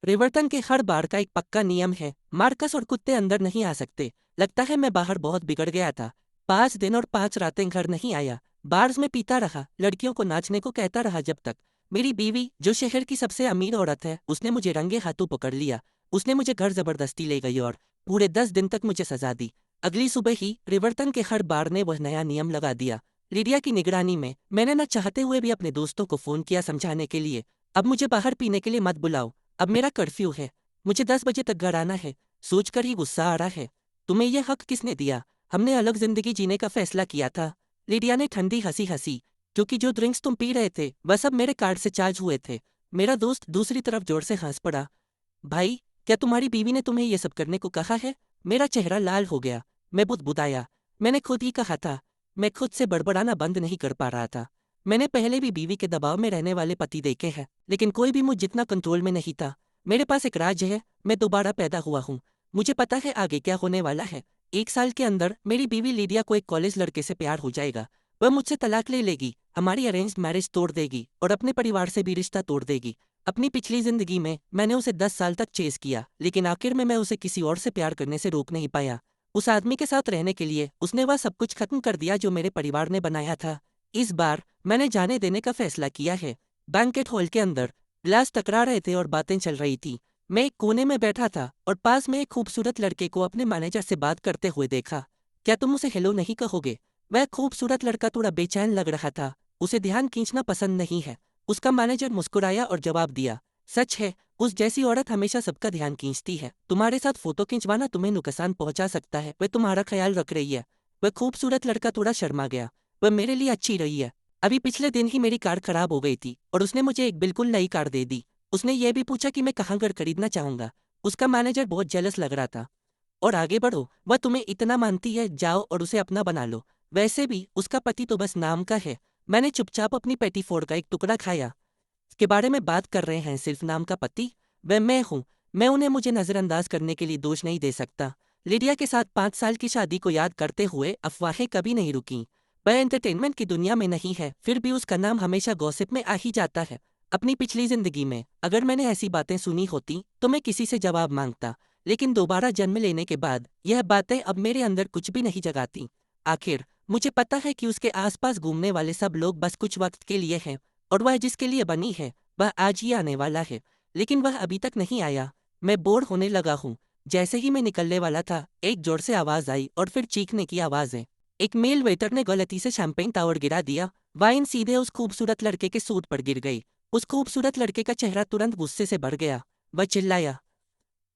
रिवर्तन के हर बार का एक पक्का नियम है, मार्कस और कुत्ते अंदर नहीं आ सकते। लगता है मैं बाहर बहुत बिगड़ गया था। 5 दिन और 5 रातें घर नहीं आया। बार्स में पीता रहा, लड़कियों को नाचने को कहता रहा जब तक मेरी बीवी, जो शहर की सबसे अमीर औरत है, उसने मुझे रंगे हाथों पकड़ लिया। उसने मुझे घर जबरदस्ती ले गई और पूरे 10 दिन तक मुझे सजा दी। अगली सुबह ही रिवर्तन के हर बार ने वह नया नियम लगा दिया। लिडिया की निगरानी में मैंने न चाहते हुए भी अपने दोस्तों को फोन किया समझाने के लिए, अब मुझे बाहर पीने के लिए मत बुलाओ, अब मेरा कर्फ्यू है, मुझे 10 बजे तक घर आना है। सोचकर ही गुस्सा आ रहा है। तुम्हें यह हक किसने दिया? हमने अलग जिंदगी जीने का फैसला किया था। लिडिया ने ठंडी हंसी हंसी, क्योंकि जो ड्रिंक्स तुम पी रहे थे वह सब मेरे कार्ड से चार्ज हुए थे। मेरा दोस्त दूसरी तरफ जोर से हंस पड़ा। भाई, क्या तुम्हारी बीवी ने तुम्हें यह सब करने को कहा है? मेरा चेहरा लाल हो गया। मैं बुदबुदाया। मैंने खुद ही कहा था। मैं खुद से बड़बड़ाना बंद नहीं कर पा रहा था। मैंने पहले भी बीवी के दबाव में रहने वाले पति देखे हैं, लेकिन कोई भी मुझ जितना कंट्रोल में नहीं था। मेरे पास एक राज है, मैं दोबारा पैदा हुआ हूँ। मुझे पता है आगे क्या होने वाला है। 1 साल के अंदर मेरी बीवी लिडिया को एक कॉलेज लड़के से प्यार हो जाएगा। वह मुझसे तलाक ले लेगी, हमारी अरेंज्ड मैरिज तोड़ देगी और अपने परिवार से भी रिश्ता तोड़ देगी। अपनी पिछली जिंदगी में मैंने उसे 10 साल तक चेस किया, लेकिन आखिर में मैं उसे किसी और से प्यार करने से रोक नहीं पाया। उस आदमी के साथ रहने के लिए उसने वह सब कुछ खत्म कर दिया जो मेरे परिवार ने बनाया था। इस बार मैंने जाने देने का फैसला किया है। बैंकेट हॉल के अंदर गिलास टकरा रहे थे और बातें चल रही थी। मैं एक कोने में बैठा था और पास में एक खूबसूरत लड़के को अपने मैनेजर से बात करते हुए देखा। क्या तुम उसे हेलो नहीं कहोगे? वह खूबसूरत लड़का थोड़ा बेचैन लग रहा था। उसे ध्यान खींचना पसंद नहीं है। उसका मैनेजर मुस्कुराया और जवाब दिया, सच है, उस जैसी औरत हमेशा सबका ध्यान खींचती है। तुम्हारे साथ फोटो खिंचवाना तुम्हें नुकसान पहुंचा सकता है। वह तुम्हारा ख्याल रख रही है। वह खूबसूरत लड़का थोड़ा शर्मा गया। वह मेरे लिए अच्छी रही है। अभी पिछले दिन ही मेरी कार खराब हो गई थी और उसने मुझे एक बिल्कुल नई कार दे दी। उसने ये भी पूछा कि मैं कहाँ घर खरीदना चाहूंगा। उसका मैनेजर बहुत जेलस लग रहा था। और आगे बढ़ो, वह तुम्हें इतना मानती है, जाओ और उसे अपना बना लो। वैसे भी उसका पति तो बस नाम का है। मैंने चुपचाप अपनी पेटीफोर का एक टुकड़ा खाया। के बारे में बात कर रहे हैं, सिर्फ नाम का पति? वह मैं हूँ। मैं उन्हें मुझे नजरअंदाज करने के लिए दोष नहीं दे सकता। लिडिया के साथ 5 साल की शादी को याद करते हुए अफवाहें कभी नहीं रुकीं। वह एंटरटेनमेंट की दुनिया में नहीं है, फिर भी उसका नाम हमेशा गॉसिप में आ ही जाता है। अपनी पिछली जिंदगी में अगर मैंने ऐसी बातें सुनी होती तो मैं किसी से जवाब मांगता, लेकिन दोबारा जन्म लेने के बाद यह बातें अब मेरे अंदर कुछ भी नहीं जगाती। आखिर मुझे पता है कि उसके आसपास घूमने वाले सब लोग बस कुछ वक्त के लिए हैं, और वह जिसके लिए बनी है वह आज ही आने वाला है, लेकिन वह अभी तक नहीं आया। मैं बोर होने लगा हूँ। जैसे ही मैं निकलने वाला था, एक जोर से आवाज आई और फिर चीखने की आवाजें। एक मेल वेटर ने गलती से शैंपेन टावर गिरा दिया। वाइन सीधे उस खूबसूरत लड़के के सूट पर गिर गई। उस खूबसूरत लड़के का चेहरा तुरंत गुस्से से भर गया। वह चिल्लाया,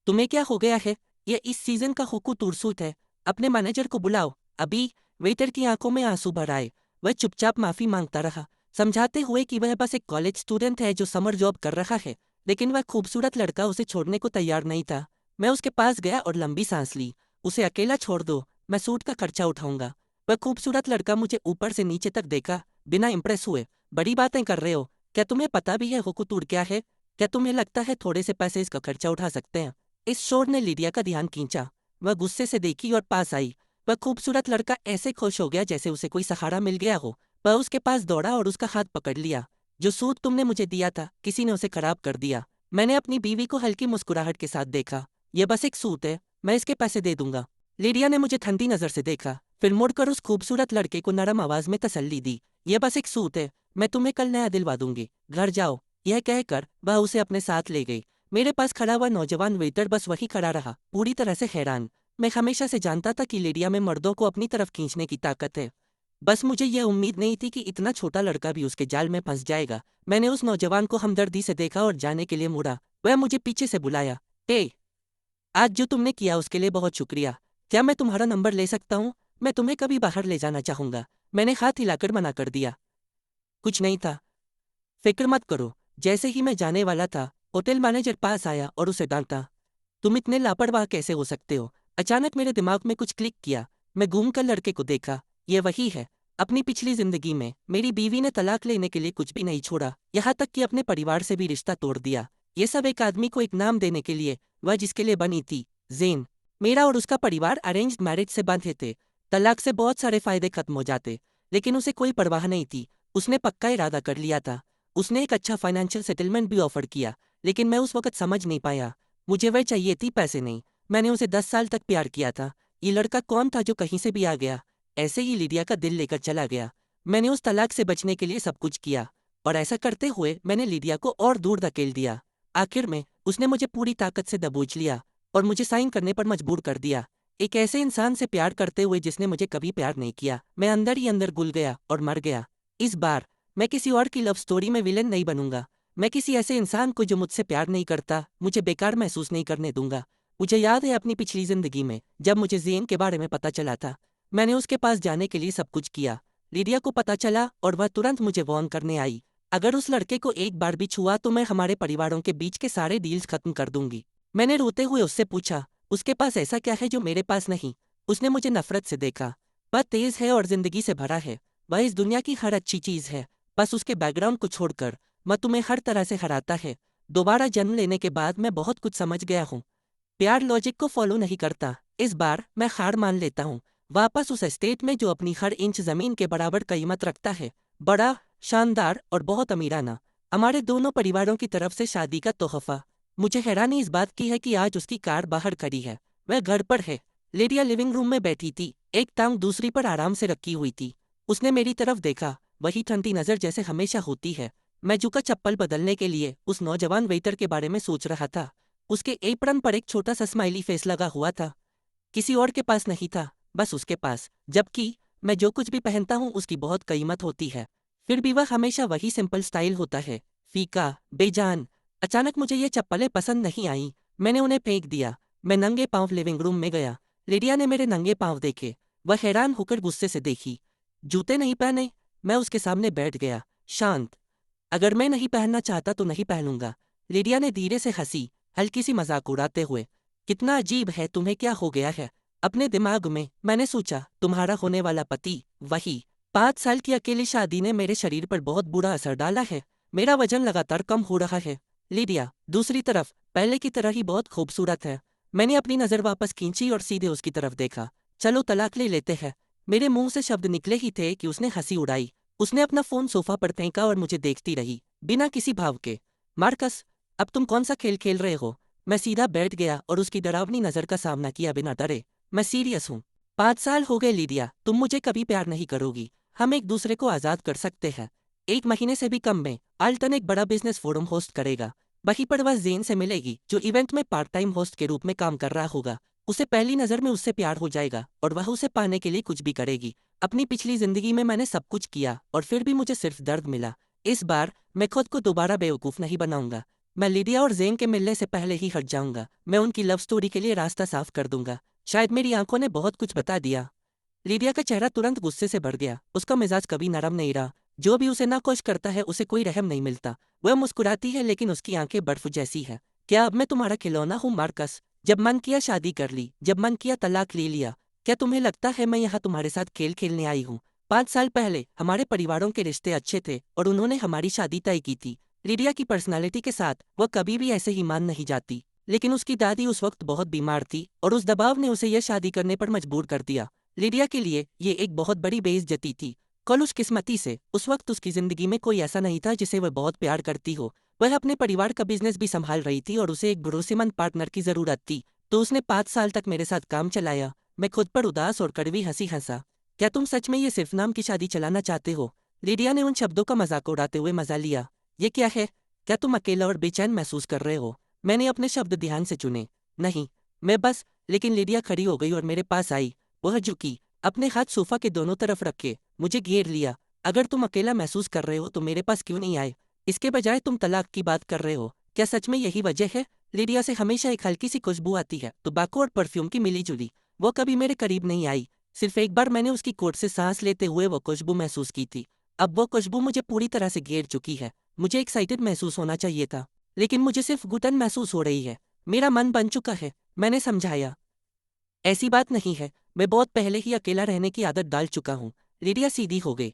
तुम्हें क्या हो गया है? यह इस सीजन का होकू तुरसूट है। अपने मैनेजर को बुलाओ अभी। वेटर की आंखों में आंसू भर आए। वह चुपचाप माफी मांगता रहा, समझाते हुए कि वह बस एक कॉलेज स्टूडेंट है जो समर जॉब कर रहा है, लेकिन वह खूबसूरत लड़का उसे छोड़ने को तैयार नहीं था। मैं उसके पास गया और लंबी सांस ली। उसे अकेला छोड़ दो, मैं सूट का खर्चा उठाऊंगा। वह खूबसूरत लड़का मुझे ऊपर से नीचे तक देखा, बिना इम्प्रेस हुए। बड़ी बातें कर रहे हो? क्या तुम्हें पता भी है होकू तूर क्या है? क्या तुम्हें लगता है थोड़े से पैसे इसका खर्चा उठा सकते हैं? इस शोर ने लिडिया का ध्यान खींचा। वह गुस्से से देखी और पास आई। वह खूबसूरत लड़का ऐसे खुश हो गया जैसे उसे कोई सहारा मिल गया हो। वह उसके पास दौड़ा और उसका हाथ पकड़ लिया। जो सूट तुमने मुझे दिया था, किसी ने उसे खराब कर दिया। मैंने अपनी बीवी को हल्की मुस्कुराहट के साथ देखा। यह बस एक सूट है, मैं इसके पैसे दे दूंगा। लिडिया ने मुझे ठंडी नजर से देखा, फिर मुड़कर उस खूबसूरत लड़के को नरम आवाज में तसल्ली दी। यह बस एक सूट है, मैं तुम्हें कल नया दिलवा दूंगी। घर जाओ। यह कहकर वह उसे अपने साथ ले गई। मेरे पास खड़ा हुआ नौजवान वेटर बस वही खड़ा रहा, पूरी तरह से हैरान। मैं हमेशा से जानता था कि लिडिया में मर्दों को अपनी तरफ खींचने की ताकत है। बस मुझे यह उम्मीद नहीं थी कि इतना छोटा लड़का भी उसके जाल में फंस जाएगा। मैंने उस नौजवान को हमदर्दी से देखा और जाने के लिए मुड़ा। वह मुझे पीछे से बुलाया, ए, आज जो तुमने किया उसके लिए बहुत शुक्रिया। क्या मैं तुम्हारा नंबर ले सकता हूँ? मैं तुम्हें कभी बाहर ले जाना चाहूंगा। मैंने हाथ हिलाकर मना कर दिया। कुछ नहीं था, फिक्र मत करो। जैसे ही मैं जाने वाला था, होटल मैनेजर पास आया और उसे डांटा, तुम इतने लापरवाह कैसे हो सकते हो? अचानक मेरे दिमाग में कुछ क्लिक किया। मैं घूमकर लड़के को देखा। ये वही है। अपनी पिछली जिंदगी में मेरी बीवी ने तलाक लेने के लिए कुछ भी नहीं छोड़ा, यहाँ तक कि अपने परिवार से भी रिश्ता तोड़ दिया। ये सब एक आदमी को एक नाम देने के लिए, वह जिसके लिए बनी थी, जेन। मेरा और उसका परिवार अरेंज्ड मैरिज से बंधे थे। तलाक से बहुत सारे फायदे खत्म हो जाते, लेकिन उसे कोई परवाह नहीं थी। उसने पक्का इरादा कर लिया था। उसने एक अच्छा फाइनेंशियल सेटलमेंट भी ऑफर किया, लेकिन मैं उस वक्त समझ नहीं पाया। मुझे वह चाहिए थी, पैसे नहीं। मैंने उसे 10 साल तक प्यार किया था। ये लड़का कौन था जो कहीं से भी आ गया? ऐसे ही लिडिया का दिल लेकर चला गया। मैंने उस तलाक से बचने के लिए सब कुछ किया, और ऐसा करते हुए मैंने लिडिया को और दूर धकेल दिया। आखिर में उसने मुझे पूरी ताकत से दबोच लिया और मुझे साइन करने पर मजबूर कर दिया। एक ऐसे इंसान से प्यार करते हुए जिसने मुझे कभी प्यार नहीं किया, मैं अंदर ही अंदर घुल गया और मर गया। इस बार मैं किसी और की लव स्टोरी में विलेन नहीं बनूंगा। मैं किसी ऐसे इंसान को जो मुझसे प्यार नहीं करता, मुझे बेकार महसूस नहीं करने दूंगा। मुझे याद है अपनी पिछली जिंदगी में जब मुझे ज़ेन के बारे में पता चला था, मैंने उसके पास जाने के लिए सब कुछ किया। लिडिया को पता चला और वह तुरंत मुझे वार्न करने आई। अगर उस लड़के को एक बार भी छुआ तो मैं हमारे परिवारों के बीच के सारे डील्स खत्म कर दूंगी। मैंने रोते हुए उससे पूछा, उसके पास ऐसा क्या है जो मेरे पास नहीं? उसने मुझे नफरत से देखा। वह तेज है और जिंदगी से भरा है। वह इस दुनिया की हर अच्छी चीज है, बस उसके बैकग्राउंड को छोड़कर। वह तुम्हें हर तरह से हराता है। दोबारा जन्म लेने के बाद मैं बहुत कुछ समझ गया हूँ। प्यार लॉजिक को फॉलो नहीं करता। इस बार मैं हार मान लेता हूँ। वापस उस एस्टेट में जो अपनी हर इंच जमीन के बराबर कीमत रखता है। बड़ा, शानदार और बहुत अमीराना। हमारे दोनों परिवारों की तरफ से शादी का तोहफा। मुझे हैरानी इस बात की है कि आज उसकी कार बाहर खड़ी है। वह घर पर है। लिडिया लिविंग रूम में बैठी थी, एक टांग दूसरी पर आराम से रखी हुई थी। उसने मेरी तरफ देखा, वही ठंडी नजर जैसे हमेशा होती है। मैं झुका चप्पल बदलने के लिए उस नौजवान वेटर के बारे में सोच रहा था। उसके एप्रन पर एक छोटा सा स्माइली फेस लगा हुआ था। किसी और के पास नहीं था, बस उसके पास। जबकि मैं जो कुछ भी पहनता हूँ उसकी बहुत कीमत होती है, फिर भी वह हमेशा वही सिंपल स्टाइल होता है, फीका, बेजान। अचानक मुझे ये चप्पलें पसंद नहीं आईं। मैंने उन्हें फेंक दिया। मैं नंगे पांव लिविंग रूम में गया। लिडिया ने मेरे नंगे पांव देखे। वह हैरान होकर गुस्से से देखी। जूते नहीं पहने? मैं उसके सामने बैठ गया, शांत। अगर मैं नहीं पहनना चाहता तो नहीं पहनूंगा। लिडिया ने धीरे से हंसी, हल्की सी मजाक उड़ाते हुए। कितना अजीब है, तुम्हें क्या हो गया है? अपने दिमाग में मैंने सोचा, तुम्हारा होने वाला पति, वही। 5 साल की अकेली शादी ने मेरे शरीर पर बहुत बुरा असर डाला है। मेरा वजन लगातार कम हो रहा है। लिडिया दूसरी तरफ पहले की तरह ही बहुत खूबसूरत है। मैंने अपनी नज़र वापस खींची और सीधे उसकी तरफ देखा। चलो तलाक ले लेते हैं। मेरे मुंह से शब्द निकले ही थे कि उसने हंसी उड़ाई। उसने अपना फोन सोफा पर फेंका और मुझे देखती रही, बिना किसी भाव के। मार्कस, अब तुम कौन सा खेल खेल रहे हो? मैं सीधा बैठ गया और उसकी डरावनी नज़र का सामना किया बिना डरे। मैं सीरियस हूँ। 5 साल हो गए लिडिया, तुम मुझे कभी प्यार नहीं करोगी। हम एक दूसरे को आज़ाद कर सकते हैं। 1 महीने से भी कम में आल्टन एक बड़ा बिजनेस फोरम होस्ट करेगा। वहीं पर वह जेन से मिलेगी जो इवेंट में पार्ट टाइम होस्ट के रूप में काम कर रहा होगा। उसे पहली नज़र में उससे प्यार हो जाएगा और वह उसे पाने के लिए कुछ भी करेगी। अपनी पिछली जिंदगी में मैंने सब कुछ किया और फिर भी मुझे सिर्फ दर्द मिला। इस बार मैं खुद को दोबारा बेवकूफ़ नहीं बनाऊंगा। मैं लिडिया और जेन के मिलने से पहले ही हट जाऊंगा। मैं उनकी लव स्टोरी के लिए रास्ता साफ कर दूंगा। शायद मेरी आंखों ने बहुत कुछ बता दिया। लिडिया का चेहरा तुरंत गुस्से से भर गया। उसका मिजाज कभी नरम नहीं रहा। जो भी उसे नाखुश करता है उसे कोई रहम नहीं मिलता। वह मुस्कुराती है लेकिन उसकी आंखें बर्फ जैसी है। क्या अब मैं तुम्हारा खिलौना हूँ मार्कस? जब मन किया शादी कर ली, जब मन किया तलाक ले लिया। क्या तुम्हें लगता है मैं यहाँ तुम्हारे साथ खेल खेलने आई हूँ? 5 साल पहले हमारे परिवारों के रिश्ते अच्छे थे और उन्होंने हमारी शादी तय की थी। लिडिया की पर्सनालिटी के साथ वह कभी भी ऐसे ही मान नहीं जाती, लेकिन उसकी दादी उस वक्त बहुत बीमार थी और उस दबाव ने उसे यह शादी करने पर मजबूर कर दिया। लिडिया के लिए ये एक बहुत बड़ी बेइज्जती थी। खुशकिस्मती से उस वक्त उसकी जिंदगी में कोई ऐसा नहीं था जिसे वह बहुत प्यार करती हो। वह अपने परिवार का बिजनेस भी संभाल रही थी और उसे एक भरोसेमंद पार्टनर की जरूरत थी, तो उसने 5 साल तक मेरे साथ काम चलाया। मैं खुद पर उदास और कड़वी हंसी हंसा। क्या तुम सच में ये सिर्फ नाम की शादी चलाना चाहते हो? लिडिया ने उन शब्दों का मजाक उड़ाते हुए मजा लिया। ये क्या है? क्या तुम अकेला और बेचैन महसूस कर रहे हो? मैंने अपने शब्द ध्यान से चुने। नहीं, मैं बस। लेकिन लिडिया खड़ी हो गई और मेरे पास आई। वह झुकी, अपने हाथ सोफा के दोनों तरफ रखे, मुझे घेर लिया। अगर तुम अकेला महसूस कर रहे हो तो मेरे पास क्यों नहीं आए? इसके बजाय तुम तलाक की बात कर रहे हो। क्या सच में यही वजह है? लिडिया से हमेशा एक हल्की सी खुशबू आती है, टोबैको और परफ्यूम की मिली जुली। वो कभी मेरे करीब नहीं आई। सिर्फ एक बार मैंने उसकी कोट से सांस लेते हुए वो खुशबू महसूस की थी। अब वो खुशबू मुझे पूरी तरह से घेर चुकी है। मुझे एक्साइटेड महसूस होना चाहिए था, लेकिन मुझे सिर्फ घुटन महसूस हो रही है। मेरा मन बन चुका है। मैंने समझाया, ऐसी बात नहीं है, मैं बहुत पहले ही अकेला रहने की आदत डाल चुका हूँ। लिडिया सीधी हो गई।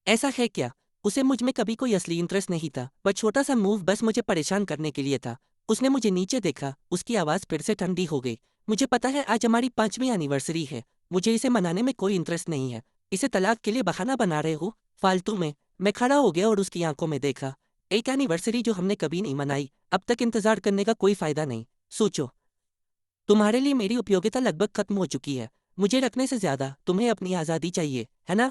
ऐसा है क्या? उसे मुझ में कभी कोई असली इंटरेस्ट नहीं था। वह छोटा सा मूव बस मुझे परेशान करने के लिए था। उसने मुझे नीचे देखा, उसकी आवाज़ फिर से ठंडी हो गई। मुझे पता है आज हमारी 5वीं एनिवर्सरी है। मुझे इसे मनाने में कोई इंटरेस्ट नहीं है। इसे तलाक के लिए बहाना बना रहे हो, फालतू में। मैं खड़ा हो गया और उसकी आंखों में देखा। एक एनिवर्सरी जो हमने कभी नहीं मनाई। अब तक इंतजार करने का कोई फायदा नहीं। सोचो, तुम्हारे लिए मेरी उपयोगिता लगभग खत्म हो चुकी है। मुझे रखने से ज्यादा तुम्हें अपनी आज़ादी चाहिए, है ना?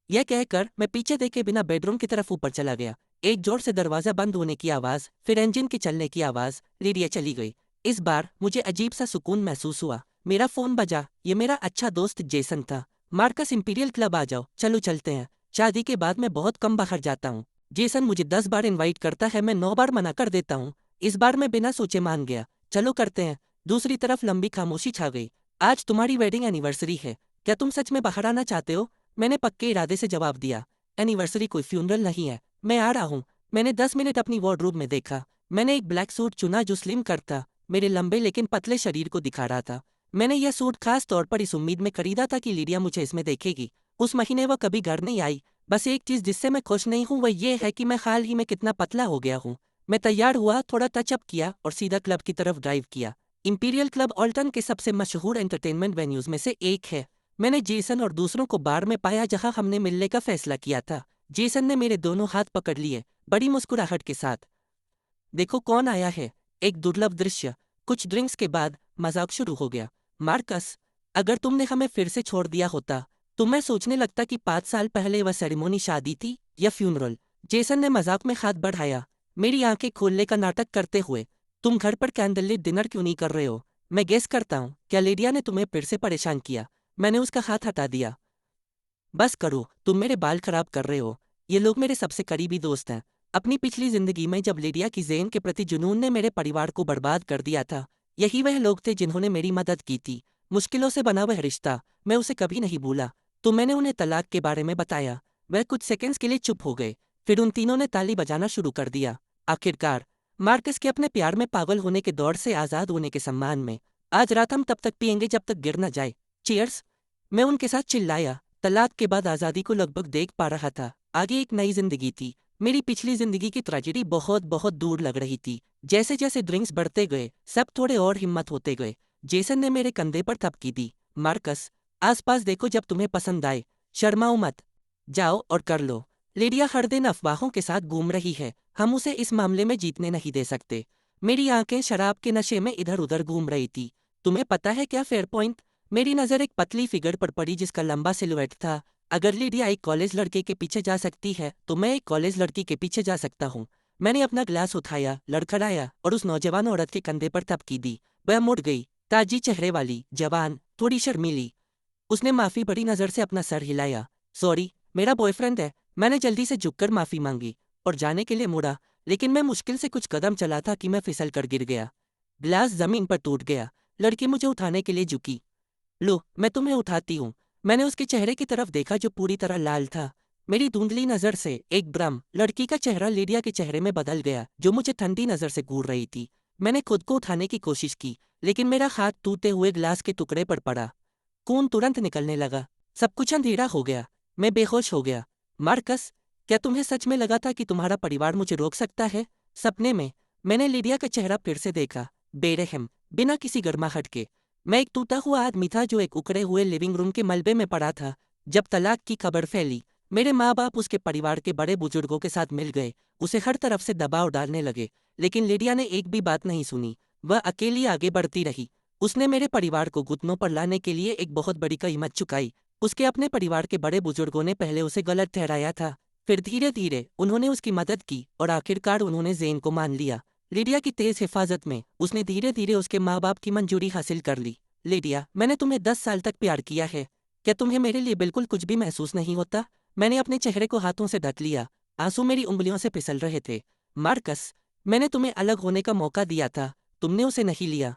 यह कहकर मैं पीछे देखे बिना बेडरूम की तरफ ऊपर चला गया। एक जोर से दरवाजा बंद होने की आवाज़, फिर इंजन के चलने की आवाज़। लिडिया चली गई। इस बार मुझे अजीब सा सुकून महसूस हुआ। मेरा फ़ोन बजा। ये मेरा अच्छा दोस्त जेसन था। मार्कस, इंपीरियल क्लब आ जाओ, चलो चलते हैं। शादी के बाद मैं बहुत कम बाहर जाता हूँ। जेसन मुझे 10 बार इनवाइट करता है, मैं 9 बार मना कर देता हूँ। इस बार मैं बिना सोचे मान गया। चलो करते हैं। दूसरी तरफ लंबी खामोशी छा गई। आज तुम्हारी वेडिंग एनिवर्सरी है, क्या तुम सच में बाहर आना चाहते हो? मैंने पक्के इरादे से जवाब दिया। एनिवर्सरी कोई फ्यूनरल नहीं है, मैं आ रहा हूँ। मैंने 10 मिनट अपनी वार्डरोब में देखा। मैंने एक ब्लैक सूट चुना जो स्लिम कट था, मेरे लंबे लेकिन पतले शरीर को दिखा रहा था। मैंने यह सूट खास तौर पर इस उम्मीद में खरीदा था कि लिडिया मुझे इसमें देखेगी। उस महीने वह कभी घर नहीं आई। बस एक चीज़ जिससे मैं खुश नहीं हूँ वह यह है कि मैं हाल ही में कितना पतला हो गया हूँ। मैं तैयार हुआ, थोड़ा टचअप किया और सीधा क्लब की तरफ ड्राइव किया। इंपीरियल क्लब ऑल्टन के सबसे मशहूर एंटरटेनमेंट वेन्यूज में से एक है। मैंने जेसन और दूसरों को बार में पाया जहां हमने मिलने का फैसला किया था। जेसन ने मेरे दोनों हाथ पकड़ लिए, बड़ी मुस्कुराहट के साथ। देखो कौन आया है। एक दुर्लभ दृश्य। कुछ ड्रिंक्स के बाद मजाक शुरू हो गया। मार्कस, अगर तुमने हमें फिर से छोड़ दिया होता तो मैं सोचने लगता कि 5 साल पहले वह सेरेमोनी शादी थी या फ्यूनरल। जेसन ने मजाक में हाथ बढ़ाया, मेरी आंखें खोलने का नाटक करते हुए। तुम घर पर कैंडललिट डिनर क्यों नहीं कर रहे हो? मैं गेस करता हूँ, क्या लिडिया ने तुम्हें फिर से परेशान किया? मैंने उसका हाथ हटा दिया। बस करो, तुम मेरे बाल खराब कर रहे हो। ये लोग मेरे सबसे करीबी दोस्त हैं। अपनी पिछली जिंदगी में जब लिडिया की ज़ेन के प्रति जुनून ने मेरे परिवार को बर्बाद कर दिया था, यही वह लोग थे जिन्होंने मेरी मदद की थी। मुश्किलों से बना वह रिश्ता, मैं उसे कभी नहीं भूला। तो मैंने उन्हें तलाक के बारे में बताया। वह कुछ सेकंड्स के लिए चुप हो गए, फिर उन तीनों ने ताली बजाना शुरू कर दिया। आखिरकार, मार्कस के अपने प्यार में पागल होने के दौर से आज़ाद होने के सम्मान में, आज रात हम तब तक पियेंगे जब तक गिर न जाए। चीयर्स! मैं उनके साथ चिल्लाया। तलाक के बाद आज़ादी को लगभग देख पा रहा था। आगे एक नई जिंदगी थी। मेरी पिछली जिंदगी की ट्रेजेडी बहुत बहुत दूर लग रही थी। जैसे जैसे ड्रिंक्स बढ़ते गए, सब थोड़े और हिम्मत होते गए। जेसन ने मेरे कंधे पर थपकी दी। मार्कस, आसपास देखो जब तुम्हें पसंद आए। शर्माओ मत। जाओ और कर लो। लिडिया हर दिन अफवाहों के साथ घूम रही है। हम उसे इस मामले में जीतने नहीं दे सकते। मेरी आंखें शराब के नशे में इधर उधर घूम रही थी। तुम्हें पता है क्या फेयर पॉइंट? मेरी नज़र एक पतली फिगर पर पड़ी जिसका लंबा सिलुएट था। अगर लिडिया एक कॉलेज लड़के के पीछे जा सकती है तो मैं एक कॉलेज लड़की के पीछे जा सकता हूँ। मैंने अपना ग्लास उठाया, लड़खड़ाया और उस नौजवान औरत के कंधे पर थपकी दी। वह मुड़ गई, ताजी चेहरे वाली, जवान, थोड़ी शर्मीली। उसने माफी बड़ी नज़र से अपना सर हिलाया। सॉरी, मेरा बॉयफ्रेंड है। मैंने जल्दी से झुककर माफी मांगी और जाने के लिए मुड़ा, लेकिन मैं मुश्किल से कुछ कदम चला था कि मैं फिसल कर गिर गया। ग्लास जमीन पर टूट गया। लड़की मुझे उठाने के लिए झुकी। लो, मैं तुम्हें उठाती हूँ। मैंने उसके चेहरे की तरफ देखा जो पूरी तरह लाल था। मेरी धुंधली नज़र से एक भ्रम, लड़की का चेहरा लिडिया के चेहरे में बदल गया जो मुझे ठंडी नज़र से घूर रही थी। मैंने खुद को उठाने की कोशिश की, लेकिन मेरा हाथ टूटे हुए ग्लास के टुकड़े पर पड़ा। खून तुरंत निकलने लगा। सब कुछ अंधेरा हो गया। मैं बेहोश हो गया। मार्कस, क्या तुम्हें सच में लगा था कि तुम्हारा परिवार मुझे रोक सकता है? सपने में मैंने लिडिया का चेहरा फिर से देखा, बेरहम, बिना किसी गर्माहट के। मैं एक टूटा हुआ आदमी था जो एक उकड़े हुए लिविंग रूम के मलबे में पड़ा था। जब तलाक की खबर फैली, मेरे माँ बाप उसके परिवार के बड़े बुजुर्गों के साथ मिल गए, उसे हर तरफ से दबाव डालने लगे। लेकिन लिडिया ने एक भी बात नहीं सुनी। वह अकेली आगे बढ़ती रही। उसने मेरे परिवार को घुटनों पर लाने के लिए एक बहुत बड़ी कीमत चुकाई। उसके अपने परिवार के बड़े बुजुर्गों ने पहले उसे गलत ठहराया था, फिर धीरे धीरे उन्होंने उसकी मदद की और आखिरकार उन्होंने ज़ेन को मान लिया। लिडिया की तेज हिफाजत में उसने धीरे धीरे उसके माँ बाप की मंजूरी हासिल कर ली। लिडिया, मैंने तुम्हें 10 साल तक प्यार किया है। क्या तुम्हें मेरे लिए बिल्कुल कुछ भी महसूस नहीं होता? मैंने अपने चेहरे को हाथों से ढक लिया। आंसू मेरी उंगलियों से फिसल रहे थे। मार्कस, मैंने तुम्हें अलग होने का मौका दिया था, तुमने उसे नहीं लिया।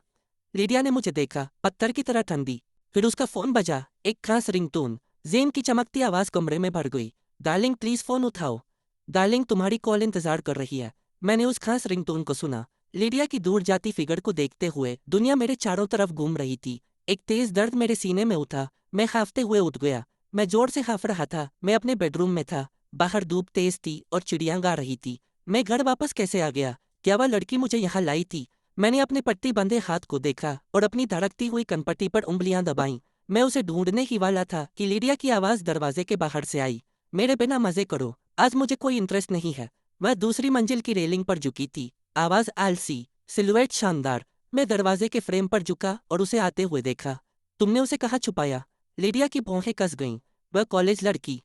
लिडिया ने मुझे देखा, पत्थर की तरह ठंडी। फिर उसका फोन बजा, एक खास रिंगटोन। ज़ेन की चमकती आवाज़ कमरे में भर गई। डार्लिंग, प्लीज़ फ़ोन उठाओ। डार्लिंग, तुम्हारी कॉल इंतज़ार कर रही है। मैंने उस खास रिंगटोन को सुना। लिडिया की दूर जाती फिगर को देखते हुए दुनिया मेरे चारों तरफ घूम रही थी। एक तेज़ दर्द मेरे सीने में उठा। मैं हाँफते हुए उठ गया। मैं जोर से हाँफ रहा था। मैं अपने बेडरूम में था। बाहर धूप तेज थी और चिड़ियाँ गा रही थी। मैं घर वापस कैसे आ गया? क्या वह लड़की मुझे यहाँ लाई थी? मैंने अपने पट्टी बंधे हाथ को देखा और अपनी धड़कती हुई कनपट्टी पर उंगलियां दबाईं। मैं उसे ढूंढने ही वाला था कि लिडिया की आवाज़ दरवाजे के बाहर से आई। मेरे बिना मज़े करो, आज मुझे कोई इंटरेस्ट नहीं है। वह दूसरी मंजिल की रेलिंग पर झुकी थी। आवाज आलसी, सिलुएट शानदार। मैं दरवाजे के फ्रेम पर झुका और उसे आते हुए देखा। तुमने उसे कहाँ छुपाया? लिडिया की भौहें कस गईं। वह कॉलेज लड़की।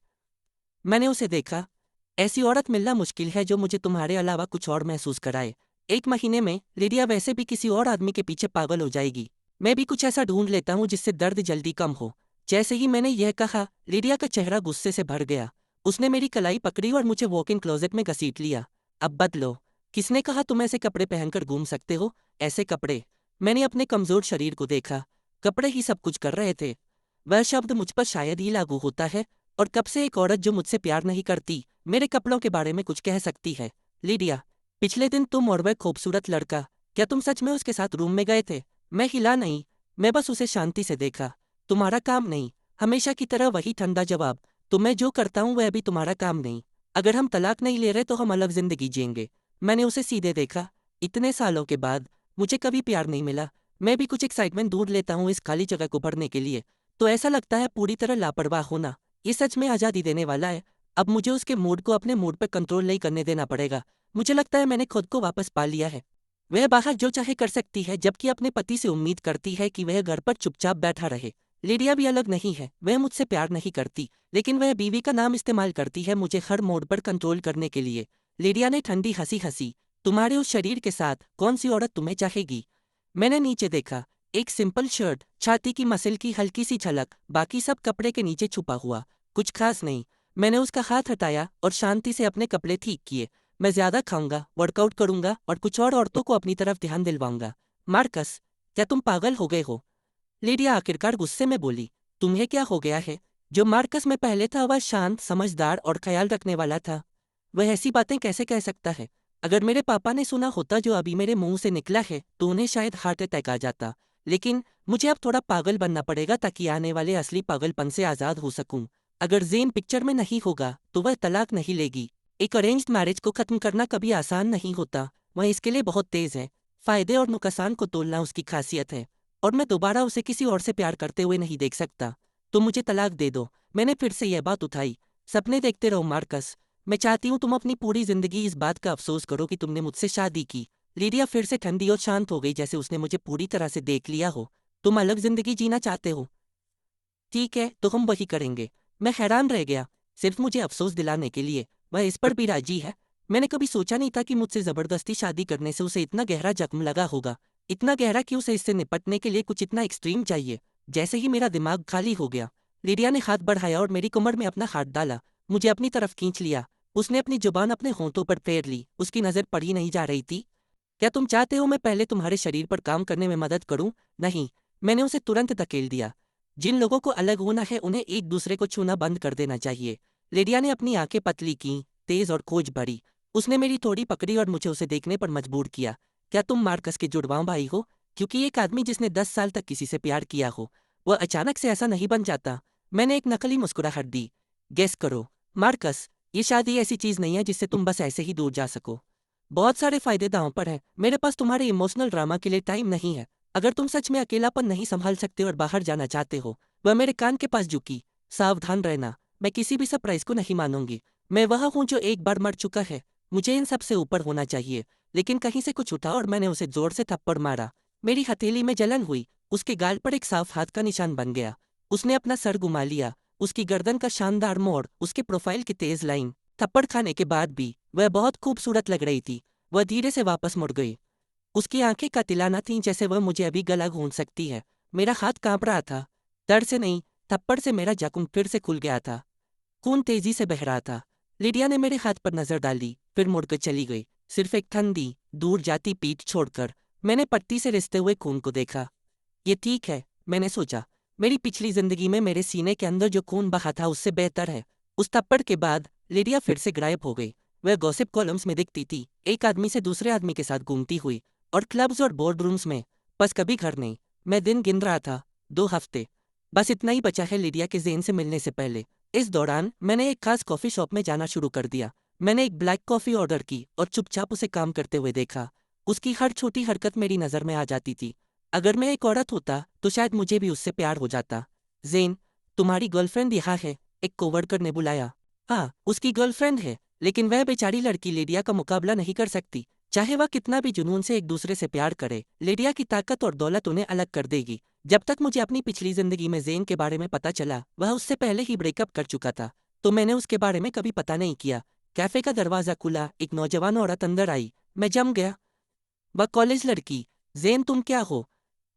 मैंने उसे देखा। ऐसी औरत मिलना मुश्किल है जो मुझे तुम्हारे अलावा कुछ और महसूस कराए। 1 महीने में लिडिया वैसे भी किसी और आदमी के पीछे पागल हो जाएगी। मैं भी कुछ ऐसा ढूंढ लेता हूँ जिससे दर्द जल्दी कम हो। जैसे ही मैंने यह कहा, लिडिया का चेहरा गुस्से से भर गया। उसने मेरी कलाई पकड़ी और मुझे वॉक इन क्लोजेट में घसीट लिया। अब बदलो। किसने कहा तुम ऐसे कपड़े पहनकर घूम सकते हो? ऐसे कपड़े? मैंने अपने कमजोर शरीर को देखा। कपड़े ही सब कुछ कर रहे थे। वह शब्द मुझ पर शायद ही लागू होता है। और कब से एक औरत जो मुझसे प्यार नहीं करती मेरे कपड़ों के बारे में कुछ कह सकती है? लिडिया, पिछले दिन तुम और वह खूबसूरत लड़का, क्या तुम सच में उसके साथ रूम में गए थे? मैं हिला नहीं। मैं बस उसे शांति से देखा। तुम्हारा काम नहीं। हमेशा की तरह वही ठंडा जवाब। तो मैं जो करता हूँ वह भी तुम्हारा काम नहीं। अगर हम तलाक नहीं ले रहे तो हम अलग जिंदगी जिएंगे। मैंने उसे सीधे देखा। इतने सालों के बाद मुझे कभी प्यार नहीं मिला। मैं भी कुछ एक्साइटमेंट ढूंढ लेता हूँ इस खाली जगह को भरने के लिए। तो ऐसा लगता है पूरी तरह लापरवाह होना ये सच में आज़ादी देने वाला है। अब मुझे उसके मूड को अपने मूड पर कंट्रोल नहीं करने देना पड़ेगा। मुझे लगता है मैंने खुद को वापस पा लिया है। वह बाहर जो चाहे कर सकती है जबकि अपने पति से उम्मीद करती है कि वह घर पर चुपचाप बैठा रहे। लिडिया भी अलग नहीं है। वह मुझसे प्यार नहीं करती लेकिन वह बीवी का नाम इस्तेमाल करती है मुझे हर मोड पर कंट्रोल करने के लिए। लिडिया ने ठंडी हंसी हंसी। तुम्हारे उस शरीर के साथ कौन सी औरत तुम्हें चाहेगी? मैंने नीचे देखा। एक सिंपल शर्ट, छाती की मसल की हल्की सी झलक, बाकी सब कपड़े के नीचे छुपा हुआ। कुछ खास नहीं। मैंने उसका हाथ हटाया और शांति से अपने कपड़े ठीक किए। मैं ज्यादा खाऊंगा, वर्कआउट करूंगा और कुछ और औरतों को अपनी तरफ ध्यान दिलवाऊंगा। मार्कस, क्या तुम पागल हो गए हो? लिडिया आखिरकार गुस्से में बोली। तुम्हें क्या हो गया है? जो मार्कस में पहले था वह शांत, समझदार और ख्याल रखने वाला था। वह ऐसी बातें कैसे कह सकता है? अगर मेरे पापा ने सुना होता जो अभी मेरे मुंह से निकला है तो उन्हें शायद हार्ट अटैक आ जाता। लेकिन मुझे अब थोड़ा पागल बनना पड़ेगा ताकि आने वाले असली पागलपन से आज़ाद हो सकूं। अगर जेन पिक्चर में नहीं होगा तो वह तलाक नहीं लेगी। एक अरेंज्ड मैरिज को खत्म करना कभी आसान नहीं होता। वह इसके लिए बहुत तेज है। फायदे और नुकसान को तोलना उसकी खासियत है। और मैं दोबारा उसे किसी और से प्यार करते हुए नहीं देख सकता। तो मुझे तलाक दे दो। मैंने फिर से यह बात उठाई। सपने देखते रहो मार्कस। मैं चाहती हूँ तुम अपनी पूरी जिंदगी इस बात का अफसोस करो कि तुमने मुझसे शादी की। लिडिया फिर से ठंडी और शांत हो गई जैसे उसने मुझे पूरी तरह से देख लिया हो। तुम अलग जिंदगी जीना चाहते हो? ठीक है तो हम वही करेंगे। मैं हैरान रह गया। सिर्फ मुझे अफसोस दिलाने के लिए वह इस पर भी राजी है। मैंने कभी सोचा नहीं था कि मुझसे जबरदस्ती शादी करने से उसे इतना गहरा जख्म लगा होगा। इतना गहरा कि उसे इससे निपटने के लिए कुछ इतना एक्सट्रीम चाहिए। जैसे ही मेरा दिमाग खाली हो गया, लिडिया ने हाथ बढ़ाया और मेरी कमर में अपना हाथ डाला। मुझे अपनी तरफ खींच लिया। उसने अपनी जुबान अपने होंठों पर फेर ली। उसकी नज़र पड़ी नहीं जा रही थी। क्या तुम चाहते हो मैं पहले तुम्हारे शरीर पर काम करने में मदद करूं? नहीं। मैंने उसे तुरंत धकेल दिया। जिन लोगों को अलग होना है उन्हें एक दूसरे को छूना बंद कर देना चाहिए। लिडिया ने अपनी आंखें पतली की, तेज और खोज भरी। उसने मेरी थोड़ी पकड़ी और मुझे उसे देखने पर मजबूर किया। क्या तुम मार्कस के जुड़वां भाई हो? क्योंकि एक आदमी जिसने 10 साल तक किसी से प्यार किया हो वह अचानक से ऐसा नहीं बन जाता। मैंने एक नकली मुस्कुराहट दी। गेस करो। मार्कस, ये शादी ऐसी चीज नहीं है जिससे तुम बस ऐसे ही दूर जा सको। बहुत सारे फायदे दांव पर हैं। मेरे पास तुम्हारे इमोशनल ड्रामा के लिए टाइम नहीं है। अगर तुम सच में अकेलापन नहीं संभाल सकते और बाहर जाना चाहते हो, वह मेरे कान के पास झुकी। सावधान रहना। मैं किसी भी सरप्राइज को नहीं मानूंगी। मैं वह हूं जो एक बार मर चुका है। मुझे इन सब से ऊपर होना चाहिए। लेकिन कहीं से कुछ उठा और मैंने उसे जोर से थप्पड़ मारा। मेरी हथेली में जलन हुई। उसके गाल पर एक साफ हाथ का निशान बन गया। उसने अपना सर घुमा लिया। उसकी गर्दन का शानदार मोड़, उसके प्रोफाइल की तेज लाइन। थप्पड़ खाने के बाद भी वह बहुत खूबसूरत लग रही थी। वह धीरे से वापस मुड़ गई। उसकी आंखें कतिलाना थीं जैसे वह मुझे अभी गला घोंट सकती है। मेरा हाथ कांप रहा था। दर्द से नहीं, थप्पड़ से मेरा जख्म फिर से खुल गया था। खून तेजी से बह रहा था। लिडिया ने मेरे हाथ पर नजर डाली, फिर मुड़कर चली गई। सिर्फ एक ठंडी, दूर जाती पीठ छोड़कर। मैंने पट्टी से रिसते हुए खून को देखा। ये ठीक है, मैंने सोचा। मेरी पिछली जिंदगी में मेरे सीने के अंदर जो खून बहा था उससे बेहतर है। उस थप्पड़ के बाद लिडिया फिर से गायब हो गई। वह गॉसिप कॉलम्स में दिखती थी, एक आदमी से दूसरे आदमी के साथ घूमती हुई, और क्लब्स और बोर्ड रूम्स में। बस कभी घर नहीं। मैं दिन गिन रहा था। 2 हफ्ते। बस इतना ही बचा है लिडिया के जेन से मिलने से पहले। इस दौरान मैंने एक खास कॉफी शॉप में जाना शुरू कर दिया। मैंने एक ब्लैक कॉफी ऑर्डर की और चुपचाप उसे काम करते हुए देखा। उसकी हर छोटी हरकत मेरी नज़र में आ जाती थी। अगर मैं एक औरत होता तो शायद मुझे भी उससे प्यार हो जाता। जेन, तुम्हारी गर्लफ्रेंड यहाँ है, एक कोवर्कर ने बुलाया। हाँ, उसकी गर्लफ्रेंड है, लेकिन वह बेचारी लड़की लिडिया का मुकाबला नहीं कर सकती। चाहे वह कितना भी जुनून से एक दूसरे से प्यार करे, लिडिया की ताकत और दौलत उन्हें अलग कर देगी। जब तक मुझे अपनी पिछली जिंदगी में ज़ेन के बारे में पता चला, वह उससे पहले ही ब्रेकअप कर चुका था, तो मैंने उसके बारे में कभी पता नहीं किया। कैफे का दरवाज़ा खुला, एक नौजवान औरत अंदर आई। मैं जम गया। वह कॉलेज लड़की। ज़ेन, तुम क्या हो?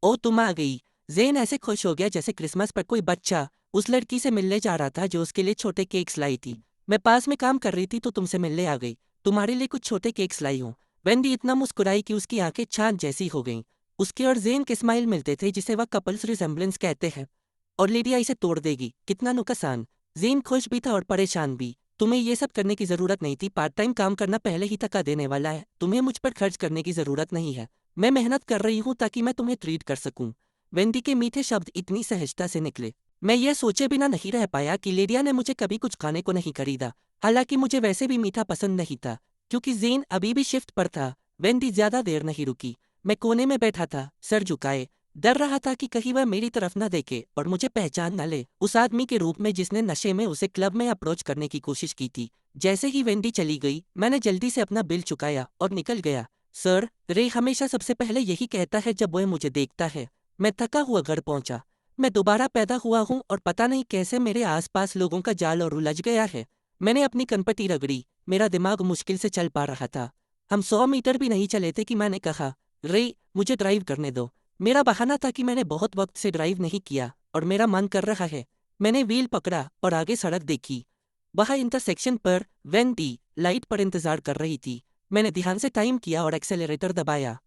ओ, तुम आ गई। ज़ेन ऐसे खुश हो गया जैसे क्रिसमस पर कोई बच्चा उस लड़की से मिलने जा रहा था जो उसके लिए छोटे केक्स लाई थी। मैं पास में काम कर रही थी तो तुमसे मिलने आ गई। तुम्हारे लिए कुछ छोटे केक्स लाई हूँ। वेंडी इतना मुस्कुराई कि उसकी आंखें चांद जैसी हो गईं। उसके और ज़ेन के स्माइल मिलते थे जिसे वह कपल्स रिजेम्बलेंस कहते हैं। और लिडिया इसे तोड़ देगी, कितना नुकसान। ज़ेन खुश भी था और परेशान भी। तुम्हें ये सब करने की ज़रूरत नहीं थी, पार्ट टाइम काम करना पहले ही थका देने वाला है, तुम्हें मुझ पर खर्च करने की ज़रूरत नहीं है। मैं मेहनत कर रही हूँ ताकि मैं तुम्हें ट्रीट कर सकूं। वेंडी के मीठे शब्द इतनी सहजता से निकले, मैं ये सोचे बिना नहीं रह पाया कि लिडिया ने मुझे कभी कुछ खाने को नहीं खरीदा। हालांकि मुझे वैसे भी मीठा पसंद नहीं था, क्योंकि ज़ेन अभी भी शिफ्ट पर था। वेंडी ज्यादा देर नहीं रुकी। मैं कोने में बैठा था, सर झुकाए, डर रहा था कि कहीं वह मेरी तरफ न देखे और मुझे पहचान न ले, उस आदमी के रूप में जिसने नशे में उसे क्लब में अप्रोच करने की कोशिश की थी। जैसे ही वेंडी चली गई, मैंने जल्दी से अपना बिल चुकाया और निकल गया। सर, रे हमेशा सबसे पहले यही कहता है जब वह मुझे देखता है। मैं थका हुआ घर पहुंचा। मैं दोबारा पैदा हुआ हूं और पता नहीं कैसे मेरे आसपास लोगों का जाल और उलझ गया है। मैंने अपनी कनपटी रगड़ी, मेरा दिमाग मुश्किल से चल पा रहा था। हम 100 मीटर भी नहीं चले थे कि मैंने कहा, रे मुझे ड्राइव करने दो। मेरा बहाना था कि मैंने बहुत वक्त से ड्राइव नहीं किया और मेरा मन कर रहा है। मैंने व्हील पकड़ा और आगे सड़क देखी। वहाँ इंटरसेक्शन पर वेंडी लाइट पर इंतजार कर रही थी। मैंने ध्यान से टाइम किया और एक्सेलरेटर दबाया।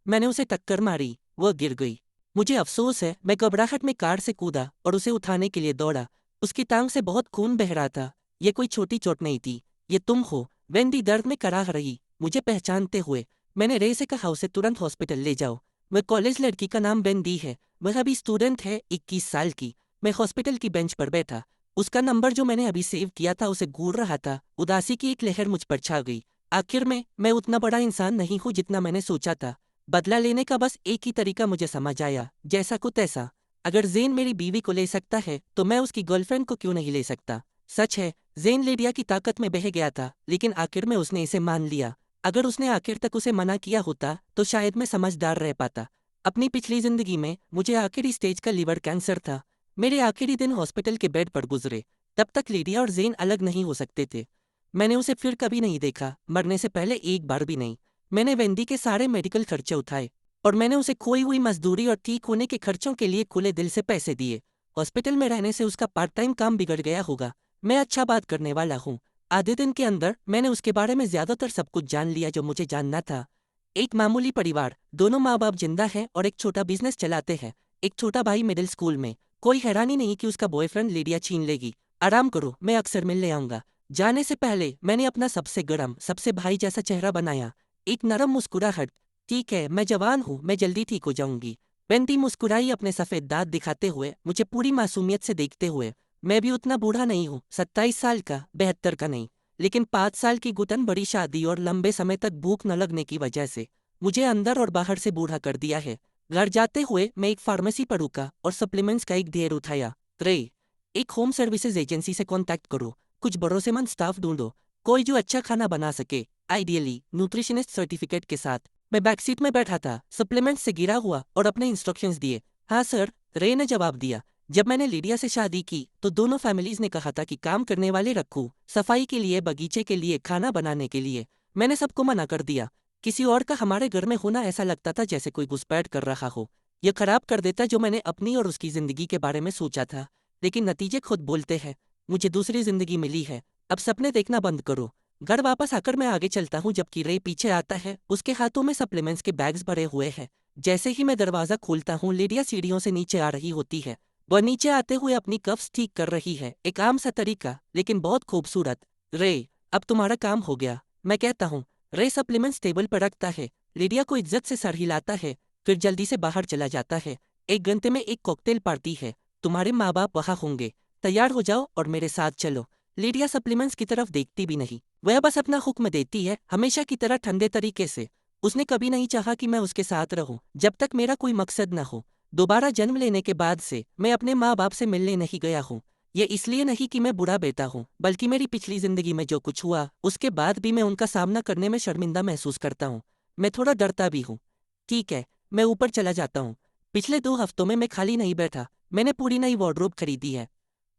मैंने उसे टक्कर मारी, वह गिर गई। मुझे अफसोस है, मैं घबराहट में कार से कूदा और उसे उठाने के लिए दौड़ा। उसकी टांग से बहुत खून बह रहा था। ये कोई छोटी चोट नहीं थी। ये तुम हो? वेंडी दर्द में कराह रही, मुझे पहचानते हुए। मैंने रे से कहा उसे तुरंत हॉस्पिटल ले जाओ। वह कॉलेज लड़की का नाम वेंडी है। वह अभी स्टूडेंट है, 21 साल की। मैं हॉस्पिटल की बेंच पर बैठा। उसका नंबर जो मैंने अभी सेव किया था उसे घूर रहा था। उदासी की एक लहर मुझ पर छा गई। आखिर में मैं उतना बड़ा इंसान नहीं हूँ जितना मैंने सोचा था। बदला लेने का बस एक ही तरीका मुझे समझ आया, जैसा को तैसा। अगर ज़ेन मेरी बीवी को ले सकता है तो मैं उसकी गर्लफ्रेंड को क्यों नहीं ले सकता। सच है, ज़ेन लिडिया की ताकत में बह गया था, लेकिन आखिर में उसने इसे मान लिया। अगर उसने आखिर तक उसे मना किया होता तो शायद मैं समझदार रह पाता। अपनी पिछली जिंदगी में मुझे आखिरी स्टेज का लीवर कैंसर था। मेरे आखिरी दिन हॉस्पिटल के बेड पर गुजरे। तब तक लिडिया और ज़ेन अलग नहीं हो सकते थे। मैंने उसे फिर कभी नहीं देखा, मरने से पहले एक बार भी नहीं। मैंने वेंडी के सारे मेडिकल खर्चे उठाए और मैंने उसे खोई हुई मजदूरी और ठीक होने के खर्चों के लिए खुले दिल से पैसे दिए। हॉस्पिटल में रहने से उसका पार्ट टाइम काम बिगड़ गया होगा। मैं अच्छा बात करने वाला हूँ। आधे दिन के अंदर मैंने उसके बारे में ज्यादातर सब कुछ जान लिया जो मुझे जानना था। एक मामूली परिवार, दोनों माँ बाप जिंदा हैं और एक छोटा बिजनेस चलाते हैं। एक छोटा भाई मिडिल स्कूल में। कोई हैरानी नहीं कि उसका बॉयफ्रेंड लिडिया छीन लेगी। आराम करो, मैं अक्सर मिलने आऊंगा। जाने से पहले मैंने अपना सबसे गर्म, सबसे भाई जैसा चेहरा बनाया। एक नरम मुस्कुराहट। ठीक है, मैं जवान हूँ, मैं जल्दी ठीक हो जाऊंगी। वेंडी मुस्कुराई, अपने सफेद दांत दिखाते हुए, मुझे पूरी मासूमियत से देखते हुए। मैं भी उतना बूढ़ा नहीं हूँ, 27 साल का, 72 का नहीं। लेकिन 5 साल की घुटन, बड़ी शादी और लंबे समय तक भूख न लगने की वजह से मुझे अंदर और बाहर से बूढ़ा कर दिया है। घर जाते हुए मैं एक फार्मेसी पर रुका और सप्लीमेंट्स का एक ढेर उठाया। रे, एक होम सर्विसेज एजेंसी से कांटेक्ट करो। कुछ भरोसेमंद स्टाफ ढूंढो, कोई जो अच्छा खाना बना सके, आइडियली न्यूट्रिशनिस्ट सर्टिफिकेट के साथ। मैं बैकसीट में बैठा था, सप्लीमेंट्स से गिरा हुआ, और अपने इंस्ट्रक्शंस दिए। हाँ सर, रे ने जवाब दिया। जब मैंने लिडिया से शादी की तो दोनों फैमिलीज ने कहा था कि काम करने वाले रखूं, सफाई के लिए, बगीचे के लिए, खाना बनाने के लिए। मैंने सबको मना कर दिया। किसी और का हमारे घर में होना ऐसा लगता था जैसे कोई घुसपैठ कर रहा हो। यह खराब कर देता जो मैंने अपनी और उसकी जिंदगी के बारे में सोचा था। लेकिन नतीजे खुद बोलते हैं। मुझे दूसरी जिंदगी मिली है। अब सपने देखना बंद करो। घर वापस आकर मैं आगे चलता हूँ जबकि रे पीछे आता है। उसके हाथों में सप्लीमेंट्स के बैग्स भरे हुए हैं। जैसे ही मैं दरवाजा खोलता हूँ, लिडिया सीढ़ियों से नीचे आ रही होती है। वह नीचे आते हुए अपनी कफ्स ठीक कर रही है, एक आम सा तरीका, लेकिन बहुत खूबसूरत। रे, अब तुम्हारा काम हो गया, मैं कहता हूँ। रे सप्लीमेंट्स टेबल पर रखता है, लिडिया को इज्जत से सर हिलाता है, फिर जल्दी से बाहर चला जाता है। 1 घंटे में एक कॉकटेल पार्टी है, तुम्हारे माँ बाप वहाँ होंगे। तैयार हो जाओ और मेरे साथ चलो। लिडिया सप्लीमेंट्स की तरफ देखती भी नहीं। वह बस अपना हुक्म देती है, हमेशा की तरह ठंडे तरीके से। उसने कभी नहीं चाहा कि मैं उसके साथ रहूं जब तक मेरा कोई मकसद न हो। दोबारा जन्म लेने के बाद से मैं अपने माँ बाप से मिलने नहीं गया हूँ। ये इसलिए नहीं कि मैं बुरा बेटा हूँ, बल्कि मेरी पिछली जिंदगी में जो कुछ हुआ उसके बाद भी मैं उनका सामना करने में शर्मिंदा महसूस करता हूँ। मैं थोड़ा डरता भी हूँ। ठीक है, मैं ऊपर चला जाता हूँ। पिछले 2 हफ्तों में मैं खाली नहीं बैठा, मैंने पूरी नई वार्डरोब खरीदी है।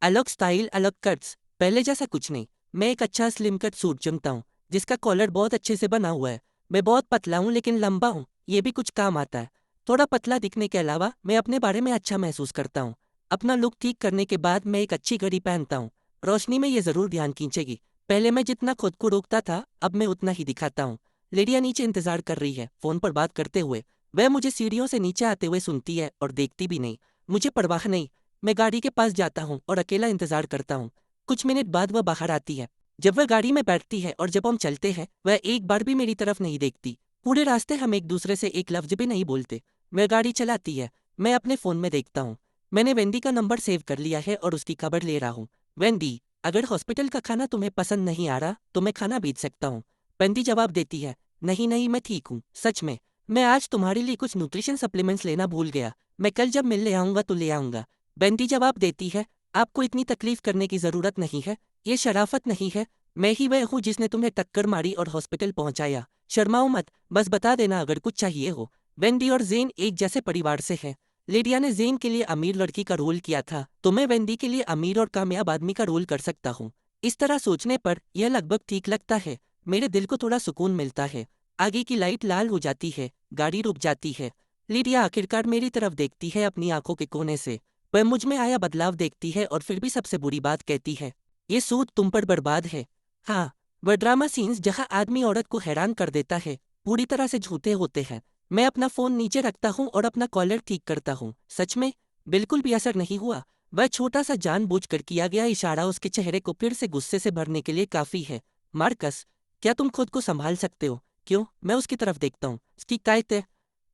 अलग स्टाइल, अलग कट्स, पहले जैसा कुछ नहीं। मैं एक अच्छा स्लिम कट सूट चुनता हूँ, जिसका कॉलर बहुत अच्छे से बना हुआ है। मैं बहुत पतला हूँ लेकिन लंबा हूँ, ये भी कुछ काम आता है। थोड़ा पतला दिखने के अलावा मैं अपने बारे में अच्छा महसूस करता हूँ। अपना लुक ठीक करने के बाद मैं एक अच्छी घड़ी पहनता हूँ। रोशनी में ये ज़रूर ध्यान खींचेगी। पहले मैं जितना खुद को रोकता था, अब मैं उतना ही दिखाता हूँ। लिडिया नीचे इंतजार कर रही है, फ़ोन पर बात करते हुए। वह मुझे सीढ़ियों से नीचे आते हुए सुनती है और देखती भी नहीं। मुझे परवाह नहीं। मैं गाड़ी के पास जाता हूँ और अकेला इंतजार करता हूँ। कुछ मिनट बाद वह बाहर आती है। जब वह गाड़ी में बैठती है और जब हम चलते हैं, वह एक बार भी मेरी तरफ नहीं देखती। पूरे रास्ते हम एक दूसरे से एक लफ्ज भी नहीं बोलते। वह गाड़ी चलाती है, मैं अपने फ़ोन में देखता हूँ। मैंने वेंडी का नंबर सेव कर लिया है और उसकी खबर ले रहा हूँ। वेंडी, अगर हॉस्पिटल का खाना तुम्हें पसंद नहीं आ रहा तो मैं खाना बेच सकता हूँ। वेंडी जवाब देती है, नहीं नहीं, मैं ठीक हूँ, सच में। मैं आज तुम्हारे लिए कुछ न्यूट्रिशन सप्लीमेंट्स लेना भूल गया। मैं कल जब मिलने आऊँगा तो ले आऊँगा। बेंटी जवाब देती है, आपको इतनी तकलीफ करने की ज़रूरत नहीं है, ये शराफत नहीं है। मैं ही वह हूँ जिसने तुम्हें टक्कर मारी और हॉस्पिटल पहुंचाया। शर्माओ मत, बस बता देना अगर कुछ चाहिए हो। वेंडी और जेन एक जैसे परिवार से हैं। लिडिया ने जेन के लिए अमीर लड़की का रोल किया था, तो मैं वेंडी के लिए अमीर और कामयाब आदमी का रोल कर सकता हूँ। इस तरह सोचने पर यह लगभग ठीक लगता है। मेरे दिल को थोड़ा सुकून मिलता है। आगे की लाइट लाल हो जाती है, गाड़ी रुक जाती है। लिडिया आखिरकार मेरी तरफ देखती है अपनी आंखों के कोने से। वह मुझ में आया बदलाव देखती है और फिर भी सबसे बुरी बात कहती है, ये सूट तुम पर बर्बाद है। हाँ, वह ड्रामा सीन्स जहाँ आदमी औरत को हैरान कर देता है पूरी तरह से झूठे होते हैं। मैं अपना फ़ोन नीचे रखता हूँ और अपना कॉलर ठीक करता हूँ। सच में बिल्कुल भी असर नहीं हुआ। वह छोटा सा जानबूझकर किया गया इशारा उसके चेहरे को फिर से गुस्से से भरने के लिए काफ़ी है। मार्कस, क्या तुम खुद को संभाल सकते हो? क्यों? मैं उसकी तरफ देखता हूँ। शिकायत है,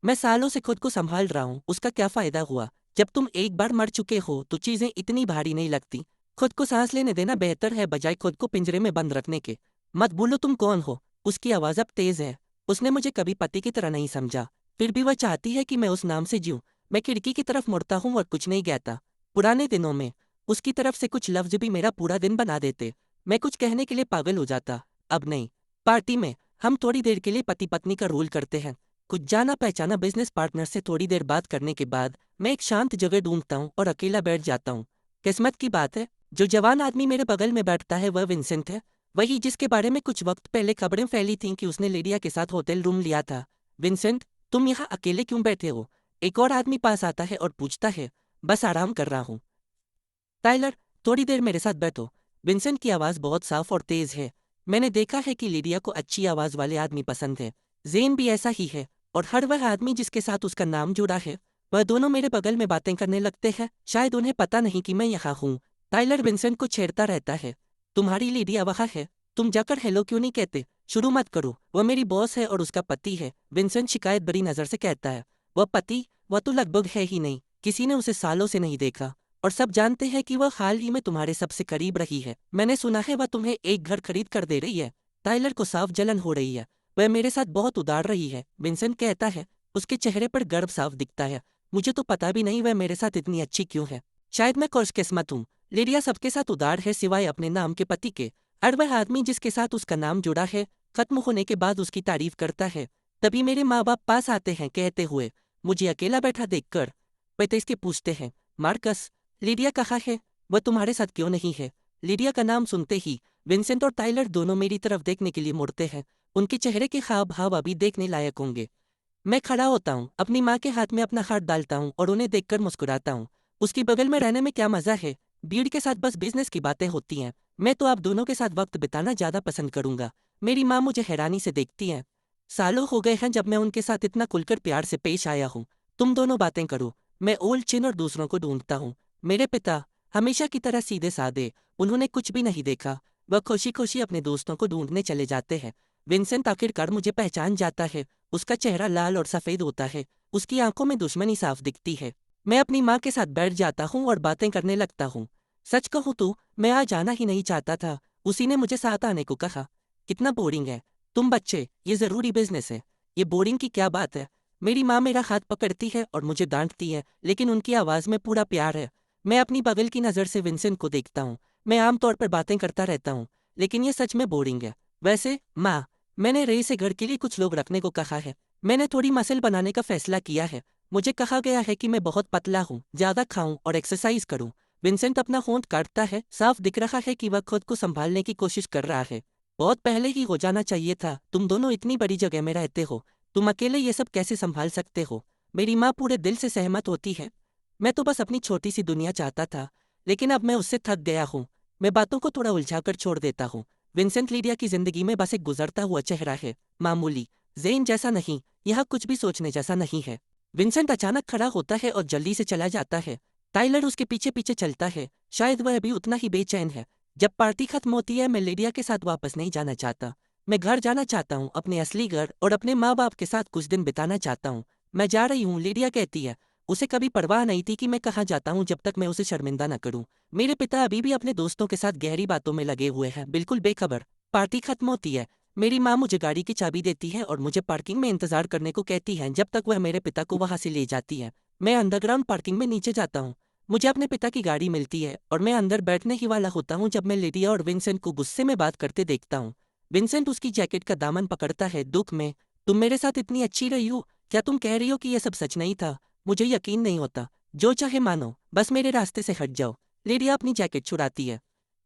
मैं सालों से खुद को संभाल रहा हूँ, उसका क्या फ़ायदा हुआ? जब तुम एक बार मर चुके हो तो चीज़ें इतनी भारी नहीं लगती। खुद को सांस लेने देना बेहतर है बजाय खुद को पिंजरे में बंद रखने के। मत भूलो तुम कौन हो। उसकी आवाज़ अब तेज़ है। उसने मुझे कभी पति की तरह नहीं समझा, फिर भी वह चाहती है कि मैं उस नाम से जीऊँ। मैं खिड़की की तरफ मुड़ता हूँ और कुछ नहीं कहता। पुराने दिनों में उसकी तरफ से कुछ लफ्ज़ भी मेरा पूरा दिन बना देते। मैं कुछ कहने के लिए पागल हो जाता। अब नहीं। पार्टी में हम थोड़ी देर के लिए पति पत्नी का रोल करते हैं। कुछ जाना पहचाना बिजनेस पार्टनर से थोड़ी देर बात करने के बाद मैं एक शांत जगह ढूंढता हूँ और अकेला बैठ जाता हूँ। किस्मत की बात है, जो जवान आदमी मेरे बगल में बैठता है वह विंसेंट है। वही जिसके बारे में कुछ वक्त पहले खबरें फैली थीं कि उसने लिडिया के साथ होटल रूम लिया था। विंसेंट, तुम यहाँ अकेले क्यों बैठे हो? एक और आदमी पास आता है और पूछता है। बस आराम कर रहा हूँ। टाइलर, थोड़ी देर मेरे साथ बैठो। विंसेंट की आवाज़ बहुत साफ और तेज़ है। मैंने देखा है कि लिडिया को अच्छी आवाज़ वाले आदमी पसंद है। जेन भी ऐसा ही है। और हर वह आदमी जिसके साथ उसका नाम जुड़ा है, वह दोनों मेरे बगल में बातें करने लगते हैं। शायद उन्हें पता नहीं कि मैं यहाँ हूँ। टाइलर विंसेंट को छेड़ता रहता है। तुम्हारी लिडिया वहाँ है, तुम जाकर हेलो क्यों नहीं कहते? शुरू मत करो, वह मेरी बॉस है और उसका पति है। विंसेंट शिकायत भरी नज़र से कहता है। वह पति? वह तो लगभग है ही नहीं, किसी ने उसे सालों से नहीं देखा। और सब जानते हैं कि वह हाल ही में तुम्हारे सबसे करीब रही है। मैंने सुना है वह तुम्हें एक घर खरीद कर दे रही है। टाइलर को साफ जलन हो रही है। वह मेरे साथ बहुत उदार रही है, विंसेंट कहता है। उसके चेहरे पर गर्व साफ दिखता है। मुझे तो पता भी नहीं वह मेरे साथ इतनी अच्छी क्यों है। शायद मैं खुशकिस्मत हूँ। लिडिया सबके साथ उदार है सिवाय अपने नाम के पति के। और वह आदमी जिसके साथ उसका नाम जुड़ा है खत्म होने के बाद उसकी तारीफ करता है। तभी मेरे माँ बाप पास आते हैं कहते हुए, मुझे अकेला बैठा देखकर। वे तो इसके पूछते हैं, मार्कस, लिडिया कहाँ है? वह तुम्हारे साथ क्यों नहीं है? लिडिया का नाम सुनते ही विंसेंट और टाइलर दोनों मेरी तरफ देखने के लिए मुड़ते हैं। उनके चेहरे के हाव भाव अभी देखने लायक होंगे। मैं खड़ा होता हूँ, अपनी माँ के हाथ में अपना हाथ डालता हूँ और उन्हें देखकर मुस्कुराता हूँ। उसकी बगल में रहने में क्या मज़ा है। भीड़ के साथ बस बिजनेस की बातें होती हैं। मैं तो आप दोनों के साथ वक्त बिताना ज़्यादा पसंद करूँगा। मेरी माँ मुझे हैरानी से देखती हैं। सालों हो गए हैं जब मैं उनके साथ इतना खुलकर प्यार से पेश आया हूँ। तुम दोनों बातें करो, मैं ओल्ड चिन और दूसरों को ढूंढता हूँ। मेरे पिता हमेशा की तरह सीधे साधे, उन्होंने कुछ भी नहीं देखा। वह खुशी खुशी अपने दोस्तों को ढूंढने चले जाते हैं। विंसेंट आखिरकार मुझे पहचान जाता है। उसका चेहरा लाल और सफ़ेद होता है। उसकी आंखों में दुश्मनी साफ दिखती है। मैं अपनी माँ के साथ बैठ जाता हूँ और बातें करने लगता हूँ। सच कहूँ तो मैं आज आना ही नहीं चाहता था, उसी ने मुझे साथ आने को कहा। कितना बोरिंग है। तुम बच्चे, ये ज़रूरी बिजनेस है। ये बोरिंग की क्या बात है? मेरी माँ मेरा हाथ पकड़ती है और मुझे डांटती है, लेकिन उनकी आवाज़ में पूरा प्यार है। मैं अपनी बगल की नज़र से विंसेंट को देखता हूँ। मैं आमतौर पर बातें करता रहता हूँ, लेकिन ये सच में बोरिंग है। वैसे माँ, मैंने रे से घर के लिए कुछ लोग रखने को कहा है। मैंने थोड़ी मसल बनाने का फैसला किया है। मुझे कहा गया है कि मैं बहुत पतला हूँ, ज्यादा खाऊं और एक्सरसाइज करूं। विंसेंट अपना होंठ काटता है। साफ दिख रहा है कि वह खुद को संभालने की कोशिश कर रहा है। बहुत पहले ही हो जाना चाहिए था। तुम दोनों इतनी बड़ी जगह में रहते हो, तुम अकेले ये सब कैसे संभाल सकते हो? मेरी माँ पूरे दिल से सहमत होती है। मैं तो बस अपनी छोटी सी दुनिया चाहता था, लेकिन अब मैं उससे थक गया हूँ। मैं बातों को थोड़ा उलझाकर छोड़ देता हूँ। विंसेंट लीडिया की जिंदगी में बस एक गुजरता हुआ चेहरा है, मामूली। जेन जैसा नहीं, यह कुछ भी सोचने जैसा नहीं है। विंसेंट अचानक खड़ा होता है और जल्दी से चला जाता है। टाइलर उसके पीछे पीछे चलता है। शायद वह अभी उतना ही बेचैन है। जब पार्टी खत्म होती है, मैं लिडिया के साथ वापस नहीं जाना चाहता। मैं घर जाना चाहता हूँ, अपने असली घर, और अपने माँ बाप के साथ कुछ दिन बिताना चाहता हूँ। मैं जा रही हूँ, लिडिया कहती है। उसे कभी परवाह नहीं थी कि मैं कहाँ जाता हूँ जब तक मैं उसे शर्मिंदा न करूँ। मेरे पिता अभी भी अपने दोस्तों के साथ गहरी बातों में लगे हुए हैं, बिल्कुल बेखबर। पार्टी खत्म होती है। मेरी माँ मुझे गाड़ी की चाबी देती है और मुझे पार्किंग में इंतजार करने को कहती है जब तक वह मेरे पिता को वहां से ले जाती है। मैं अंडरग्राउंड पार्किंग में नीचे जाता हूँ। मुझे अपने पिता की गाड़ी मिलती है और मैं अंदर बैठने ही वाला होता हूँ जब मैं लिडिया और विंसेंट को गुस्से में बात करते देखता हूँ। विंसेंट उसकी जैकेट का दामन पकड़ता है, दुख में। तुम मेरे साथ इतनी अच्छी रही हो, क्या तुम कह रही हो कि यह सब सच नहीं था? मुझे यकीन नहीं होता। जो चाहे मानो, बस मेरे रास्ते से हट जाओ। लिडिया अपनी जैकेट छुड़ाती है।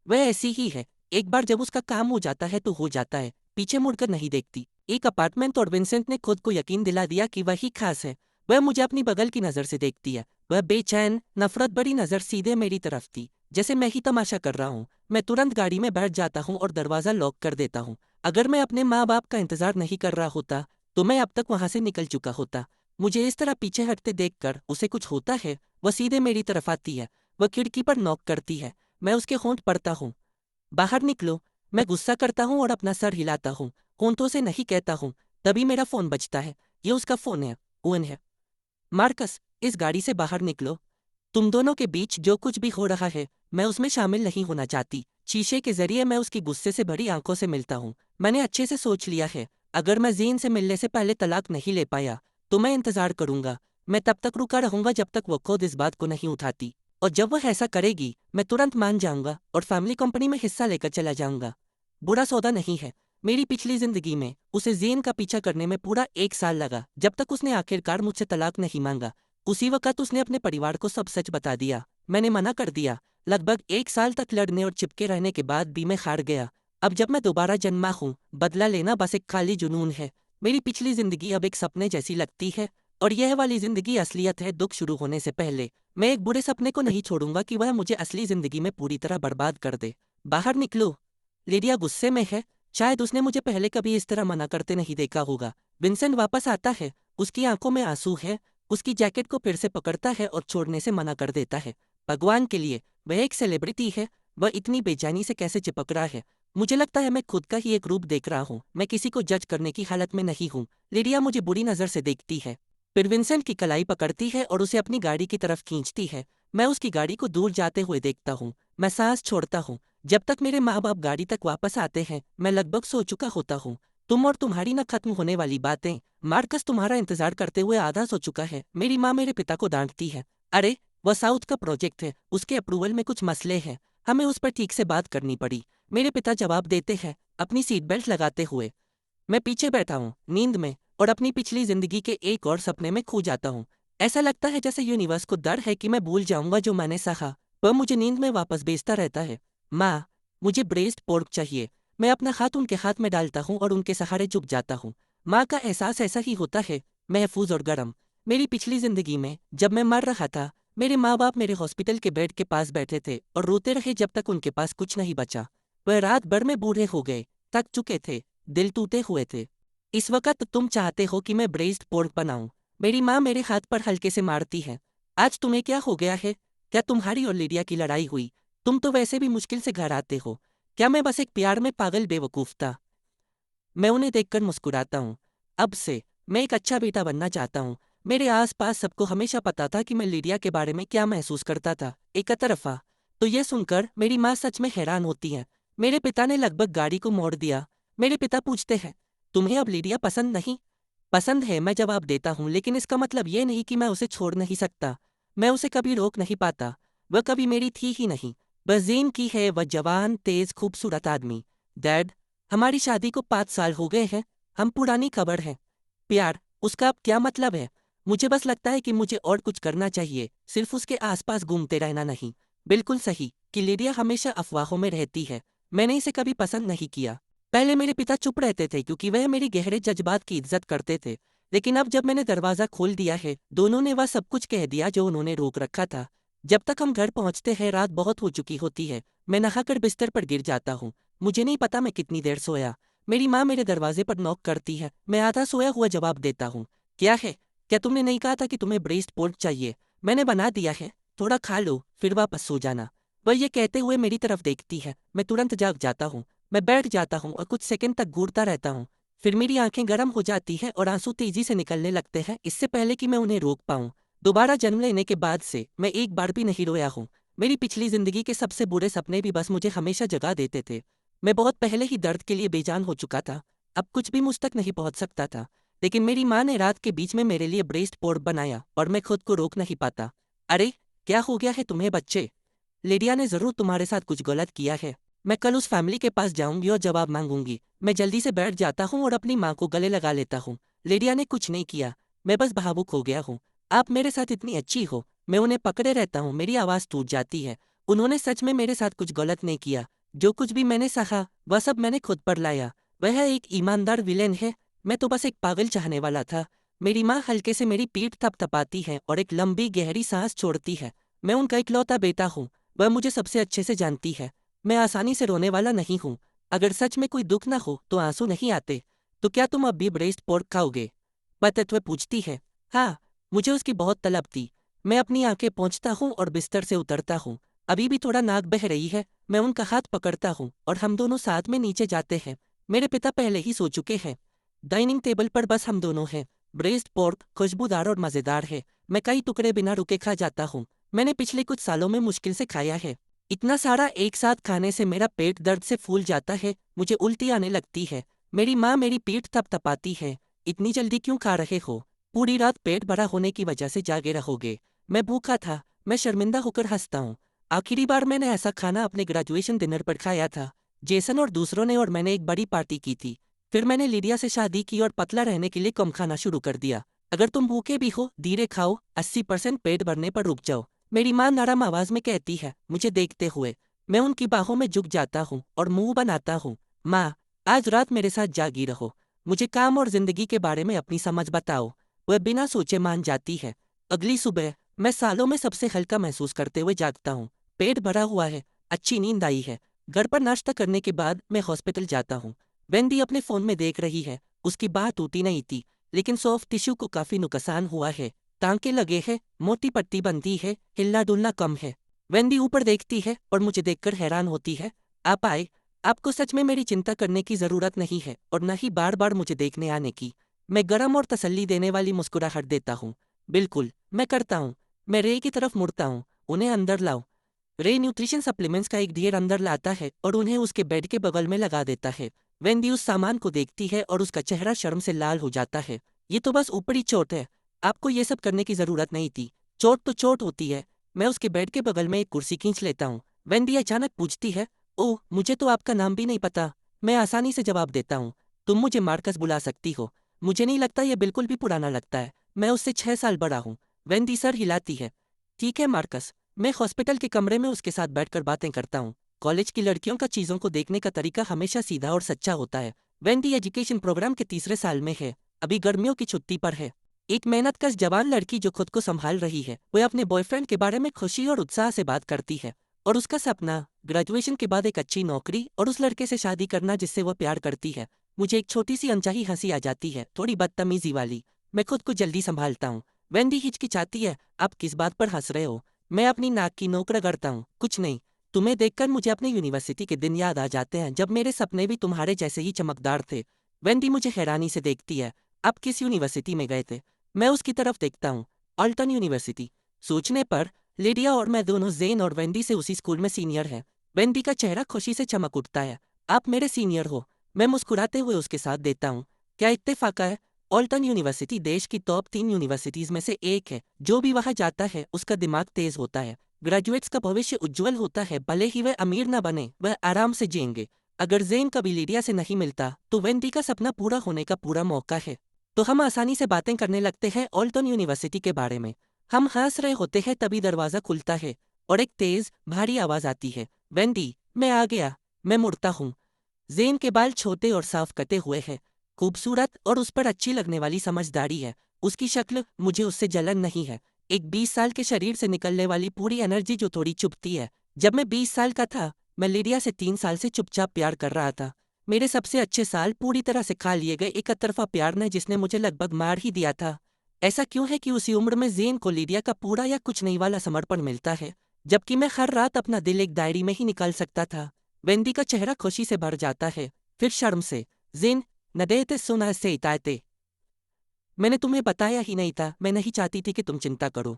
वह ऐसी ही है। एक बार जब उसका काम हो जाता है तो हो जाता है, पीछे मुड़कर नहीं देखती। एक अपार्टमेंट और विंसेंट ने खुद को यकीन दिला दिया कि वही खास है। वह मुझे अपनी बगल की नज़र से देखती है। वह बेचैन, नफरत भरी नज़र सीधे मेरी तरफ थी, जैसे मैं ही तमाशा कर रहा हूँ। मैं तुरंत गाड़ी में बैठ जाता हूँ और दरवाज़ा लॉक कर देता हूँ। अगर मैं अपने माँ बाप का इंतजार नहीं कर रहा होता तो मैं अब तक वहां से निकल चुका होता। मुझे इस तरह पीछे हटते देखकर उसे कुछ होता है। वह सीधे मेरी तरफ आती है। वह खिड़की पर नॉक करती है। मैं उसके होंठ पड़ता हूँ। बाहर निकलो। मैं गुस्सा करता हूँ और अपना सर हिलाता हूँ। होंठों से नहीं कहता हूँ। तभी मेरा फोन बजता है। ये उसका फोन है। ओवन है। मार्कस, इस गाड़ी से बाहर निकलो। तुम दोनों के बीच जो कुछ भी हो रहा है, मैं उसमें शामिल नहीं होना चाहती। शीशे के जरिए मैं उसकी गुस्से से भरी आंखों से मिलता हूँ। मैंने अच्छे से सोच लिया है। अगर मैं जीन से मिलने से पहले तलाक नहीं ले पाया तो मैं इंतजार करूंगा। मैं तब तक रुका रहूंगा जब तक वो खुद इस बात को नहीं उठाती। और जब वह ऐसा करेगी, मैं तुरंत मान जाऊंगा और फैमिली कंपनी में हिस्सा लेकर चला जाऊंगा। बुरा सौदा नहीं है। मेरी पिछली जिंदगी में उसे जेन का पीछा करने में पूरा 1 साल लगा, जब तक उसने आखिरकार मुझसे तलाक नहीं मांगा। उसी वक्त उसने अपने परिवार को सब सच बता दिया। मैंने मना कर दिया। लगभग 1 साल तक लड़ने और चिपके रहने के बाद भी मैं हार गया। अब जब मैं दोबारा जन्मा हूँ, बदला लेना बस एक खाली जुनून है। मेरी पिछली जिंदगी अब एक सपने जैसी लगती है, और यह वाली जिंदगी असलियत है। दुख शुरू होने से पहले मैं एक बुरे सपने को नहीं छोड़ूंगा कि वह मुझे असली जिंदगी में पूरी तरह बर्बाद कर दे। बाहर निकलो। लिडिया गुस्से में है। शायद उसने मुझे पहले कभी इस तरह मना करते नहीं देखा होगा। विंसेंट वापस आता है। उसकी आंखों में आंसू है। उसकी जैकेट को फिर से पकड़ता है और छोड़ने से मना कर देता है। भगवान के लिए, वह एक सेलिब्रिटी है। वह इतनी बेचैनी से कैसे चिपक रहा है? मुझे लगता है मैं खुद का ही एक रूप देख रहा हूँ। मैं किसी को जज करने की हालत में नहीं हूँ। लिडिया मुझे बुरी नज़र से देखती है, फिर विंसेंट की कलाई पकड़ती है और उसे अपनी गाड़ी की तरफ खींचती है। मैं उसकी गाड़ी को दूर जाते हुए देखता हूँ। मैं सांस छोड़ता हूँ। जब तक मेरे माँ बाप गाड़ी तक वापस आते हैं, मैं लगभग सो चुका होता हूँ। तुम और तुम्हारी न खत्म होने वाली बातें। मार्कस तुम्हारा इंतजार करते हुए आधा सो चुका है। मेरी माँ मेरे पिता को डांटती है। अरे, वह साउथ का प्रोजेक्ट है, उसके अप्रूवल में कुछ मसले हैं, हमें उस पर ठीक से बात करनी पड़ी। मेरे पिता जवाब देते हैं, अपनी सीट बेल्ट लगाते हुए। मैं पीछे बैठा हूँ, नींद में, और अपनी पिछली जिंदगी के एक और सपने में खो जाता हूँ। ऐसा लगता है जैसे यूनिवर्स को डर है कि मैं भूल जाऊंगा जो मैंने सहा। वह मुझे नींद में वापस भेजता रहता है। माँ, मुझे ब्रेस्ड पोर्क चाहिए। मैं अपना हाथ उनके हाथ में डालता हूँ और उनके सहारे झुक जाता हूँ। माँ का एहसास ऐसा ही होता है, महफूज और गर्म। मेरी पिछली जिंदगी में जब मैं मर रहा था, मेरे माँ बाप मेरे हॉस्पिटल के बेड के पास बैठे थे और रोते रहे जब तक उनके पास कुछ नहीं बचा। वह रात भर में बूढ़े हो गए, थक चुके थे, दिल टूटे हुए थे। इस वक्त तुम चाहते हो कि मैं ब्रेस्ड पोर्क बनाऊं। मेरी माँ मेरे हाथ पर हल्के से मारती है। आज तुम्हें क्या हो गया है? क्या तुम्हारी और लिडिया की लड़ाई हुई? तुम तो वैसे भी मुश्किल से घर आते हो। क्या मैं बस एक प्यार में पागल बेवकूफ था? मैं उन्हें देखकर मुस्कुराता हूँ। अब से मैं एक अच्छा बेटा बनना चाहता हूँ। मेरे आसपास सबको हमेशा पता था कि मैं लिडिया के बारे में क्या महसूस करता था, एक तरफा। तो यह सुनकर मेरी माँ सच में हैरान होती है। मेरे पिता ने लगभग गाड़ी को मोड़ दिया। मेरे पिता पूछते हैं, तुम्हें अब लिडिया पसंद नहीं? पसंद है, मैं जवाब देता हूँ, लेकिन इसका मतलब ये नहीं कि मैं उसे छोड़ नहीं सकता। मैं उसे कभी रोक नहीं पाता। वह कभी मेरी थी ही नहीं। वह जीन की है, वह जवान, तेज, खूबसूरत आदमी। डैड, हमारी शादी को 5 साल हो गए हैं। हम पुरानी खबर हैं। प्यार, उसका अब क्या मतलब है? मुझे बस लगता है कि मुझे और कुछ करना चाहिए, सिर्फ उसके आसपास घूमते रहना नहीं। बिल्कुल सही कि लिडिया हमेशा अफवाहों में रहती है। मैंने इसे कभी पसंद नहीं किया। पहले मेरे पिता चुप रहते थे क्योंकि वह मेरी गहरे जज्बात की इज्जत करते थे। लेकिन अब जब मैंने दरवाज़ा खोल दिया है, दोनों ने वह सब कुछ कह दिया जो उन्होंने रोक रखा था। जब तक हम घर पहुंचते हैं रात बहुत हो चुकी होती है। मैं नहाकर बिस्तर पर गिर जाता हूँ। मुझे नहीं पता मैं कितनी देर सोया। मेरी माँ मेरे दरवाजे पर नॉक करती है। मैं आधा सोया हुआ जवाब देता हूँ। क्या है? क्या तुमने नहीं कहा था कि तुम्हें ब्रेस्ट पोर्क चाहिए? मैंने बना दिया है, थोड़ा खा लो फिर वापस सो जाना। वह ये कहते हुए मेरी तरफ देखती है। मैं तुरंत जाग जाता हूँ। मैं बैठ जाता हूँ और कुछ सेकंड तक घूरता रहता हूँ। फिर मेरी आंखें गर्म हो जाती हैं और आंसू तेजी से निकलने लगते हैं इससे पहले कि मैं उन्हें रोक पाऊँ। दोबारा जन्म लेने के बाद से मैं एक बार भी नहीं रोया हूँ। मेरी पिछली जिंदगी के सबसे बुरे सपने भी बस मुझे हमेशा जगा देते थे। मैं बहुत पहले ही दर्द के लिए बेजान हो चुका था। अब कुछ भी मुझ तक नहीं पहुंच सकता था। लेकिन मेरी माँ ने रात के बीच में मेरे लिए ब्रेस्ट पोर्क बनाया और मैं खुद को रोक नहीं पाता। अरे, क्या हो गया है तुम्हें बच्चे? लिडिया ने जरूर तुम्हारे साथ कुछ गलत किया है। मैं कल उस फैमिली के पास जाऊंगी और जवाब मांगूंगी। मैं जल्दी से बैठ जाता हूँ और अपनी माँ को गले लगा लेता हूँ। लिडिया ने कुछ नहीं किया। मैं बस भावुक हो गया हूँ। आप मेरे साथ इतनी अच्छी हो। मैं उन्हें पकड़े रहता हूँ, मेरी आवाज़ टूट जाती है। उन्होंने सच में मेरे साथ कुछ गलत नहीं किया। जो कुछ भी मैंने सहा वह सब मैंने खुद पर लाया। वह एक ईमानदार विलेन है। मैं तो बस एक पागल चाहने वाला था। मेरी माँ हल्के से मेरी पीठ थपथपाती है और एक लंबी गहरी सांस छोड़ती है। मैं उनका इकलौता बेटा हूँ। वह मुझे सबसे अच्छे से जानती है। मैं आसानी से रोने वाला नहीं हूँ। अगर सच में कोई दुख ना हो तो आंसू नहीं आते। तो क्या तुम अब भी ब्रेस्ट पोर्क खाओगे? पतत्व पूछती है। हाँ, मुझे उसकी बहुत तलब थी। मैं अपनी आंखें पोंछता हूँ और बिस्तर से उतरता हूँ। अभी भी थोड़ा नाक बह रही है। मैं उनका हाथ पकड़ता हूँ और हम दोनों साथ में नीचे जाते हैं। मेरे पिता पहले ही सो चुके हैं। डाइनिंग टेबल पर बस हम दोनों हैं। ब्रेस्ट पोर्क खुशबूदार और मज़ेदार है। मैं कई टुकड़े बिना रुके खा जाता हूँ। मैंने पिछले कुछ सालों में मुश्किल से खाया है। इतना सारा एक साथ खाने से मेरा पेट दर्द से फूल जाता है। मुझे उल्टी आने लगती है। मेरी माँ मेरी पीठ थपथपाती है। इतनी जल्दी क्यों खा रहे हो? पूरी रात पेट भरा होने की वजह से जागे रहोगे। मैं भूखा था। मैं शर्मिंदा होकर हंसता हूँ। आखिरी बार मैंने ऐसा खाना अपने ग्रेजुएशन डिनर पर खाया था। जेसन और दूसरों ने और मैंने एक बड़ी पार्टी की थी। फिर मैंने लिडिया से शादी की और पतला रहने के लिए कम खाना शुरू कर दिया। अगर तुम भूखे भी हो धीरे खाओ, 80% पेट भरने पर रुक जाओ। मेरी माँ नरम आवाज में कहती है मुझे देखते हुए। मैं उनकी बाहों में झुक जाता हूँ और मुंह बनाता हूँ। माँ, आज रात मेरे साथ जागी रहो। मुझे काम और जिंदगी के बारे में अपनी समझ बताओ। वह बिना सोचे मान जाती है। अगली सुबह मैं सालों में सबसे हल्का महसूस करते हुए जागता हूँ। पेट भरा हुआ है। अच्छी नींद आई है। घर पर नाश्ता करने के बाद मैं हॉस्पिटल जाता हूँ। वेंडी अपने फोन में देख रही है। उसकी बाह टूटी नहीं थी, लेकिन सॉफ्ट टिश्यू को काफी नुकसान हुआ है। टांके लगे हैं, मोटी पट्टी बंधी है, हिलना डुलना कम है। वेंडी ऊपर देखती है और मुझे देखकर हैरान होती है। आप आए। आपको सच में मेरी चिंता करने की जरूरत नहीं है और न ही बार बार मुझे देखने आने की। मैं गरम और तसल्ली देने वाली मुस्कुराहट देता हूँ। बिल्कुल, मैं करता हूँ। मैं रे की तरफ मुड़ता हूँ। उन्हें अंदर लाओ। रे न्यूट्रिशन सप्लीमेंट्स का एक ढेर अंदर लाता है और उन्हें उसके बेड के बगल में लगा देता है। वेंडी उस सामान को देखती है और उसका चेहरा शर्म से लाल हो जाता है। ये तो बस ऊपरी चोट है। आपको ये सब करने की जरूरत नहीं थी। चोट तो चोट होती है। मैं उसके बेड के बगल में एक कुर्सी खींच लेता हूँ। वेंडी अचानक पूछती है, ओह, मुझे तो आपका नाम भी नहीं पता। मैं आसानी से जवाब देता हूँ, तुम मुझे मार्कस बुला सकती हो। मुझे नहीं लगता यह बिल्कुल भी पुराना लगता है। मैं उससे 6 साल बड़ा हूँ। वेंडी सर हिलाती है। ठीक है मार्कस। मैं हॉस्पिटल के कमरे में उसके साथ बैठकर बातें करता हूँ। कॉलेज की लड़कियों का चीज़ों को देखने का तरीका हमेशा सीधा और सच्चा होता है। वेंडी एजुकेशन प्रोग्राम के तीसरे साल में है। अभी गर्मियों की छुट्टी पर है। एक मेहनतकश जवान लड़की जो खुद को संभाल रही है वह अपने बॉयफ्रेंड के बारे में खुशी और उत्साह से बात करती है। और उसका सपना ग्रेजुएशन के बाद एक अच्छी नौकरी और उस लड़के से शादी करना जिससे वह प्यार करती है। मुझे एक छोटी सी अनचाही हंसी आ जाती है, थोड़ी बदतमीजी वाली। मैं खुद को जल्दी संभालता हूँ। वेंडी हिचकिचाती है। आप किस बात पर हंस रहे हो? मैं अपनी नाक की नोक रगड़ता हूँ। कुछ नहीं। तुम्हें देखकर मुझे अपने यूनिवर्सिटी के दिन याद आ जाते हैं जब मेरे सपने भी तुम्हारे जैसे ही चमकदार थे। वेंडी मुझे हैरानी से देखती है। आप किस यूनिवर्सिटी में गए थे? मैं उसकी तरफ देखता हूँ। Alton university. सोचने पर लिडिया और मैं दोनों जेन और वेंडी से उसी स्कूल में सीनियर हैं। वेंडी का चेहरा खुशी से चमक उठता है। आप मेरे सीनियर हो। मैं मुस्कुराते हुए उसके साथ देता हूँ। क्या इत्तेफाक है? ऑल्टन यूनिवर्सिटी देश की टॉप 3 यूनिवर्सिटीज में से एक है। जो भी वहाँ जाता है उसका दिमाग तेज होता है। ग्रेजुएट्स का भविष्य उज्जवल होता है। भले ही वह अमीर न बने, वह आराम से जिएंगे। अगर जेन कभी लीडिया से नहीं मिलता तो वेंडी का सपना पूरा होने का पूरा मौका है। तो हम आसानी से बातें करने लगते हैं ओल्टन यूनिवर्सिटी के बारे में। हम हंस रहे होते हैं तभी दरवाज़ा खुलता है और एक तेज भारी आवाज़ आती है, वेंडी मैं आ गया। मैं मुड़ता हूँ। जेन के बाल छोटे और साफ कटे हुए हैं, खूबसूरत और उस पर अच्छी लगने वाली समझदारी है। उसकी शक्ल, मुझे उससे जलन नहीं है। एक 20 साल के शरीर से निकलने वाली पूरी एनर्जी जो थोड़ी चुभती है। जब मैं 20 साल का था, मैं लिडिया से 3 साल से चुपचाप प्यार कर रहा था। मेरे सबसे अच्छे साल पूरी तरह से खा लिए गए एक तरफा प्यार ने जिसने मुझे लगभग मार ही दिया था। ऐसा क्यों है कि उसी उम्र में जेन को लिडिया का पूरा या कुछ नहीं वाला समर्पण मिलता है, जबकि मैं हर रात अपना दिल एक डायरी में ही निकाल सकता था। वेंडी का चेहरा खुशी से भर जाता है, फिर शर्म से। जेन, नदेते सुना से इताते। मैंने तुम्हें बताया ही नहीं था, मैं नहीं चाहती थी कि तुम चिंता करो।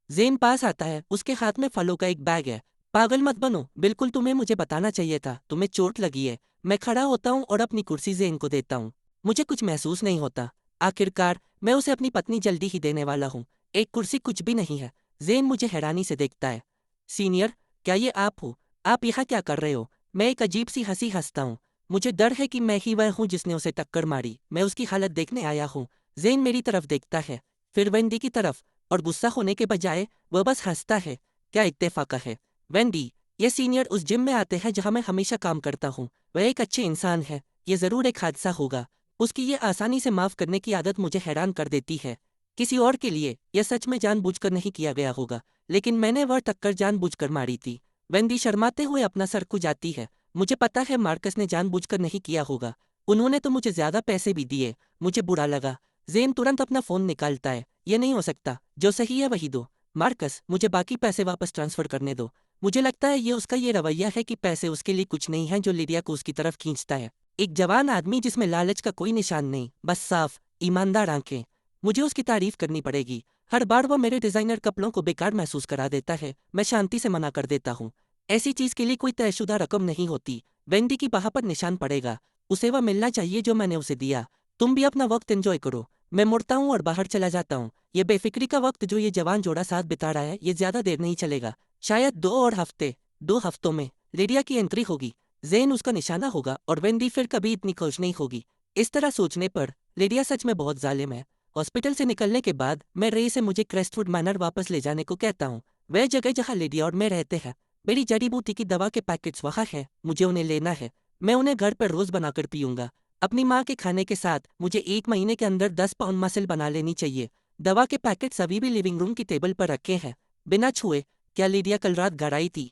जेन पास आता है, उसके हाथ में फलों का एक बैग है। पागल मत बनो, बिल्कुल तुम्हें मुझे बताना चाहिए था, तुम्हें चोट लगी है। मैं खड़ा होता हूँ और अपनी कुर्सी जेन को देता हूँ। मुझे कुछ महसूस नहीं होता। आखिरकार मैं उसे अपनी पत्नी जल्दी ही देने वाला हूँ। एक कुर्सी कुछ भी नहीं है। जेन मुझे हैरानी से देखता है। सीनियर, क्या ये आप हो? आप यहाँ क्या कर रहे हो? मैं एक अजीब सी हंसी हंसता हूँ। मुझे डर है कि मैं ही वह हूँ जिसने उसे टक्कर मारी। मैं उसकी हालत देखने आया हूँ। जेन मेरी तरफ देखता है, फिर वेंडी की तरफ, और गुस्सा होने के बजाय वह बस हंसता है। क्या इत्तेफाक है। वेंडी, ये सीनियर उस जिम में आते हैं जहां मैं हमेशा काम करता हूँ। वह एक अच्छे इंसान है। ये जरूर एक हादसा होगा। उसकी ये आसानी से माफ करने की आदत मुझे हैरान कर देती है। किसी और के लिए यह सच में जानबूझकर नहीं किया गया होगा, लेकिन मैंने वह टक्कर जानबूझकर मारी थी। वेंडी शर्माते हुए अपना सर खुजाती है। मुझे पता है मार्कस ने जानबूझकर नहीं किया होगा। उन्होंने तो मुझे ज्यादा पैसे भी दिए। मुझे बुरा लगा। जेन तुरंत अपना फोन निकालता है। यह नहीं हो सकता, जो सही है वही दो। मार्कस, मुझे बाकी पैसे वापस ट्रांसफर करने दो। मुझे लगता है ये उसका ये रवैया है कि पैसे उसके लिए कुछ नहीं है जो लिडिया को उसकी तरफ खींचता है। एक जवान आदमी जिसमें लालच का कोई निशान नहीं, बस साफ ईमानदार आंखें। मुझे उसकी तारीफ करनी पड़ेगी। हर बार वह मेरे डिजाइनर कपड़ों को बेकार महसूस करा देता है। मैं शांति से मना कर देता हूँ। ऐसी चीज के लिए कोई तयशुदा रकम नहीं होती। वेंडी की बाह पर निशान पड़ेगा। उसे वह मिलना चाहिए जो मैंने उसे दिया। तुम भी अपना वक्त एंजॉय करो। मैं मुड़ता हूँ और बाहर चला जाता हूँ। ये बेफिक्री का वक्त जो ये जवान जोड़ा साथ बिता रहा है, ये ज्यादा देर नहीं चलेगा। शायद 2 हफ्तों में लिडिया की एंट्री होगी। जेन उसका निशाना होगा और वेंडी फिर कभी इतनी खुश नहीं होगी। इस तरह सोचने पर लिडिया सच में बहुत जालिम है। हॉस्पिटल से निकलने के बाद मैं रे से मुझे क्रेस्टवुड मैनर वापस ले जाने को कहता हूँ। वह जगह जहाँ लिडिया और मैं रहते हैं। मेरी जड़ी बूटी की दवा के पैकेट्स वहाँ हैं, मुझे उन्हें लेना है। मैं उन्हें घर पर रोज बनाकर पीऊंगा। अपनी माँ के खाने के साथ मुझे 1 महीने के अंदर 10 पाउंड मसल बना लेनी चाहिए। दवा के पैकेट्स अभी भी लिविंग रूम की टेबल पर रखे हैं, बिना छुए। क्या लिडिया कल रात घर आई थी?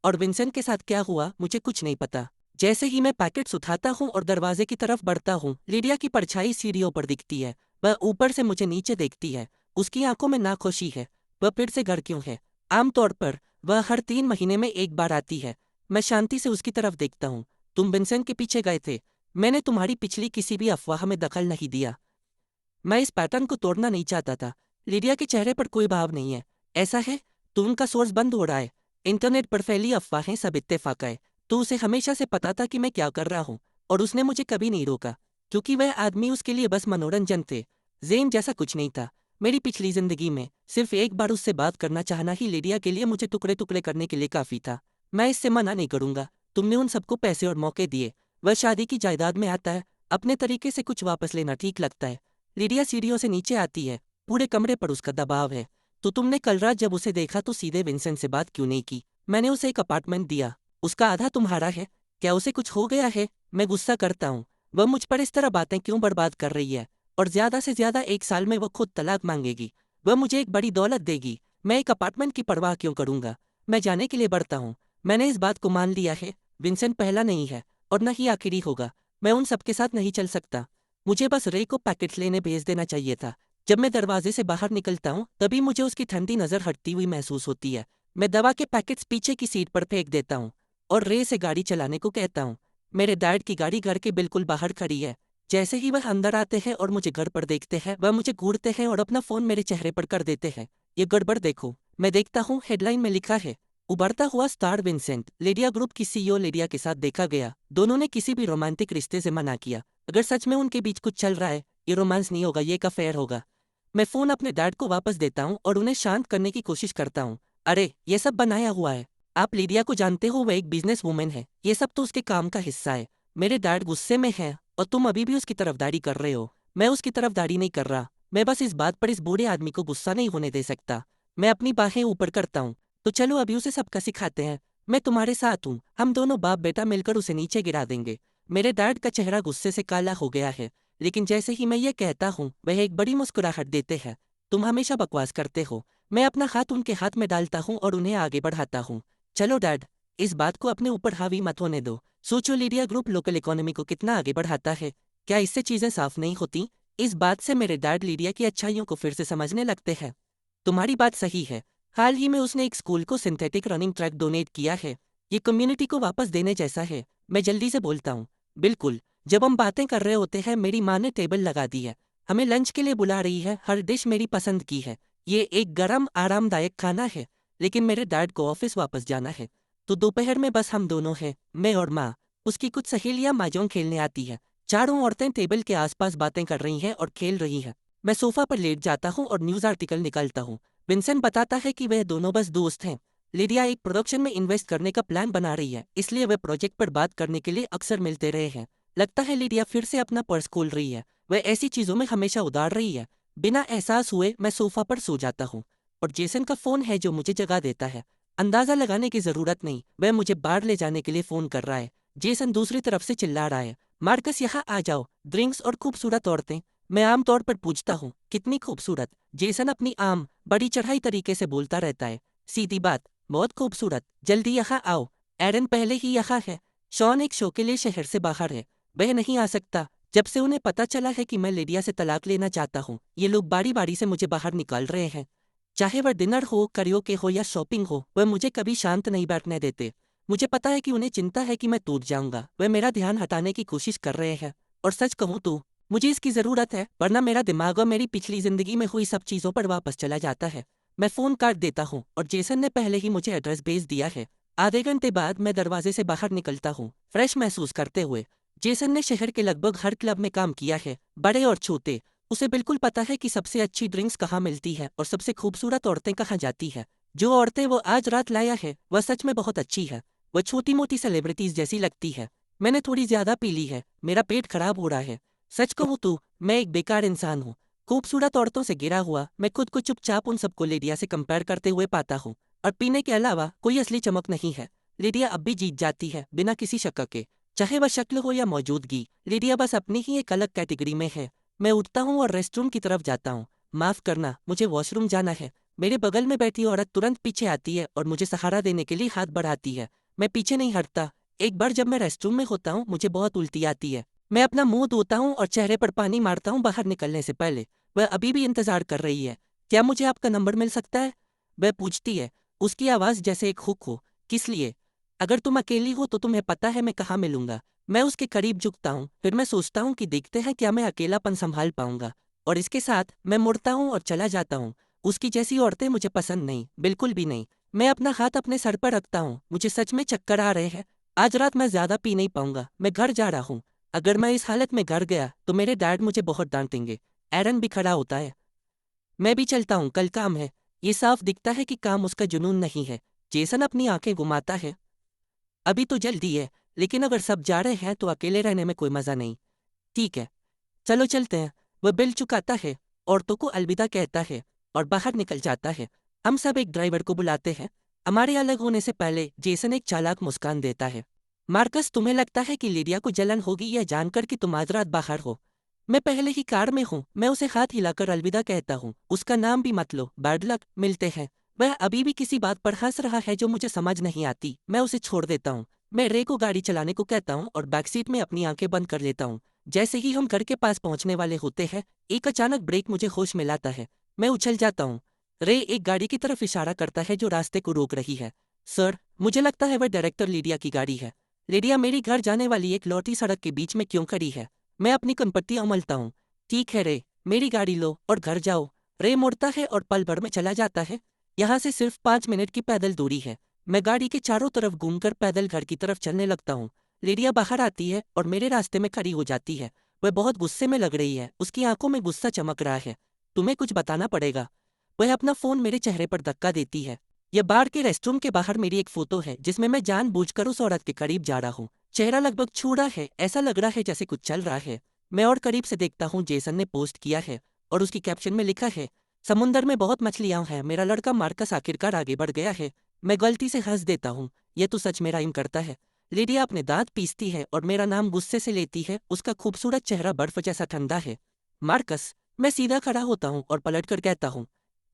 और विंसेंट के साथ क्या हुआ, मुझे कुछ नहीं पता। जैसे ही मैं पैकेट्स उठाता हूँ और दरवाजे की तरफ बढ़ता हूँ, लिडिया की परछाई सीढ़ियों पर दिखती है। वह ऊपर से मुझे नीचे देखती है। उसकी आंखों में नाखुशी है। वह फिर से घर क्यों है? आमतौर पर वह हर 3 महीने में एक बार आती है। मैं शांति से उसकी तरफ देखता हूँ। तुम विंसेंट के पीछे गए थे। मैंने तुम्हारी पिछली किसी भी अफवाह में दखल नहीं दिया। मैं इस पैटर्न को तोड़ना नहीं चाहता था। लिडिया के चेहरे पर कोई भाव नहीं है। ऐसा है? तो उनका सोर्स बंद हो रहा है। इंटरनेट पर फैली अफवाहें सब इत्तेफाक है। तो उसे हमेशा से पता था कि मैं क्या कर रहा हूँ, और उसने मुझे कभी नहीं रोका, क्योंकि वह आदमी उसके लिए बस मनोरंजन थे। जेन जैसा कुछ नहीं था। मेरी पिछली जिंदगी में सिर्फ एक बार उससे बात करना चाहना ही लिडिया के लिए मुझे टुकड़े टुकड़े करने के लिए काफी था। मैं इससे मना नहीं करूंगा। तुमने उन सबको पैसे और मौके दिए। वह शादी की जायदाद में आता है। अपने तरीके से कुछ वापस लेना ठीक लगता है। लिडिया सीढ़ियों से नीचे आती है। पूरे कमरे पर उसका दबाव है। तो तुमने कल रात जब उसे देखा तो सीधे विंसेंट से बात क्यों नहीं की? मैंने उसे एक अपार्टमेंट दिया। उसका आधा तुम्हारा है। क्या उसे कुछ हो गया है? मैं गुस्सा करता हूँ। वह मुझ पर इस तरह बातें क्यों बर्बाद कर रही है? और ज्यादा से ज्यादा 1 साल में वह खुद तलाक मांगेगी। वह मुझे एक बड़ी दौलत देगी। मैं एक अपार्टमेंट की परवाह क्यों करूंगा? मैं जाने के लिए बढ़ता हूँ। मैंने इस बात को मान लिया है। विंसेंट पहला नहीं है और न ही आखिरी होगा। मैं उन सबके साथ नहीं चल सकता। मुझे बस रे को पैकेट्स लेने भेज देना चाहिए था। जब मैं दरवाजे से बाहर निकलता हूँ तभी मुझे उसकी ठंडी नज़र हटती हुई महसूस होती है। मैं दवा के पैकेट्स पीछे की सीट पर फेंक देता हूँ और रे से गाड़ी चलाने को कहता हूँ। मेरे डैड की गाड़ी घर के बिल्कुल बाहर खड़ी है। जैसे ही वह अंदर आते हैं और मुझे घर पर देखते हैं, वह मुझे घूरते हैं और अपना फ़ोन मेरे चेहरे पर कर देते हैं। ये गड़बड़ देखो। मैं देखता हूँ हेडलाइन में लिखा है, उभरता हुआ स्टार विंसेंट लिडिया ग्रुप की सीईओ लिडिया के साथ देखा गया। दोनों ने किसी भी रोमांटिक रिश्ते से मना किया। अगर सच में उनके बीच कुछ चल रहा है, ये रोमांस नहीं होगा, ये एक अफेयर होगा। मैं फ़ोन अपने डैड को वापस देता हूँ और उन्हें शांत करने की कोशिश करता हूँ। अरे, ये सब बनाया हुआ है। आप लीडिया को जानते हो, वह एक बिजनेस वूमेन है। ये सब तो उसके काम का हिस्सा है। मेरे डैड गुस्से में हैं और तुम अभी भी उसकी तरफदारी कर रहे हो। मैं उसकी तरफदारी नहीं कर रहा। मैं बस इस बात पर इस बूढ़े आदमी को गुस्सा नहीं होने दे सकता। मैं अपनी बाहें ऊपर करता हूँ। तो चलो अभी उसे सबका सिखाते हैं। मैं तुम्हारे साथ हूँ। हम दोनों बाप बेटा मिलकर उसे नीचे गिरा देंगे। मेरे डैड का चेहरा गुस्से से काला हो गया है, लेकिन जैसे ही मैं ये कहता हूँ वह एक बड़ी मुस्कुराहट देते हैं। तुम हमेशा बकवास करते हो। मैं अपना हाथ उनके हाथ में डालता हूँ और उन्हें आगे बढ़ाता हूँ। चलो डैड, इस बात को अपने ऊपर हावी मत होने दो। सोचो लीडिया ग्रुप लोकल इकोनॉमी को कितना आगे बढ़ाता है। क्या इससे चीजें साफ नहीं होती? इस बात से मेरे डैड लीडिया की अच्छाइयों को फिर से समझने लगते हैं। तुम्हारी बात सही है। हाल ही में उसने एक स्कूल को सिंथेटिक रनिंग ट्रैक डोनेट किया है। ये कम्युनिटी को वापस देने जैसा है। मैं जल्दी से बोलता हूँ। बिल्कुल। जब हम बातें कर रहे होते हैं मेरी माँ ने टेबल लगा दी है। हमें लंच के लिए बुला रही है। हर डिश मेरी पसंद की है। ये एक गरम आरामदायक खाना है। लेकिन मेरे डैड को ऑफिस वापस जाना है। तो दोपहर में बस हम दोनों हैं, मैं और माँ। उसकी कुछ सहेलियां mahjong खेलने आती है। चारों औरतें टेबल के आसपास बातें कर रही हैं और खेल रही हैं। मैं सोफा पर लेट जाता हूँ और न्यूज़ आर्टिकल निकालता हूँ। विंसेंट बताता है कि वह दोनों बस दोस्त हैं। लिडिया एक प्रोडक्शन में इन्वेस्ट करने का प्लान बना रही है, इसलिए वे प्रोजेक्ट पर बात करने के लिए अक्सर मिलते रहे हैं। लगता है लिडिया फिर से अपना पर्स खोल रही है। वह ऐसी चीज़ों में हमेशा उधार रही है। बिना एहसास हुए मैं सोफा पर सो जाता हूँ और जेसन का फ़ोन है जो मुझे जगा देता है। अंदाज़ा लगाने की ज़रूरत नहीं, वह मुझे बाहर ले जाने के लिए फ़ोन कर रहा है। जेसन दूसरी तरफ से चिल्ला रहा है, मार्कस यहाँ आ जाओ, ड्रिंक्स और खूबसूरत औरतें। मैं आमतौर पर पूछता हूँ, कितनी खूबसूरत? जेसन अपनी आम बड़ी चढ़ाई तरीके से बोलता रहता है। सीधी बात, बहुत खूबसूरत। जल्दी यहाँ आओ। एरन पहले ही यहाँ है। शॉन एक शो के लिए शहर से बाहर है। वह नहीं आ सकता। जब से उन्हें पता चला है कि मैं लिडिया से तलाक लेना चाहता हूँ, ये लोग बारी बारी से मुझे बाहर निकाल रहे हैं। चाहे वह डिनर हो, करियोके हो या शॉपिंग हो, वह मुझे कभी शांत नहीं बैठने देते। मुझे पता है कि उन्हें चिंता है कि मैं टूट जाऊंगा। वह मेरा ध्यान हटाने की कोशिश कर रहे हैं। और सच कहूँ तो मुझे इसकी ज़रूरत है, वरना मेरा दिमाग और मेरी पिछली ज़िंदगी में हुई सब चीज़ों पर वापस चला जाता है। मैं फ़ोन काट देता हूँ और जेसन ने पहले ही मुझे एड्रेस भेज दिया है। आधे घंटे बाद मैं दरवाजे से बाहर निकलता हूँ, फ्रेश महसूस करते हुए। जेसन ने शहर के लगभग हर क्लब में काम किया है, बड़े और छोटे। उसे बिल्कुल पता है कि सबसे अच्छी ड्रिंक्स कहाँ मिलती है और सबसे खूबसूरत औरतें कहाँ जाती है। जो औरतें वो आज रात लाया है वह सच में बहुत अच्छी है। वह छोटी मोटी सेलिब्रिटीज जैसी लगती है। मैंने थोड़ी ज्यादा पी ली है, मेरा पेट खराब हो रहा है। सच कहूँ तो मैं एक बेकार इंसान हूँ। खूबसूरत औरतों से गिरा हुआ मैं खुद को चुपचाप उन सबको लिडिया से कंपेयर करते हुए पाता हूँ। और पीने के अलावा कोई असली चमक नहीं है। लिडिया अब भी जीत जाती है बिना किसी शक के। चाहे वह शक्ल हो या मौजूदगी, लिडिया बस अपनी ही एक अलग कैटेगरी में है। मैं उठता हूँ और रेस्टरूम की तरफ जाता हूँ। माफ करना, मुझे वॉशरूम जाना है। मेरे बगल में बैठी औरत तुरंत पीछे आती है और मुझे सहारा देने के लिए हाथ बढ़ाती है। मैं पीछे नहीं हटता। एक बार जब मैं रेस्टरूम में होता हूँ मुझे बहुत उल्टी आती है। मैं अपना मुंह धोता हूँ और चेहरे पर पानी मारता हूँ बाहर निकलने से पहले। वह अभी भी इंतजार कर रही है। क्या मुझे आपका नंबर मिल सकता है? वह पूछती है, उसकी आवाज़ जैसे एक हुक हो। किस लिए? अगर तुम अकेली हो तो तुम्हें पता है मैं कहाँ मिलूंगा। मैं उसके करीब झुकता हूँ, फिर मैं सोचता हूँ कि देखते हैं क्या मैं अकेलापन संभाल पाऊंगा। और इसके साथ मैं मुड़ता हूँ और चला जाता हूँ। उसकी जैसी औरतें मुझे पसंद नहीं, बिल्कुल भी नहीं। मैं अपना हाथ अपने सर पर रखता हूँ। मुझे सच में चक्कर आ रहे हैं। आज रात मैं ज्यादा पी नहीं पाऊंगा। मैं घर जा रहा हूँ। अगर मैं इस हालत में घर गया तो मेरे डैड मुझे बहुत डांटेंगे। एरन भी खड़ा होता है। मैं भी चलता हूँ, कल काम है। ये साफ दिखता है कि काम उसका जुनून नहीं है। जेसन अपनी आंखें घुमाता है। अभी तो जल्दी है, लेकिन अगर सब जा रहे हैं तो अकेले रहने में कोई मजा नहीं। ठीक है, चलो चलते हैं। वह बिल चुकाता है, औरतों को अलविदा कहता है और बाहर निकल जाता है। हम सब एक ड्राइवर को बुलाते हैं। हमारे अलग होने से पहले जेसन एक चालाक मुस्कान देता है। मार्कस, तुम्हें लगता है कि लिडिया को जलन होगी यह जानकर कि तुम आज रात बाहर हो? मैं पहले ही कार में हूँ। मैं उसे हाथ हिलाकर अलविदा कहता हूँ। उसका नाम भी मत लो, बैड लक, मिलते हैं। वह अभी भी किसी बात पर हंस रहा है जो मुझे समझ नहीं आती। मैं उसे छोड़ देता हूँ। मैं रे को गाड़ी चलाने को कहता हूँ और बैकसीट में अपनी आंखें बंद कर लेता हूँ। जैसे ही हम घर के पास पहुंचने वाले होते हैं, एक अचानक ब्रेक मुझे होश में लाता है। मैं उछल जाता हूँ। रे एक गाड़ी की तरफ इशारा करता है जो रास्ते को रोक रही है। सर, मुझे लगता है वह डायरेक्टर लिडिया की गाड़ी है। लिडिया मेरी घर जाने वाली एक लौटी सड़क के बीच में क्यों खड़ी है? मैं अपनी कंपट्टी अमलता हूँ। ठीक है रे, मेरी गाड़ी लो और घर जाओ। रे मुड़ता है और पल भर में चला जाता है। यहाँ से सिर्फ 5 मिनट की पैदल दूरी है। मैं गाड़ी के चारों तरफ घूमकर पैदल घर की तरफ चलने लगता हूँ। लिडिया बाहर आती है और मेरे रास्ते में खड़ी हो जाती है। वह बहुत गुस्से में लग रही है। उसकी आंखों में गुस्सा चमक रहा है। तुम्हें कुछ बताना पड़ेगा। वह अपना फोन मेरे चेहरे पर धक्का देती है। यह बार के रेस्टरूम के बाहर मेरी एक फोटो है जिसमें मैं जानबूझकर उस औरत के करीब जा रहा हूँ। चेहरा लगभग छू रहा है, ऐसा लग रहा है जैसे कुछ चल रहा है। मैं और करीब से देखता हूँ, जेसन ने पोस्ट किया है और उसकी कैप्शन में लिखा है, समुंदर में बहुत मछलियां हैं, मेरा लड़का मार्कस आखिरकार आगे बढ़ गया है। मैं गलती से हंस देता हूँ। यह तो सच में राइम करता है। लिडिया अपने दांत पीसती है और मेरा नाम गुस्से से लेती है। उसका खूबसूरत चेहरा बर्फ जैसा ठंडा है। मार्कस। मैं सीधा खड़ा होता हूँ और पलट कर कहता हूँ,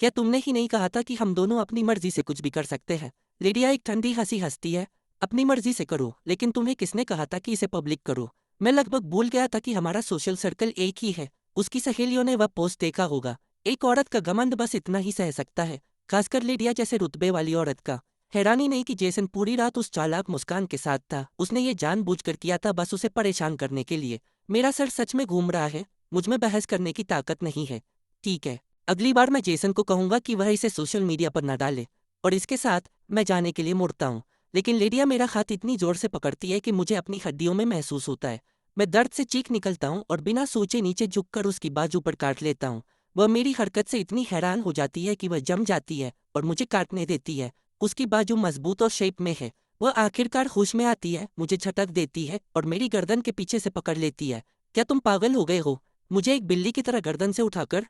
क्या तुमने ही नहीं कहा था कि हम दोनों अपनी मर्जी से कुछ भी कर सकते हैं? लिडिया एक ठंडी हंसी हंसती है। अपनी मर्जी से करो, लेकिन तुम्हें किसने कहा था कि इसे पब्लिक करो? मैं लगभग भूल गया था कि हमारा सोशल सर्कल एक ही है। उसकी सहेलियों ने वह पोस्ट देखा होगा। एक औरत का घमंड बस इतना ही सह सकता है, खासकर लिडिया जैसे रुतबे वाली औरत का। हैरानी नहीं कि जेसन पूरी रात उस चालाक मुस्कान के साथ था। उसने ये जानबूझकर किया था, बस उसे परेशान करने के लिए। मेरा सर सच में घूम रहा है। मुझ में बहस करने की ताकत नहीं है। ठीक है, अगली बार मैं जेसन को कहूंगा कि वह इसे सोशल मीडिया पर न डाले। और इसके साथ मैं जाने के लिए मुड़ता हूँ, लेकिन लिडिया मेरा हाथ इतनी जोर से पकड़ती है कि मुझे अपनी हड्डियों में महसूस होता है। मैं दर्द से चीख निकलता हूँ और बिना सोचे नीचे झुककर उसकी बाजू पर काट लेता हूँ। वह मेरी हरकत से इतनी हैरान हो जाती है कि वह जम जाती है और मुझे काटने देती है। उसकी बाजू मजबूत और शेप में है। वह आखिरकार होश में आती है, मुझे झटक देती है और मेरी गर्दन के पीछे से पकड़ लेती है। क्या तुम पागल हो गए हो? मुझे एक बिल्ली की तरह गर्दन से उठाकर।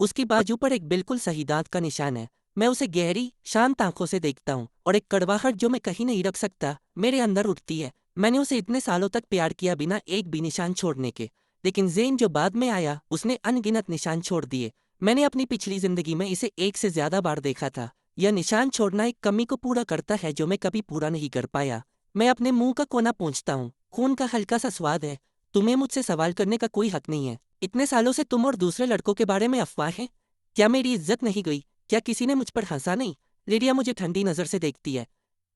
उसकी बाजू पर एक बिल्कुल सही दांत का निशान है। मैं उसे गहरी शांत आंखों से देखता हूँ और एक कड़वाहट जो मैं कहीं नहीं रख सकता मेरे अंदर उठती है। मैंने उसे इतने सालों तक प्यार किया बिना एक भी निशान छोड़ने के, लेकिन जेन जो बाद में आया उसने अनगिनत निशान छोड़ दिए। मैंने अपनी पिछली जिंदगी में इसे एक से ज्यादा बार देखा था। यह निशान छोड़ना एक कमी को पूरा करता है जो मैं कभी पूरा नहीं कर पाया। मैं अपने मुंह का कोना पोंछता हूँ। खून का हल्का सा स्वाद है। तुम्हें मुझसे सवाल करने का कोई हक नहीं है। इतने सालों से तुम और दूसरे लड़कों के बारे में अफवाह है। क्या मेरी इज्जत नहीं गई? क्या किसी ने मुझ पर हंसा नहीं? लिडिया मुझे ठंडी नजर से देखती है।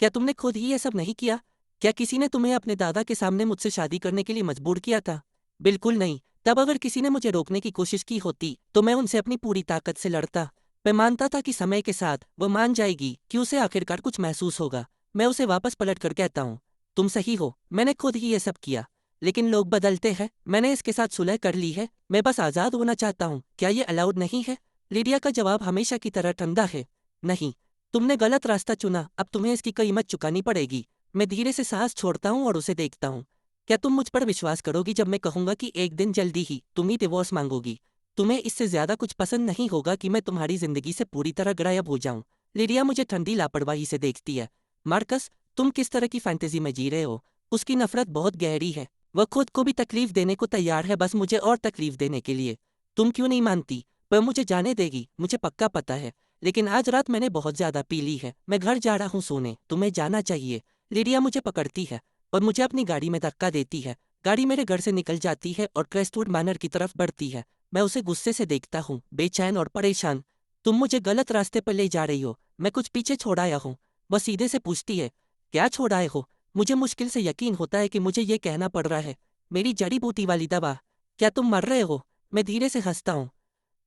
क्या तुमने खुद ही ये सब नहीं किया? क्या किसी ने तुम्हें अपने दादा के सामने मुझसे शादी करने के लिए मजबूर किया था? बिल्कुल नहीं। तब अगर किसी ने मुझे रोकने की कोशिश की होती तो मैं उनसे अपनी पूरी ताकत से लड़ता। मैं मानता था कि समय के साथ वह मान जाएगी, कि उसे आखिरकार कुछ महसूस होगा। मैं उसे वापस पलट कर कहता हूँ, तुम सही हो, मैंने खुद ही ये सब किया। लेकिन लोग बदलते हैं। मैंने इसके साथ सुलह कर ली है। मैं बस आज़ाद होना चाहता हूँ। क्या ये अलाउड नहीं है? लिडिया का जवाब हमेशा की तरह ठंडा है। नहीं, तुमने गलत रास्ता चुना, अब तुम्हें इसकी कीमत चुकानी पड़ेगी। मैं धीरे से सांस छोड़ता हूँ और उसे देखता हूँ। क्या तुम मुझ पर विश्वास करोगी जब मैं कहूंगा कि एक दिन जल्दी ही तुम ही डिवोर्स मांगोगी? तुम्हें इससे ज्यादा कुछ पसंद नहीं होगा कि मैं तुम्हारी जिंदगी से पूरी तरह गायब हो जाऊं? लिडिया मुझे ठंडी लापरवाही से देखती है। मार्कस, तुम किस तरह की फैंटेसी में जी रहे हो? उसकी नफरत बहुत गहरी है। वह खुद को भी तकलीफ देने को तैयार है, बस मुझे और तकलीफ देने के लिए। तुम क्यों नहीं मानती? वह मुझे जाने देगी, मुझे पक्का पता है। लेकिन आज रात मैंने बहुत ज्यादा पी ली है। मैं घर जा रहा हूँ सोने, तुम्हें जाना चाहिए। लिडिया मुझे पकड़ती है और मुझे अपनी गाड़ी में धक्का देती है। गाड़ी मेरे घर से निकल जाती है और क्रेस्टवुड मैनर की तरफ बढ़ती है। मैं उसे गुस्से से देखता हूँ, बेचैन और परेशान। तुम मुझे गलत रास्ते पर ले जा रही हो। मैं कुछ पीछे छोड़ आया हूँ। वह सीधे से पूछती है, क्या छोड़ आए हो? मुझे मुश्किल से यकीन होता है कि मुझे ये कहना पड़ रहा है। मेरी जड़ी बूटी वाली दवा। क्या तुम मर रहे हो? मैं धीरे से हंसता हूँ।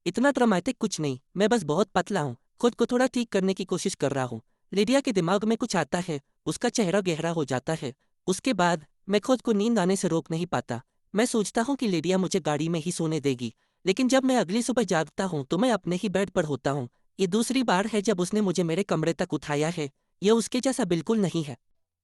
इतना ड्रामेटिक कुछ नहीं, मैं बस बहुत पतला हूँ। खुद को थोड़ा ठीक करने की कोशिश कर रहा हूँ। लिडिया के दिमाग में कुछ आता है। उसका चेहरा गहरा हो जाता है। उसके बाद मैं खुद को नींद आने से रोक नहीं पाता। मैं सोचता हूँ कि लिडिया मुझे गाड़ी में ही सोने देगी, लेकिन जब मैं अगली सुबह जागता हूँ तो मैं अपने ही बेड पर होता हूँ। ये दूसरी बार है जब उसने मुझे मेरे कमरे तक उठाया है। यह उसके जैसा बिल्कुल नहीं है।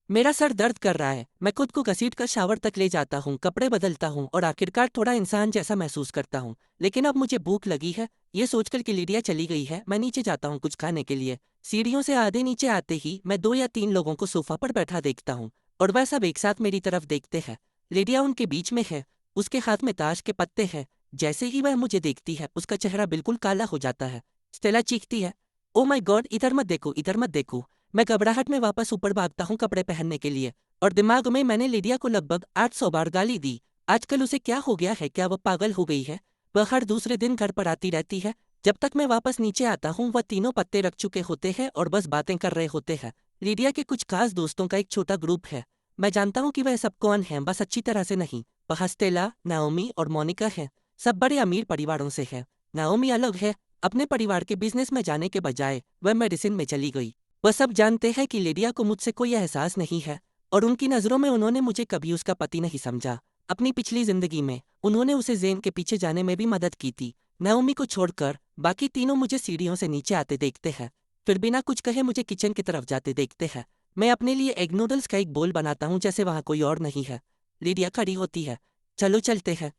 मेरा सर दर्द कर रहा है। मैं खुद को घसीट कर शावर तक ले जाता हूँ, कपड़े बदलता हूँ और आखिरकार थोड़ा इंसान जैसा महसूस करता हूँ। लेकिन अब मुझे भूख लगी है। ये सोचकर कि लिडिया चली गई है, मैं नीचे जाता हूँ कुछ खाने के लिए। सीढ़ियों से आधे नीचे आते ही मैं 2 या 3 लोगों को सोफा पर बैठा देखता हूँ और वह सब एक साथ मेरी तरफ देखते हैं। लिडिया उनके बीच में है। उसके हाथ में ताश के पत्ते हैं। जैसे ही वह मुझे देखती है उसका चेहरा बिल्कुल काला हो जाता है। स्टेला चीखती है, ओ माय गॉड, इधर मत देखो, इधर मत देखो। मैं घबराहट में वापस ऊपर भागता हूँ कपड़े पहनने के लिए और दिमाग में मैंने लिडिया को लगभग 800 बार गाली दी। आजकल उसे क्या हो गया है? क्या वह पागल हो गई है? वह हर दूसरे दिन घर पर आती रहती है। जब तक मैं वापस नीचे आता हूँ वह तीनों पत्ते रख चुके होते हैं और बस बातें कर रहे होते हैं। लिडिया के कुछ खास दोस्तों का एक छोटा ग्रुप है। मैं जानता हूँ कि वह सब कौन है, बस अच्छी तरह से नहीं। वह स्टेला, नाओमी और मोनिका है। सब बड़े अमीर परिवारों से है। नाओमी अलग है। अपने परिवार के बिजनेस में जाने के बजाय वह मेडिसिन में चली गई। वह सब जानते हैं कि लिडिया को मुझसे कोई एहसास नहीं है और उनकी नज़रों में उन्होंने मुझे कभी उसका पति नहीं समझा। अपनी पिछली जिंदगी में उन्होंने उसे जेन के पीछे जाने में भी मदद की थी। नाओमी को छोड़कर बाकी तीनों मुझे सीढ़ियों से नीचे आते देखते हैं। फिर बिना कुछ कहे मुझे किचन की तरफ जाते देखते हैं। मैं अपने लिए एग नूडल्स का एक बोल बनाता हूँ जैसे वहाँ कोई और नहीं है। लिडिया खड़ी होती है। चलो चलते हैं।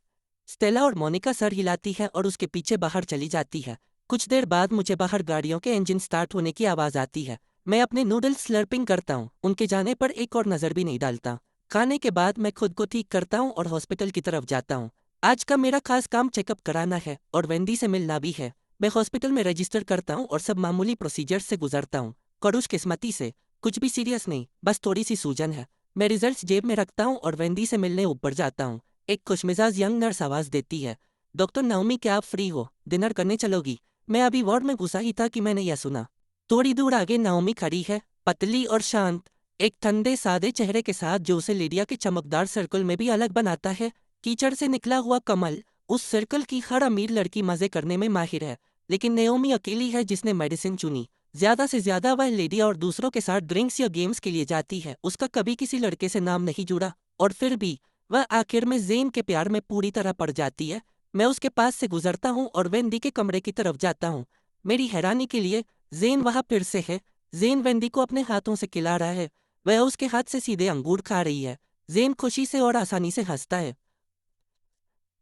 स्टेला और मोनिका सर हिलाती है और उसके पीछे बाहर चली जाती है। कुछ देर बाद मुझे बाहर गाड़ियों के इंजन स्टार्ट होने की आवाज़ आती है। मैं अपने नूडल्स स्लर्पिंग करता हूँ, उनके जाने पर एक और नज़र भी नहीं डालता। खाने के बाद मैं खुद को ठीक करता हूँ और हॉस्पिटल की तरफ जाता हूँ। आज का मेरा खास काम चेकअप कराना है और वेंडी से मिलना भी है। मैं हॉस्पिटल में रजिस्टर करता हूँ और सब मामूली प्रोसीजर से गुजरता हूँ। खुशकिस्मती से कुछ भी सीरियस नहीं, बस थोड़ी सी सूजन है। मैं रिजल्ट्स जेब में रखता हूँ और वेंडी से मिलने ऊपर जाता हूँ। एक खुशमिजाज यंग नर्स आवाज़ देती है, डॉक्टर नाओमी, क्या आप फ्री हो? डिनर करने चलोगी? मैं अभी वार्ड में घुसा ही था कि मैंने यह सुना। थोड़ी दूर आगे नाओमी खड़ी है, पतली और शांत, एक ठंडे सादे चेहरे के साथ जो उसे लिडिया के चमकदार सर्कल में भी अलग बनाता है। कीचड़ से निकला हुआ कमल। उस सर्कल की हर अमीर लड़की मजे करने में माहिर है, लेकिन नाओमी अकेली है जिसने मेडिसिन चुनी। ज्यादा से ज्यादा वह लिडिया और दूसरों के साथ ड्रिंक्स या गेम्स के लिए जाती है। उसका कभी किसी लड़के से नाम नहीं जुड़ा, और फिर भी वह आखिर में जेन के प्यार में पूरी तरह पड़ जाती है। मैं उसके पास से गुजरता हूँ और वेंडी के कमरे की तरफ जाता हूँ। मेरी हैरानी के लिए जेन वहाँ फिर से है। जेन वेंडी को अपने हाथों से खिला रहा है। वह उसके हाथ से सीधे अंगूर खा रही है। जेन खुशी से और आसानी से हंसता है।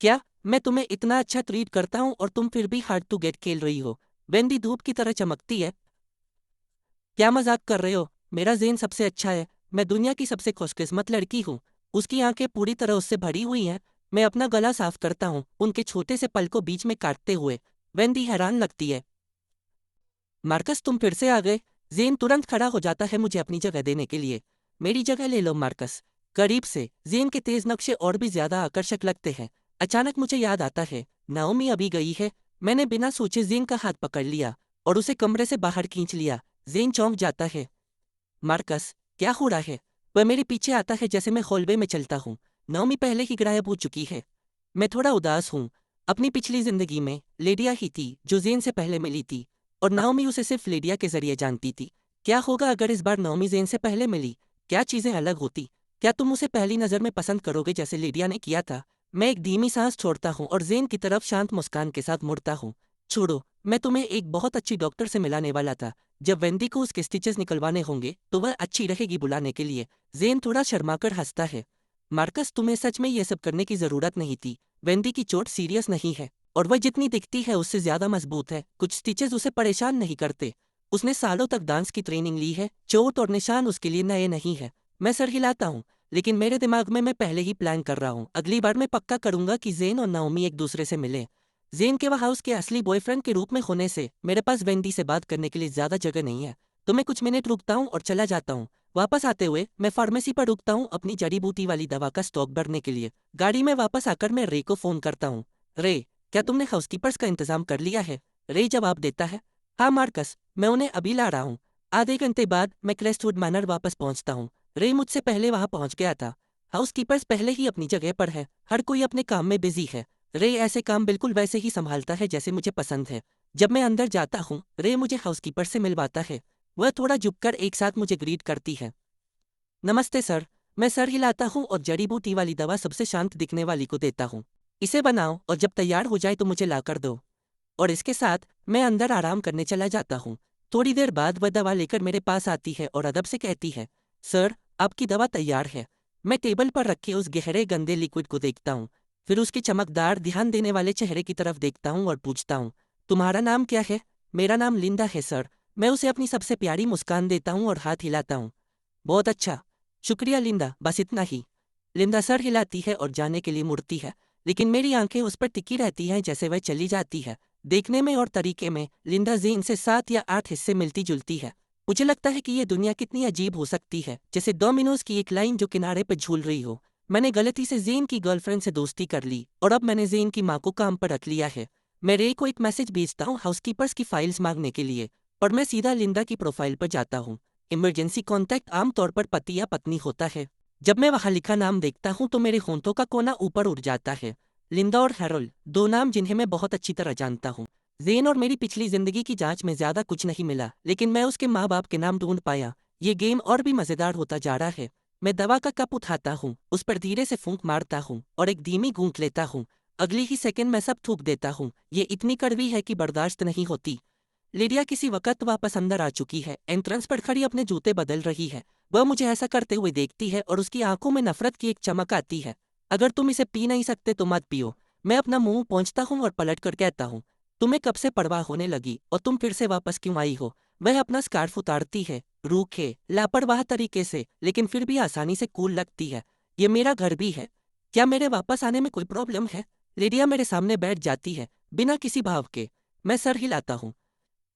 क्या मैं तुम्हें इतना अच्छा ट्रीट करता हूँ और तुम फिर भी हार्ड टू गेट खेल रही हो? वेंडी धूप की तरह चमकती है। क्या मजाक कर रहे हो? मेरा जेन सबसे अच्छा है। मैं दुनिया की सबसे खुशकिस्मत लड़की हूँ। उसकी आंखें पूरी तरह उससे भरी हुई हैं। मैं अपना गला साफ करता हूँ, उनके छोटे से पल को बीच में काटते हुए। वेंडी हैरान लगती है। मार्कस, तुम फिर से आ गए? जेन तुरंत खड़ा हो जाता है मुझे अपनी जगह देने के लिए। मेरी जगह ले लो मार्कस। करीब से जेन के तेज नक्शे और भी ज्यादा आकर्षक लगते हैं। अचानक मुझे याद आता है, नाओमी अभी गई है। मैंने बिना सोचे जेन का हाथ पकड़ लिया और उसे कमरे से बाहर खींच लिया। जेन चौंक जाता है। मार्कस, क्या हो रहा है? वह मेरे पीछे आता है जैसे मैं हॉलवे में चलता हूँ। नाओमी पहले ही गायब हो चुकी है। मैं थोड़ा उदास हूँ। अपनी पिछली जिंदगी में लेडिया ही थी जो जेन से पहले मिली थी, और नाओमी उसे सिर्फ लेडिया के जरिए जानती थी। क्या होगा अगर इस बार नाओमी जेन से पहले मिली? क्या चीजें अलग होती? क्या तुम उसे पहली नजर में पसंद करोगे जैसे लेडिया ने किया था? मैं एक धीमी सांस छोड़ता हूँ और जेन की तरफ शांत मुस्कान के साथ मुड़ता हूँ। छोड़ो, मैं तुम्हें एक बहुत अच्छी डॉक्टर से मिलाने वाला था। जब वेंडी को उसके स्टिचेस निकलवाने होंगे तो वह अच्छी रहेगी बुलाने के लिए। जेन थोड़ा शर्माकर हंसता है। मार्कस, तुम्हें सच में यह सब करने की जरूरत नहीं थी। वेंडी की चोट सीरियस नहीं है, और वह जितनी दिखती है उससे ज्यादा मजबूत है। कुछ स्टिचेस उसे परेशान नहीं करते। उसने सालों तक डांस की ट्रेनिंग ली है। चोट और निशान उसके लिए नए नहीं है। मैं सर हिलाता हूँ, लेकिन मेरे दिमाग में मैं पहले ही प्लान कर रहा हूँ। अगली बार मैं पक्का करूंगा कि जेन और नाओमी एक दूसरे से मिले। जेन के वहाँ उसके असली बॉयफ्रेंड के रूप में होने से मेरे पास वेंडी से बात करने के लिए ज्यादा जगह नहीं है। तो मैं कुछ मिनट रुकता हूँ और चला जाता हूँ। वापस आते हुए मैं फार्मेसी पर रुकता हूँ अपनी जड़ी बूटी वाली दवा का स्टॉक भरने के लिए। गाड़ी में वापस आकर मैं रे को फोन करता हूँ। रे, क्या तुमने हाउसकीपर्स का इंतजाम कर लिया है? रे जवाब देता है, हाँ मार्कस, मैं उन्हें अभी ला रहा हूँ। आधे घंटे बाद मैं क्रेस्टवुड मैनर वापस पहुँचता हूँ। रे मुझसे पहले वहाँ पहुँच गया था। हाउसकीपर्स पहले ही अपनी जगह पर है। हर कोई अपने काम में बिजी है। रे ऐसे काम बिल्कुल वैसे ही संभालता है जैसे मुझे पसंद है। जब मैं अंदर जाता हूँ रे मुझे हाउसकीपर से मिलवाता है। वह थोड़ा झुककर एक साथ मुझे ग्रीट करती है। नमस्ते सर। मैं सर हिलाता हूँ और जड़ी बूटी वाली दवा सबसे शांत दिखने वाली को देता हूँ। इसे बनाओ और जब तैयार हो जाए तो मुझे ला कर दो। और इसके साथ मैं अंदर आराम करने चला जाता हूँ। थोड़ी देर बाद वह दवा लेकर मेरे पास आती है और अदब से कहती है, सर, आपकी दवा तैयार है। मैं टेबल पर रखे उस गहरे गंदे लिक्विड को देखता हूँ, फिर उसके चमकदार ध्यान देने वाले चेहरे की तरफ देखता हूँ और पूछता हूँ, तुम्हारा नाम क्या है? मेरा नाम लिंडा है सर। मैं उसे अपनी सबसे प्यारी मुस्कान देता हूँ और हाथ हिलाता हूँ। बहुत अच्छा, शुक्रिया लिंडा, बस इतना ही। लिंडा सर हिलाती है और जाने के लिए मुड़ती है, लेकिन मेरी आंखें उस पर टिकी रहती हैं जैसे वह चली जाती है। देखने में और तरीके में लिंडा जेन से 7 या 8 हिस्से मिलती जुलती है। मुझे लगता है कि यह दुनिया कितनी अजीब हो सकती है, जैसे डोमिनोज की एक लाइन जो किनारे पर झूल रही हो। मैंने गलती से जेन की गर्लफ्रेंड से दोस्ती कर ली और अब मैंने जेन की माँ को काम पर रख लिया है। मैं रे को एक मैसेज भेजता हूँ हाउसकीपर्स की फाइल्स मांगने के लिए, और मैं सीधा लिंडा की प्रोफाइल पर जाता हूँ। इमरजेंसी कॉन्टैक्ट आमतौर पर पति या पत्नी होता है। जब मैं वहाँ लिखा नाम देखता हूँ तो मेरे होंठों का कोना ऊपर उठ जाता है। लिंडा और हैरोल्ड, दो नाम जिन्हें मैं बहुत अच्छी तरह जानता हूँ। जेन और मेरी पिछली जिंदगी की जांच में ज्यादा कुछ नहीं मिला, लेकिन मैं उसके माँ बाप के नाम ढूंढ पाया। ये गेम और भी मजेदार होता जा रहा है। मैं दवा का कप उठाता हूँ, उस पर धीरे से फूंक मारता हूँ और एक धीमी घूंट लेता हूँ। अगली ही सेकंड मैं सब थूक देता हूँ। ये इतनी कड़वी है कि बर्दाश्त नहीं होती। लिडिया किसी वक्त वापस अंदर आ चुकी है। एंट्रेंस पर खड़ी अपने जूते बदल रही है। वह मुझे ऐसा करते हुए देखती है और उसकी आंखों में नफरत की एक चमक आती है। अगर तुम इसे पी नहीं सकते तो मत पियो। मैं अपना मुंह पोंछता हूँ और पलट कर कहता हूँ, तुम्हें कब से परवाह होने लगी और तुम फिर से वापस क्यों आई हो? वह अपना स्कार्फ उतारती है, रूखे लापरवाह तरीके से, लेकिन फिर भी आसानी से कूल लगती है। ये मेरा घर भी है। क्या मेरे वापस आने में कोई प्रॉब्लम है? लिडिया मेरे सामने बैठ जाती है, बिना किसी भाव के। मैं सर हिलाता हूँ।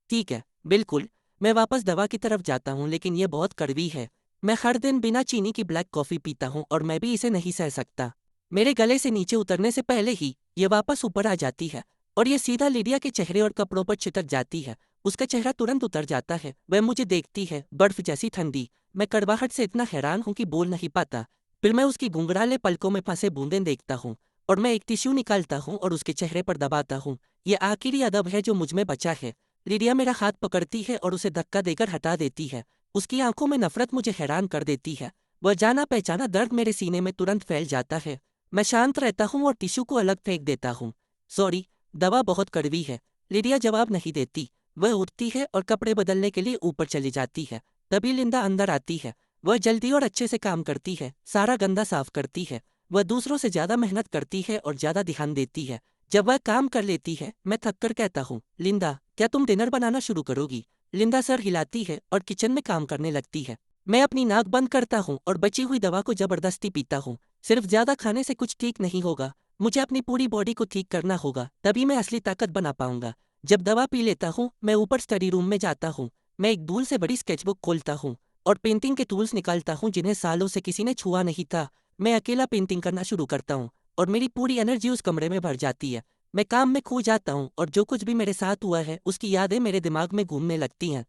ठीक है, बिल्कुल। मैं वापस दवा की तरफ जाता हूँ, लेकिन यह बहुत कड़वी है। मैं हर दिन बिना चीनी की ब्लैक कॉफ़ी पीता हूँ और मैं भी इसे नहीं सह सकता। मेरे गले से नीचे उतरने से पहले ही ये वापस ऊपर आ जाती है और ये सीधा लिडिया के चेहरे और कपड़ों पर छिटक जाती है। उसका चेहरा तुरंत उतर जाता है। वह मुझे देखती है, बर्फ जैसी ठंडी। मैं कड़वाहट से इतना हैरान हूँ कि बोल नहीं पाता। फिर मैं उसकी घुंघराले पलकों में फंसे बूंदें देखता हूँ और मैं एक टिश्यू निकालता हूँ और उसके चेहरे पर दबाता हूँ। ये आखिरी अदब है जो मुझमें बचा है। लिडिया मेरा हाथ पकड़ती है और उसे धक्का देकर हटा देती है। उसकी आंखों में नफरत मुझे हैरान कर देती है। वह जाना पहचाना दर्द मेरे सीने में तुरंत फैल जाता है। मैं शांत रहता हूँ और टिश्यू को अलग फेंक देता हूँ। सॉरी, दवा बहुत कड़वी है। लिडिया जवाब नहीं देती। वह उठती है और कपड़े बदलने के लिए ऊपर चली जाती है। तभी लिंदा अंदर आती है। वह जल्दी और अच्छे से काम करती है, सारा गंदा साफ करती है। वह दूसरों से ज्यादा मेहनत करती है और ज्यादा ध्यान देती है। जब वह काम कर लेती है, मैं थक कर कहता हूँ, लिंदा, क्या तुम डिनर बनाना शुरू करोगी? लिंदा सर हिलाती है और किचन में काम करने लगती है। मैं अपनी नाक बंद करता हूँ और बची हुई दवा को जबरदस्ती पीता हूँ। सिर्फ ज्यादा खाने से कुछ ठीक नहीं होगा। मुझे अपनी पूरी बॉडी को ठीक करना होगा, तभी मैं असली ताकत बना पाऊंगा। जब दवा पी लेता हूँ, मैं ऊपर स्टडी रूम में जाता हूँ। मैं एक धूल से बड़ी स्केचबुक खोलता हूँ और पेंटिंग के टूल्स निकालता हूँ जिन्हें सालों से किसी ने छुआ नहीं था। मैं अकेला पेंटिंग करना शुरू करता हूँ और मेरी पूरी एनर्जी उस कमरे में भर जाती है। मैं काम में खो जाता हूँ और जो कुछ भी मेरे साथ हुआ है उसकी यादें मेरे दिमाग में घूमने लगती हैं।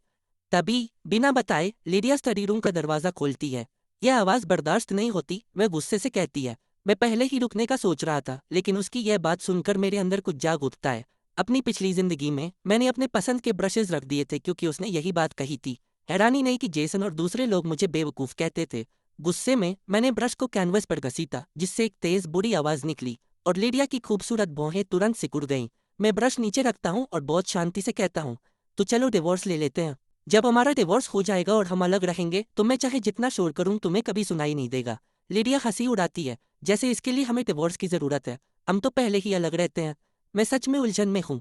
तभी बिना बताए लिडिया स्टडी रूम का दरवाजा खोलती है। यह आवाज़ बर्दाश्त नहीं होती। वह गुस्से से कहती है, मैं पहले ही रुकने का सोच रहा था, लेकिन उसकी यह बात सुनकर मेरे अंदर कुछ जाग उठता है। अपनी पिछली जिंदगी में मैंने अपने पसंद के ब्रशेज रख दिए थे क्योंकि उसने यही बात कही थी। हैरानी नहीं कि जेसन और दूसरे लोग मुझे बेवकूफ़ कहते थे। गुस्से में मैंने ब्रश को कैनवस पर घसीटा, जिससे एक तेज बुरी आवाज़ निकली और लिडिया की खूबसूरत भौहें तुरंत सिकुड़ गईं। मैं ब्रश नीचे रखता हूँ और बहुत शांति से कहता हूँ, तो चलो डिवोर्स ले लेते हैं। जब हमारा डिवोर्स हो जाएगा और हम अलग रहेंगे तो मैं चाहे जितना शोर करूं तुम्हें कभी सुनाई नहीं देगा। लिडिया हंसी उड़ाती है, जैसे इसके लिए हमें डिवोर्स की ज़रूरत है। हम तो पहले ही अलग रहते हैं। मैं सच में उलझन में हूँ।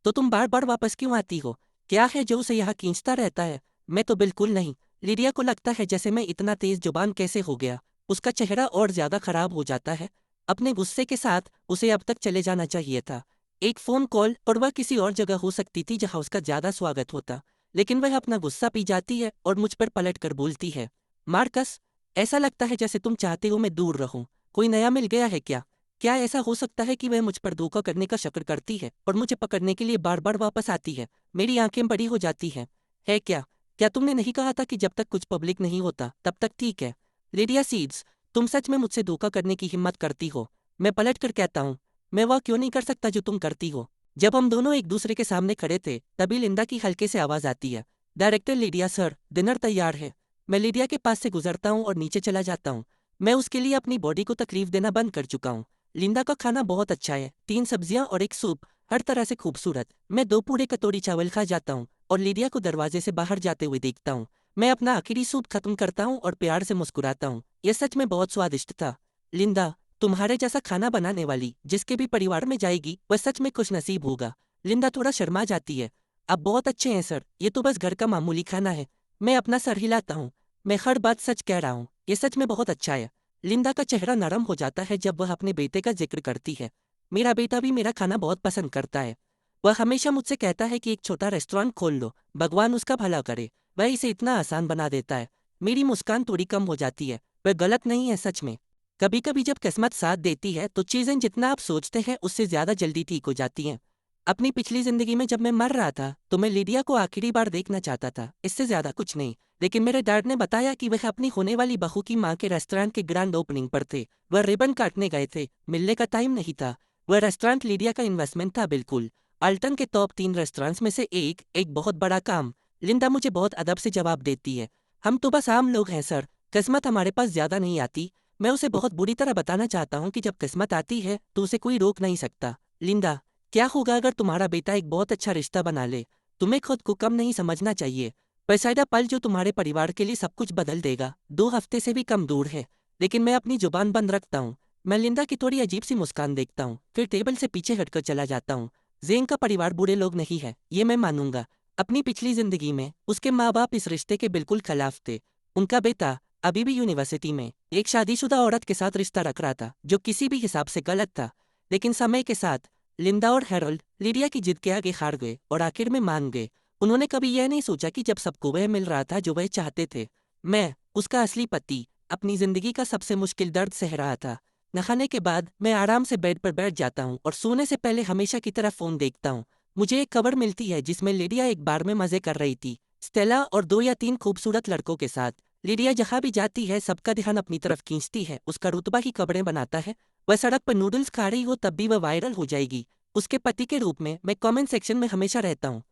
तो तुम बार बार वापस क्यों आती हो? क्या है जो उसे यहाँ खींचता रहता है? मैं तो बिल्कुल नहीं। लिडिया को लगता है जैसे मैं इतना तेज जुबान कैसे हो गया। उसका चेहरा और ज्यादा खराब हो जाता है। अपने गुस्से के साथ उसे अब तक चले जाना चाहिए था। एक फ़ोन कॉल और वह किसी और जगह हो सकती थी जहाँ उसका ज़्यादा स्वागत होता। लेकिन वह अपना गुस्सा पी जाती है और मुझ पर पलट कर बोलती है, मार्कस, ऐसा लगता है जैसे तुम चाहते हो मैं दूर रहूं। कोई नया मिल गया है क्या? क्या ऐसा हो सकता है कि वह मुझ पर धोखा करने का शक्र करती है और मुझे पकड़ने के लिए बार बार वापस आती है? मेरी आंखें बड़ी हो जाती हैं। है क्या? क्या तुमने नहीं कहा था कि जब तक कुछ पब्लिक नहीं होता तब तक ठीक है? लिडिया सीड्स, तुम सच में मुझसे धोखा करने की हिम्मत करती हो? मैं पलट कर कहता हूँ, मैं वह क्यों नहीं कर सकता जो तुम करती हो? जब हम दोनों एक दूसरे के सामने खड़े थे तभी लिंदा की हल्के से आवाज़ आती है, डायरेक्टर लिडिया सर, डिनर तैयार है। मैं लिडिया के पास से गुजरता हूँ और नीचे चला जाता हूँ। मैं उसके लिए अपनी बॉडी को तकलीफ देना बंद कर चुका हूँ। लिंदा का खाना बहुत अच्छा है, 3 सब्जियाँ और एक सूप, हर तरह से खूबसूरत। मैं 2 पूरे कटोरी चावल खा जाता हूँ और लिडिया को दरवाजे से बाहर जाते हुए देखता हूँ। मैं अपना आखिरी सूप खत्म करता हूँ और प्यार से मुस्कुराता हूँ। यह सच में बहुत स्वादिष्ट था। लिंदा, तुम्हारे जैसा खाना बनाने वाली जिसके भी परिवार में जाएगी वह सच में खुशनसीब होगा। लिंदा थोड़ा शर्मा जाती है। आप बहुत अच्छे हैं सर, ये तो बस घर का मामूली खाना है। मैं अपना सर हिलाता हूँ। मैं हर बात सच कह रहा हूँ, ये सच में बहुत अच्छा है। लिंदा का चेहरा नरम हो जाता है जब वह अपने बेटे का जिक्र करती है। मेरा बेटा भी मेरा खाना बहुत पसंद करता है। वह हमेशा मुझसे कहता है कि एक छोटा रेस्टोरेंट खोल लो, भगवान उसका भला करे। वह इसे इतना आसान बना देता है। मेरी मुस्कान थोड़ी कम हो जाती है। वह गलत नहीं है सच में। कभी कभी जब किस्मत साथ देती है तो चीज़ें जितना आप सोचते हैं उससे ज़्यादा जल्दी ठीक हो जाती हैं। अपनी पिछली जिंदगी में जब मैं मर रहा था तो मैं लिडिया को आखिरी बार देखना चाहता था, इससे ज्यादा कुछ नहीं। लेकिन मेरे डैड ने बताया कि वह अपनी होने वाली बहू की माँ के रेस्टोरेंट के ग्रैंड ओपनिंग पर थे। वह रिबन काटने गए थे, मिलने का टाइम नहीं था। वह रेस्टोरेंट लिडिया का इन्वेस्टमेंट था, बिल्कुल। अल्टन के टॉप 3 रेस्टोरेंट्स में से एक बहुत बड़ा काम। लिंदा मुझे बहुत अदब से जवाब देती है, हम तो बस आम लोग हैं सर, किस्मत हमारे पास ज्यादा नहीं आती। मैं उसे बहुत बुरी तरह बताना चाहता हूँ कि जब किस्मत आती है तो उसे कोई रोक नहीं सकता। लिंदा, क्या होगा अगर तुम्हारा बेटा एक बहुत अच्छा रिश्ता बना ले? तुम्हें खुद को कम नहीं समझना चाहिए। बेसाइदा पल जो तुम्हारे परिवार के लिए सब कुछ बदल देगा 2 हफ्ते से भी कम दूर है। लेकिन मैं अपनी जुबान बंद रखता हूँ। मैं लिंदा की थोड़ी अजीब सी मुस्कान देखता हूँ, फिर टेबल से पीछे हटकर चला जाता हूँ। जेन का परिवार बुरे लोग नहीं है, ये मैं मानूंगा। अपनी पिछली जिंदगी में उसके माँ बाप इस रिश्ते के बिल्कुल खिलाफ थे। उनका बेटा अभी भी यूनिवर्सिटी में एक शादीशुदा औरत के साथ रिश्ता रख रहा था, जो किसी भी हिसाब से गलत था। लेकिन समय के साथ लिंदा और हैरोल्ड लिडिया की जिद के आगे हार गए और आखिर में मान गए। उन्होंने कभी यह नहीं सोचा कि जब सबको वह मिल रहा था जो वह चाहते थे, मैं उसका असली पति अपनी जिंदगी का सबसे मुश्किल दर्द सह रहा था। नहाने के बाद मैं आराम से बेड पर बैठ जाता हूँ और सोने से पहले हमेशा की तरह फोन देखता हूँ। मुझे एक खबर मिलती है जिसमें लिडिया एक बार में मजे कर रही थी, स्टेला और 2 या 3 खूबसूरत लड़कों के साथ। लिडिया जहाँ भी जाती है सबका ध्यान अपनी तरफ खींचती है, उसका रुतबा ही खबरें बनाता है। वह सड़क पर नूडल्स खा रही हो तब भी वह वायरल हो जाएगी। उसके पति के रूप में मैं कमेंट सेक्शन में हमेशा रहता हूँ।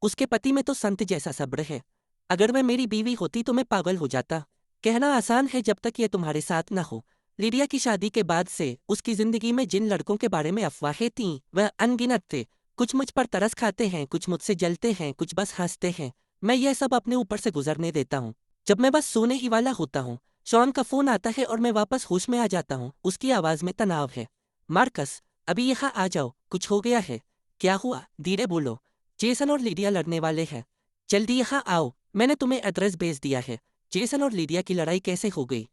उसके पति में तो संत जैसा सब्र है। अगर वह मेरी बीवी होती तो मैं पागल हो जाता। कहना आसान है जब तक यह तुम्हारे साथ न हो। लिडिया की शादी के बाद से उसकी जिंदगी में जिन लड़कों के बारे में अफवाहें थीं वह अनगिनत थे। कुछ मुझ पर तरस खाते हैं, कुछ मुझसे जलते हैं, कुछ बस हंसते हैं। मैं यह सब अपने ऊपर से गुजरने देता हूँ। जब मैं बस सोने ही वाला होता हूँ, शॉन का फोन आता है और मैं वापस होश में आ जाता हूँ। उसकी आवाज में तनाव है। मार्कस, अभी यहाँ आ जाओ, कुछ हो गया है। क्या हुआ? धीरे बोलो। जेसन और लिडिया लड़ने वाले हैं। जल्दी यहाँ आओ, मैंने तुम्हें एड्रेस भेज दिया है। जेसन और लिडिया की लड़ाई कैसे हो गई?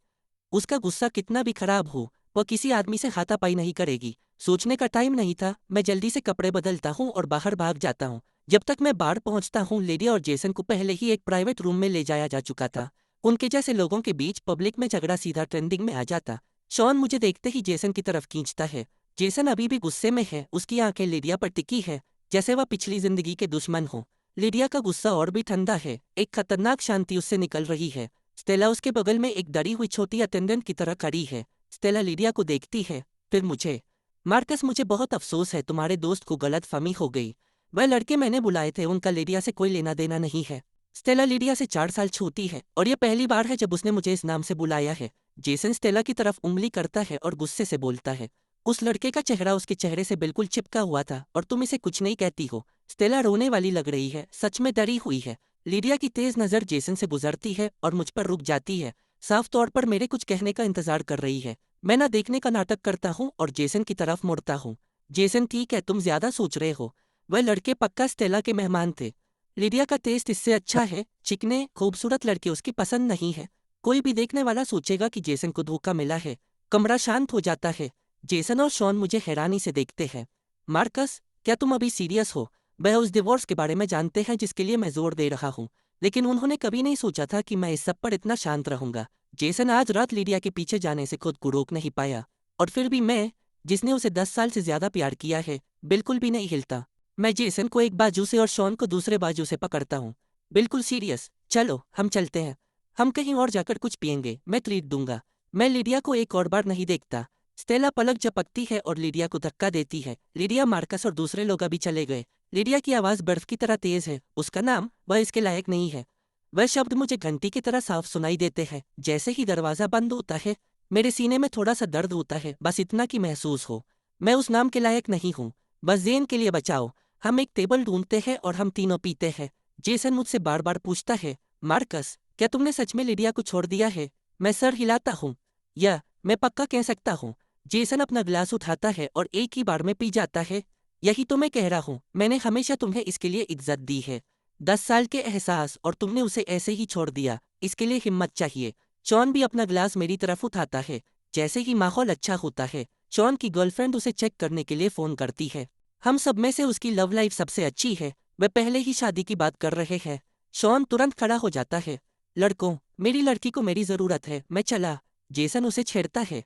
उसका गुस्सा कितना भी खराब हो, वह किसी आदमी से हाथापाई नहीं करेगी। सोचने का टाइम नहीं था। मैं जल्दी से कपड़े बदलता हूँ और बाहर भाग जाता हूँ। जब तक मैं बाहर पहुँचता हूँ, लिडिया और जेसन को पहले ही एक प्राइवेट रूम में ले जाया जा चुका था। उनके जैसे लोगों के बीच पब्लिक में झगड़ा सीधा ट्रेंडिंग में आ जाता। शॉन मुझे देखते ही जेसन की तरफ खींचता है। जेसन अभी भी गुस्से में है, उसकी आंखें लिडिया पर टिकी है जैसे वह पिछली जिंदगी के दुश्मन हो। लिडिया का गुस्सा और भी ठंडा है, एक खतरनाक शांति उससे निकल रही है। स्टेला उसके बगल में एक डरी हुई छोटी अटेंडेंट की तरह खड़ी है। स्टेला लिडिया को देखती है, फिर मुझे। मार्कस, मुझे बहुत अफसोस है, तुम्हारे दोस्त को गलतफहमी हो गई। वह लड़के मैंने बुलाए थे, उनका लिडिया से कोई लेना देना नहीं है। स्टेला लिडिया से 4 साल छोटी है और यह पहली बार है जब उसने मुझे इस नाम से बुलाया है। जेसन स्टेला की तरफ उंगली करता है और गुस्से से बोलता है, उस लड़के का चेहरा उसके चेहरे से बिल्कुल चिपका हुआ था और तुम इसे कुछ नहीं कहती हो। स्टेला रोने वाली लग रही है, सच में डरी हुई है। लिडिया की तेज नज़र जेसन से गुजरती है और मुझ पर रुक जाती है, साफ तौर पर मेरे कुछ कहने का इंतजार कर रही है। मैं ना देखने का नाटक करता हूँ और जेसन की तरफ मुड़ता हूँ। जेसन, ठीक है, तुम ज्यादा सोच रहे हो। वह लड़के पक्का स्टेला के मेहमान थे। लिडिया का टेस्ट इससे अच्छा है। चिकने खूबसूरत लड़के उसकी पसंद नहीं है। कोई भी देखने वाला सोचेगा कि जेसन को धोखा मिला है। कमरा शांत हो जाता है। जेसन और शॉन मुझे हैरानी से देखते हैं। मार्कस, क्या तुम अभी सीरियस हो? वह उस डिवोर्स के बारे में जानते हैं जिसके लिए मैं जोर दे रहा हूँ, लेकिन उन्होंने कभी नहीं सोचा था कि मैं इस सब पर इतना शांत रहूंगा। जेसन आज रात लिडिया के पीछे जाने से खुद को रोक नहीं पाया, और फिर भी मैं, जिसने उसे 10 साल से ज्यादा प्यार किया है, बिल्कुल भी नहीं हिलता। मैं जेसन को एक बाजू से और शॉन को दूसरे बाजू से पकड़ता हूँ। बिल्कुल सीरियस। चलो हम चलते हैं। हम कहीं और जाकर कुछ पियेंगे, मैं ट्रीट दूंगा। मैं लिडिया को एक और बार नहीं देखता। स्टेला पलक झपकती है और लिडिया को धक्का देती है। लिडिया, मार्कस और दूसरे लोग अभी चले गए। लिडिया की आवाज़ बर्फ की तरह तेज है। उसका नाम, वह इसके लायक नहीं है। वह शब्द मुझे घंटी की तरह साफ सुनाई देते हैं। जैसे ही दरवाज़ा बंद होता है, मेरे सीने में थोड़ा सा दर्द होता है, बस इतना कि महसूस हो। मैं उस नाम के लायक नहीं हूँ। बस जेन के लिए बचाओ। हम एक टेबल ढूंढते हैं और हम तीनों पीते हैं। जेसन मुझसे बार बार पूछता है, मार्कस, क्या तुमने सच में लिडिया को छोड़ दिया है? मैं सर हिलाता हूँ। या मैं पक्का कह सकता हूँ। जेसन अपना गिलास उठाता है और एक ही बार में पी जाता है। यही तो मैं कह रहा हूँ, मैंने हमेशा तुम्हें इसके लिए इज्जत दी है। 10 साल के एहसास, और तुमने उसे ऐसे ही छोड़ दिया। इसके लिए हिम्मत चाहिए। शॉन भी अपना गिलास मेरी तरफ उठाता है। जैसे ही माहौल अच्छा होता है, शॉन की गर्लफ्रेंड उसे चेक करने के लिए फ़ोन करती है। हम सब में से उसकी लव लाइफ सबसे अच्छी है। वे पहले ही शादी की बात कर रहे हैं। शॉन तुरंत खड़ा हो जाता है। लड़कों, मेरी लड़की को मेरी ज़रूरत है, मैं चला। जेसन उसे छेड़ता है।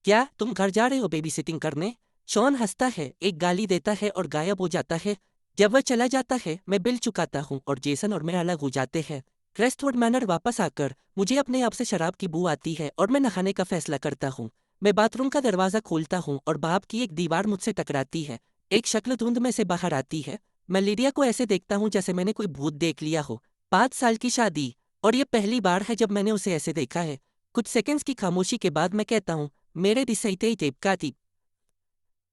क्या तुम घर जा रहे हो बेबी सिटिंग करने? शॉन हंसता है, एक गाली देता है और गायब हो जाता है। जब वह चला जाता है, मैं बिल चुकाता हूँ और जेसन और मैं अलग हो जाते हैं। क्रेस्टवुड मैनर वापस आकर मुझे अपने आप से शराब की बू आती है और मैं नहाने का फैसला करता हूँ। मैं बाथरूम का दरवाज़ा खोलता हूँ और बाप की एक दीवार मुझसे टकराती है। एक शक्ल धुंध में से बाहर आती है। मैं लिडिया को ऐसे देखता हूँ जैसे मैंने कोई भूत देख लिया हो। 5 साल की शादी, और ये पहली बार है जब मैंने उसे ऐसे देखा है। कुछ सेकंड्स की खामोशी के बाद मैं कहता हूँ, मेरे दिसैते चिपकाती।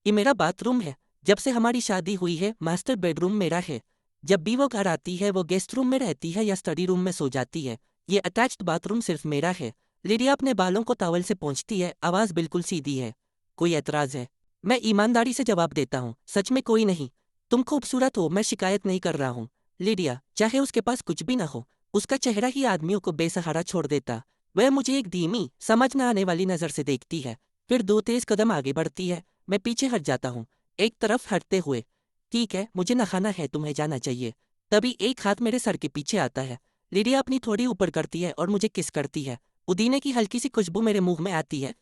ये मेरा बाथरूम है। जब से हमारी शादी हुई है, मास्टर बेडरूम मेरा है। जब भी वो घर आती है वो गेस्ट रूम में रहती है या स्टडी रूम में सो जाती है। ये अटैच्ड बाथरूम सिर्फ मेरा है। लिडिया अपने बालों को टॉवल से पोंछती है, आवाज़ बिल्कुल सीधी है। कोई एतराज़ है? मैं ईमानदारी से जवाब देता हूँ, सच में कोई नहीं। तुम खूबसूरत हो, मैं शिकायत नहीं कर रहा हूँ। लिडिया, चाहे उसके पास कुछ भी ना हो, उसका चेहरा ही आदमियों को बेसहारा छोड़ देता। वह मुझे एक धीमी, समझ न आने वाली नज़र से देखती है, फिर 2 तेज़ कदम आगे बढ़ती है। मैं पीछे हट जाता हूँ, एक तरफ हटते हुए। ठीक है, मुझे नहाना है, तुम्हें जाना चाहिए। तभी एक हाथ मेरे सर के पीछे आता है। लिडिया अपनी थोड़ी ऊपर करती है और मुझे किस करती है। पुदीने की हल्की सी खुशबू मेरे मुंह में आती है।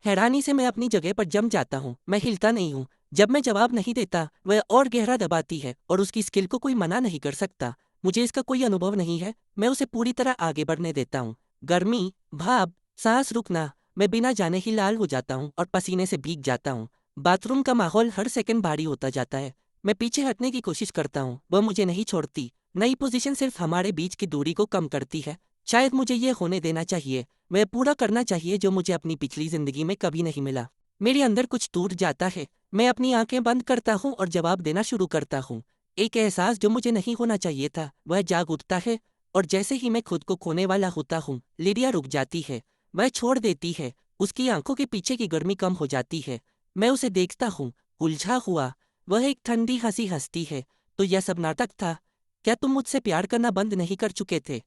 हैरानी से मैं अपनी जगह पर जम जाता हूँ। मैं हिलता नहीं हूँ। जब मैं जवाब नहीं देता, वह और गहरा दबाती है और उसकी स्किल को कोई मना नहीं कर सकता। मुझे इसका कोई अनुभव नहीं है। मैं उसे पूरी तरह आगे बढ़ने देता हूँ। गर्मी, भाप, सांस रुकना, मैं बिना जाने ही लाल हो जाता हूँ और पसीने से भीग जाता हूँ। बाथरूम का माहौल हर सेकंड भारी होता जाता है। मैं पीछे हटने की कोशिश करता हूँ, वह मुझे नहीं छोड़ती। नई पोजीशन सिर्फ हमारे बीच की दूरी को कम करती है। शायद मुझे ये होने देना चाहिए। वह पूरा करना चाहिए जो मुझे अपनी पिछली जिंदगी में कभी नहीं मिला। मेरे अंदर कुछ टूट जाता है। मैं अपनी आंखें बंद करता हूँ और जवाब देना शुरू करता हूँ। एक एहसास जो मुझे नहीं होना चाहिए था, वह जाग उठता है। और जैसे ही मैं खुद को खोने वाला होता हूँ, लिडिया रुक जाती है। वह छोड़ देती है। उसकी आंखों के पीछे की गर्मी कम हो जाती है। मैं उसे देखता हूँ, उलझा हुआ। वह एक ठंडी हंसी हंसती है। तो यह सब नाटक था? क्या तुम मुझसे प्यार करना बंद नहीं कर चुके थे?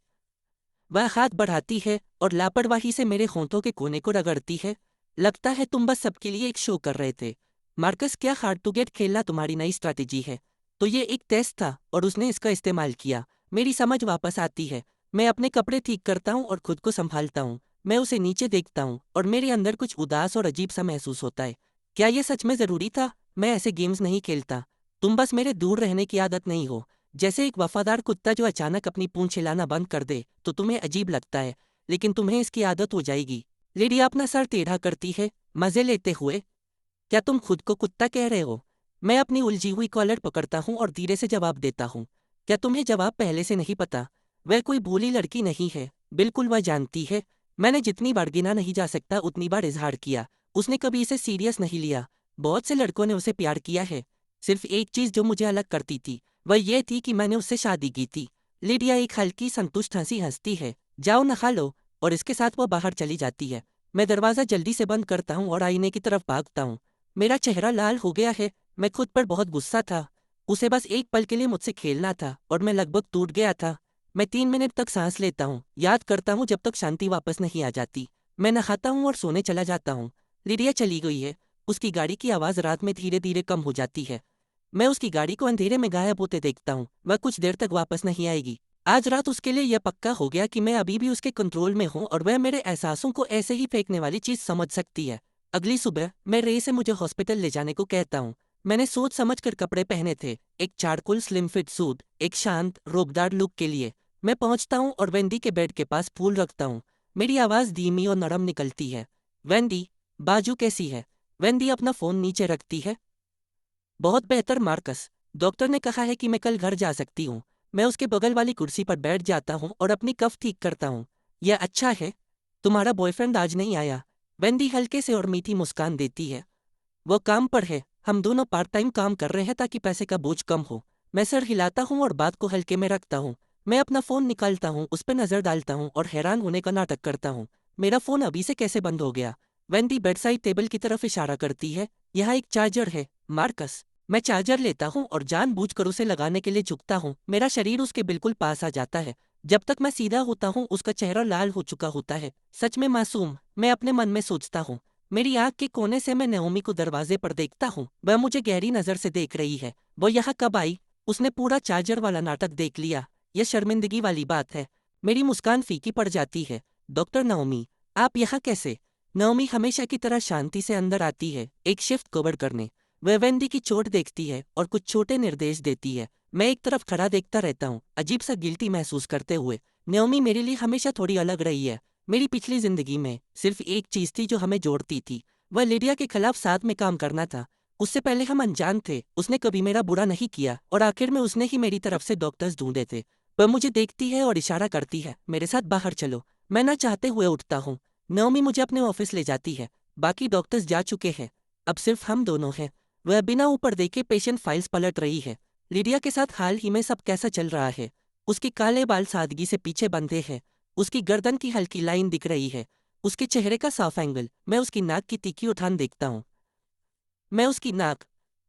वह हाथ बढ़ाती है और लापरवाही से मेरे होंठों के कोने को रगड़ती है। लगता है तुम बस सबके लिए एक शो कर रहे थे। मार्कस, क्या हार्ड टू गेट खेलना तुम्हारी नई स्ट्रैटेजी है? तो ये एक टेस्ट था और उसने इसका इस्तेमाल किया। मेरी समझ वापस आती है। मैं अपने कपड़े ठीक करता हूँ और खुद को संभालता हूँ। मैं उसे नीचे देखता हूँ और मेरे अंदर कुछ उदास और अजीब सा महसूस होता है। क्या ये सच में ज़रूरी था? मैं ऐसे गेम्स नहीं खेलता। तुम बस मेरे दूर रहने की आदत नहीं हो। जैसे एक वफादार कुत्ता जो अचानक अपनी पूंछ हिलाना बंद कर दे तो तुम्हें अजीब लगता है, लेकिन तुम्हें इसकी आदत हो जाएगी। लिडिया अपना सर टेढ़ा करती है, मजे लेते हुए। क्या तुम खुद को कुत्ता कह रहे हो? मैं अपनी उलझी हुई कॉलर पकड़ता हूँ और धीरे से जवाब देता हूँ। क्या तुम्हें जवाब पहले से नहीं पता? वह कोई भोली लड़की नहीं है। बिल्कुल वह जानती है। मैंने जितनी बार गिना नहीं जा सकता उतनी बार इजहार किया। उसने कभी इसे सीरियस नहीं लिया। बहुत से लड़कों ने उसे प्यार किया है। सिर्फ एक चीज़ जो मुझे अलग करती थी, वह यह थी कि मैंने उससे शादी की थी। लिडिया एक हल्की संतुष्ट हंसी हंसती है। जाओ नहा लो। और इसके साथ वह बाहर चली जाती है। मैं दरवाज़ा जल्दी से बंद करता हूँ और आईने की तरफ भागता हूँ। मेरा चेहरा लाल हो गया है। मैं खुद पर बहुत गुस्सा था। उसे बस एक पल के लिए मुझसे खेलना था और मैं लगभग टूट गया था। मैं 3 मिनट तक सांस लेता हूँ, याद करता हूँ जब तक शांति वापस नहीं आ जाती। मैं नहाता हूँ और सोने चला जाता हूँ। लिडिया चली गई है। उसकी गाड़ी की आवाज़ रात में धीरे धीरे कम हो जाती है। मैं उसकी गाड़ी को अंधेरे में गायब होते देखता हूँ। वह कुछ देर तक वापस नहीं आएगी। आज रात उसके लिए यह पक्का हो गया कि मैं अभी भी उसके कंट्रोल में हूँ और वह मेरे एहसासों को ऐसे ही फेंकने वाली चीज़ समझ सकती है। अगली सुबह मैं रे से मुझे हॉस्पिटल ले जाने को कहता हूँ। मैंने सोच समझ कर कपड़े पहने थे, एक चारकोल स्लिम फिट सूट, एक शांत रोबदार लुक के लिए। मैं पहुंचता हूँ और वेंडी के बेड के पास फूल रखता हूँ। मेरी आवाज़ धीमी और नरम निकलती है। वेंडी, बाजू कैसी है? वेंडी अपना फ़ोन नीचे रखती है। बहुत बेहतर मार्कस। डॉक्टर ने कहा है कि मैं कल घर जा सकती हूँ। मैं उसके बगल वाली कुर्सी पर बैठ जाता हूँ और अपनी कफ ठीक करता हूँ। यह अच्छा है। तुम्हारा बॉयफ्रेंड आज नहीं आया? वेंडी हल्के से और मीठी मुस्कान देती है। वो काम पर है। हम दोनों पार्ट टाइम काम कर रहे हैं ताकि पैसे का बोझ कम हो। मैं सर हिलाता हूँ और बात को हल्के में रखता हूँ। मैं अपना फ़ोन निकालता हूँ, उस पर नज़र डालता हूँ और हैरान होने का नाटक करता हूँ। मेरा फ़ोन अभी से कैसे बंद हो गया? वेंडी बेडसाइड टेबल की तरफ इशारा करती है। यहाँ एक चार्जर है, मार्कस। मैं चार्जर लेता हूँ और जानबूझकर उसे लगाने के लिए झुकता हूँ। मेरा शरीर उसके बिल्कुल पास आ जाता है। जब तक मैं सीधा होता हूँ उसका चेहरा लाल हो चुका होता है। सच में मासूम, मैं अपने मन में सोचता हूँ। मेरी आँख के कोने से मैं नओमी को दरवाजे पर देखता हूँ। वह मुझे गहरी नज़र से देख रही है। वो यहाँ कब आई? उसने पूरा चार्जर वाला नाटक देख लिया। यह शर्मिंदगी वाली बात है। मेरी मुस्कान फीकी पड़ जाती है। डॉक्टर नओमी, आप यहाँ कैसे? नओमी हमेशा की तरह शांति से अंदर आती है, एक शिफ्ट कवर करने। वह वेंडी की चोट देखती है और कुछ छोटे निर्देश देती है। मैं एक तरफ खड़ा देखता रहता हूँ, अजीब सा गिल्टी महसूस करते हुए। नओमी मेरे लिए हमेशा थोड़ी अलग रही है। मेरी पिछली जिंदगी में सिर्फ एक चीज थी जो हमें जोड़ती थी। वह लिडिया के खिलाफ साथ में काम करना था। उससे पहले हम अनजान थे। उसने कभी मेरा बुरा नहीं किया और आखिर में उसने ही मेरी तरफ से डॉक्टर्स ढूंढे थे। वह मुझे देखती है और इशारा करती है, मेरे साथ बाहर चलो। मैं ना चाहते हुए उठता हूँ। नओमी मुझे अपने ऑफिस ले जाती है। बाकी डॉक्टर्स जा चुके हैं। अब सिर्फ हम दोनों हैं। वह बिना ऊपर देखे पेशेंट फाइल्स पलट रही है। लिडिया के साथ हाल ही में सब कैसा चल रहा है? उसके काले बाल सादगी से पीछे बंधे हैं। उसकी गर्दन की हल्की लाइन दिख रही है। उसके चेहरे का साफ एंगल। मैं उसकी नाक की तीखी उठान देखता हूँ। मैं उसकी नाक।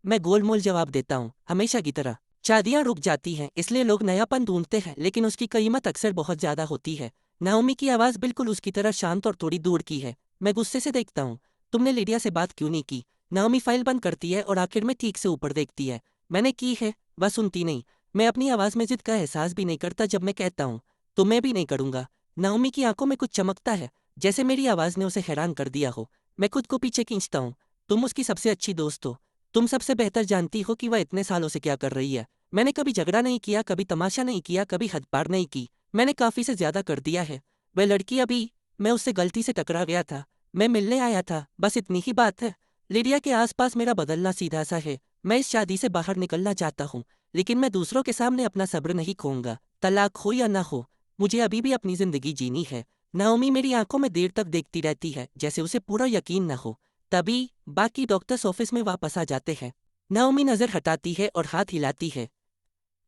मैं गोलमोल जवाब देता हूँ, हमेशा की तरह। शादियाँ रुक जाती हैं, इसलिए लोग नयापन ढूंढते हैं, लेकिन उसकी कीमत अक्सर बहुत ज़्यादा होती है। नाओमी की आवाज़ बिल्कुल उसकी तरह शांत और थोड़ी दूर की है। मैं गुस्से से देखता हूँ। तुमने लिडिया से बात क्यों नहीं की? नाओमी फाइल बंद करती है और आखिर में ठीक से ऊपर देखती है। मैंने की है, वह सुनती नहीं। मैं अपनी आवाज़ में जिद का एहसास भी नहीं करता जब मैं कहता हूँ, तो मैं भी नहीं करूँगा। नाओमी की आंखों में कुछ चमकता है, जैसे मेरी आवाज़ ने उसे हैरान कर दिया हो। मैं खुद को पीछे खींचता हूँ। तुम उसकी सबसे अच्छी दोस्त हो। तुम सबसे बेहतर जानती हो कि वह इतने सालों से क्या कर रही है। मैंने कभी झगड़ा नहीं किया, कभी तमाशा नहीं किया, कभी हद पार नहीं की। मैंने काफ़ी से ज़्यादा कर दिया है। वह लड़की अभी। मैं उससे गलती से टकरा गया था। मैं मिलने आया था, बस इतनी ही बात है। लिडिया के आसपास मेरा बदलना सीधा सा है। मैं इस शादी से बाहर निकलना चाहता हूँ, लेकिन मैं दूसरों के सामने अपना सब्र नहीं खोऊंगा। तलाक हो या ना हो, मुझे अभी भी अपनी जिंदगी जीनी है। नाओमी मेरी आंखों में देर तक देखती रहती है, जैसे उसे पूरा यकीन न हो। तभी बाकी डॉक्टर्स ऑफिस में वापस आ जाते हैं। नाओमी नजर हटाती है और हाथ हिलाती है।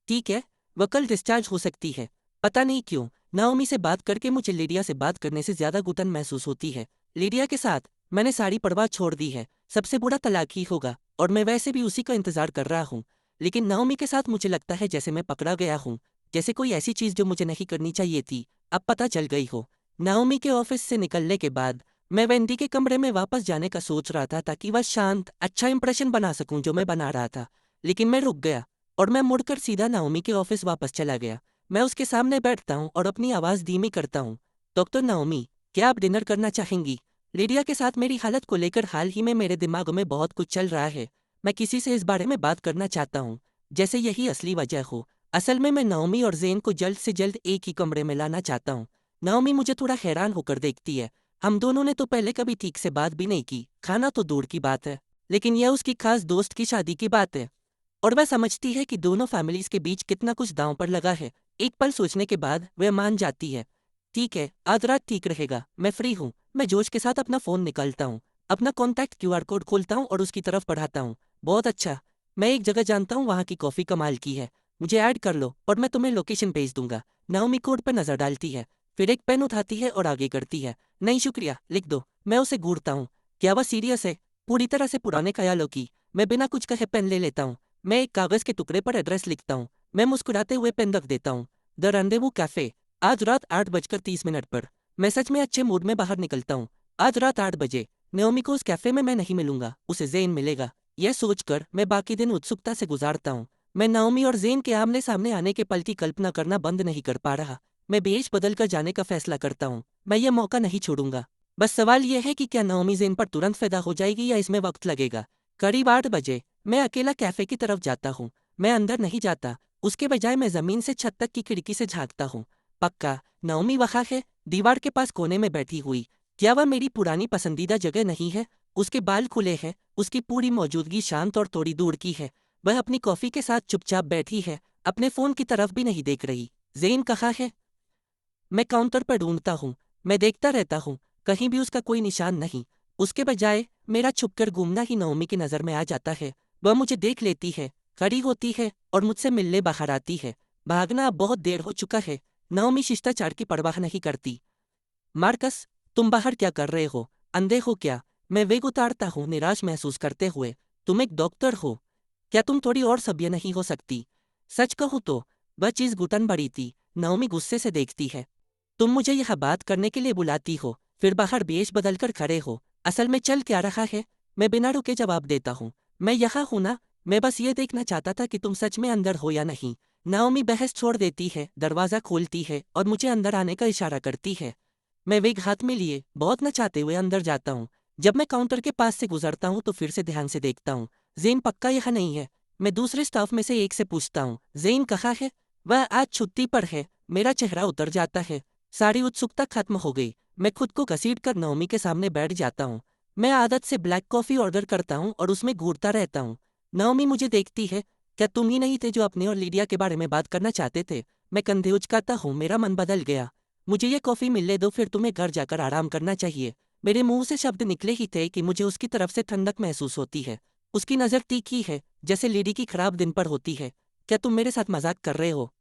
ठीक है, वह कल डिस्चार्ज हो सकती है। पता नहीं क्यों, नाओमी से बात करके मुझे लिडिया से बात करने से ज्यादा घुटन महसूस होती है। लिडिया के साथ मैंने सारी परवाह छोड़ दी है। सबसे बुरा तलाक ही होगा, और मैं वैसे भी उसी का इंतजार कर रहा हूँ। लेकिन नाओमी के साथ मुझे लगता है जैसे मैं पकड़ा गया हूँ, जैसे कोई ऐसी चीज जो मुझे नहीं करनी चाहिए थी अब पता चल गई हो। नाओमी के ऑफिस से निकलने के बाद मैं वेंडी के कमरे में वापस जाने का सोच रहा था, ताकि वह शांत अच्छा इंप्रेशन बना सकूं जो मैं बना रहा था। लेकिन मैं रुक गया और मैं मुड़कर सीधा नाओमी के ऑफिस वापस चला गया। मैं उसके सामने बैठता हूँ और अपनी आवाज़ धीमी करता हूँ। डॉक्टर नाओमी, क्या आप डिनर करना चाहेंगी? लिडिया के साथ मेरी हालत को लेकर हाल ही में मेरे दिमाग में बहुत कुछ चल रहा है। मैं किसी से इस बारे में बात करना चाहता हूँ, जैसे यही असली वजह हो। असल में मैं नाओमी और जेन को जल्द से जल्द एक ही कमरे में लाना चाहता हूँ। नाओमी मुझे थोड़ा हैरान होकर देखती है। हम दोनों ने तो पहले कभी ठीक से बात भी नहीं की, खाना तो दूर की बात है। लेकिन यह उसकी खास दोस्त की शादी की बात है, और वह समझती है कि दोनों फैमिलीज के बीच कितना कुछ दांव पर लगा है। एक पल सोचने के बाद वह मान जाती है। ठीक है, आज रात ठीक रहेगा, मैं फ्री हूँ। मैं जोश के साथ अपना फ़ोन निकालता हूँ, अपना कॉन्टैक्ट क्यूआर कोड खोलता हूँ और उसकी तरफ बढ़ाता हूँ। बहुत अच्छा, मैं एक जगह जानता हूँ, वहाँ की कॉफ़ी कमाल की है। मुझे ऐड कर लो और मैं तुम्हें लोकेशन भेज दूंगा। नाओमी कोड पर नज़र डालती है, फिर एक पेन उठाती है और आगे करती है। नहीं शुक्रिया, लिख दो। मैं उसे घूरता हूँ। क्या वह सीरियस है? पूरी तरह से पुराने ख्यालों की। मैं बिना कुछ कहे पेन ले लेता हूँ। मैं एक कागज़ के टुकड़े पर एड्रेस लिखता हूँ। मैं मुस्कुराते हुए पेन रख देता हूँ। द रंडेवू कैफ़े, आज रात 8:30 पर। मैं सच में अच्छे मूड में बाहर निकलता हूँ। आज रात 8 बजे नाओमी को उस कैफ़े में मैं नहीं मिलूंगा, उसे जेन मिलेगा। यह सोचकर मैं बाकी दिन उत्सुकता से गुजारता हूँ। मैं नाओमी और जेन के आमने सामने आने के पल की कल्पना करना बंद नहीं कर पा रहा। मैं भेष बदल कर जाने का फैसला करता हूँ। मैं यह मौका नहीं छोड़ूंगा। बस सवाल यह है कि क्या नाओमी जेन पर तुरंत फिदा हो जाएगी या इसमें वक्त लगेगा। करीब 8 बजे मैं अकेला कैफे की तरफ जाता हूँ। मैं अंदर नहीं जाता, उसके बजाय मैं जमीन से छत तक की खिड़की से झांकता हूँ। पक्का नाओमी वहाँ है, दीवार के पास कोने में बैठी हुई। क्या वह मेरी पुरानी पसंदीदा जगह नहीं है? उसके बाल खुले हैं, उसकी पूरी मौजूदगी शांत और थोड़ी दूर की है। वह अपनी कॉफी के साथ चुपचाप बैठी है, अपने फोन की तरफ भी नहीं देख रही। जेन कहाँ है? मैं काउंटर पर ढूंढता हूँ। मैं देखता रहता हूँ, कहीं भी उसका कोई निशान नहीं। उसके बजाय मेरा छुपकर घूमना ही नाओमी की नज़र में आ जाता है। वह मुझे देख लेती है, खड़ी होती है और मुझसे मिलने बाहर आती है। भागना अब बहुत देर हो चुका है। नाओमी शिष्टाचार की परवाह नहीं करती। मार्कस, तुम बाहर क्या कर रहे हो? अंधे हो क्या? मैं वेग उतारता हूँ निराश महसूस करते हुए। तुम एक डॉक्टर हो, क्या तुम थोड़ी और सभ्य नहीं हो सकती? सच कहूँ तो वह चीज़ घुटन बड़ी थी। नाओमी गुस्से से देखती है। तुम मुझे यह बात करने के लिए बुलाती हो, फिर बाहर भेष बदलकर खड़े हो। असल में चल क्या रहा है? मैं बिना रुके जवाब देता हूँ। मैं यहाँ हूँ ना, मैं बस ये देखना चाहता था कि तुम सच में अंदर हो या नहीं। नाओमी बहस छोड़ देती है, दरवाज़ा खोलती है और मुझे अंदर आने का इशारा करती है। मैं वेग हाथ में लिए बहुत न चाहते हुए अंदर जाता हूँ। जब मैं काउंटर के पास से गुजरता हूँ तो फिर से ध्यान से देखता हूँ। जेन पक्का यहाँ नहीं है। मैं दूसरे स्टाफ में से एक से पूछता हूँ, जेन कहाँ है? वह आज छुट्टी पर है। मेरा चेहरा उतर जाता है। सारी उत्सुकता खत्म हो गई। मैं खुद को घसीट कर नाओमी के सामने बैठ जाता हूँ। मैं आदत से ब्लैक कॉफ़ी ऑर्डर करता हूँ और उसमें घूरता रहता हूँ। नाओमी मुझे देखती है। क्या तुम ही नहीं थे जो अपने और लिडिया के बारे में बात करना चाहते थे? मैं कंधे उचकाता हूँ, मेरा मन बदल गया। मुझे ये कॉफ़ी मिलने दो, फिर तुम्हें घर जाकर आराम करना चाहिए। मेरे मुंह से शब्द निकले ही थे कि मुझे उसकी तरफ से ठंडक महसूस होती है। उसकी नज़र तीखी है, जैसे लिडी की खराब दिन पर होती है। क्या तुम मेरे साथ मजाक कर रहे हो?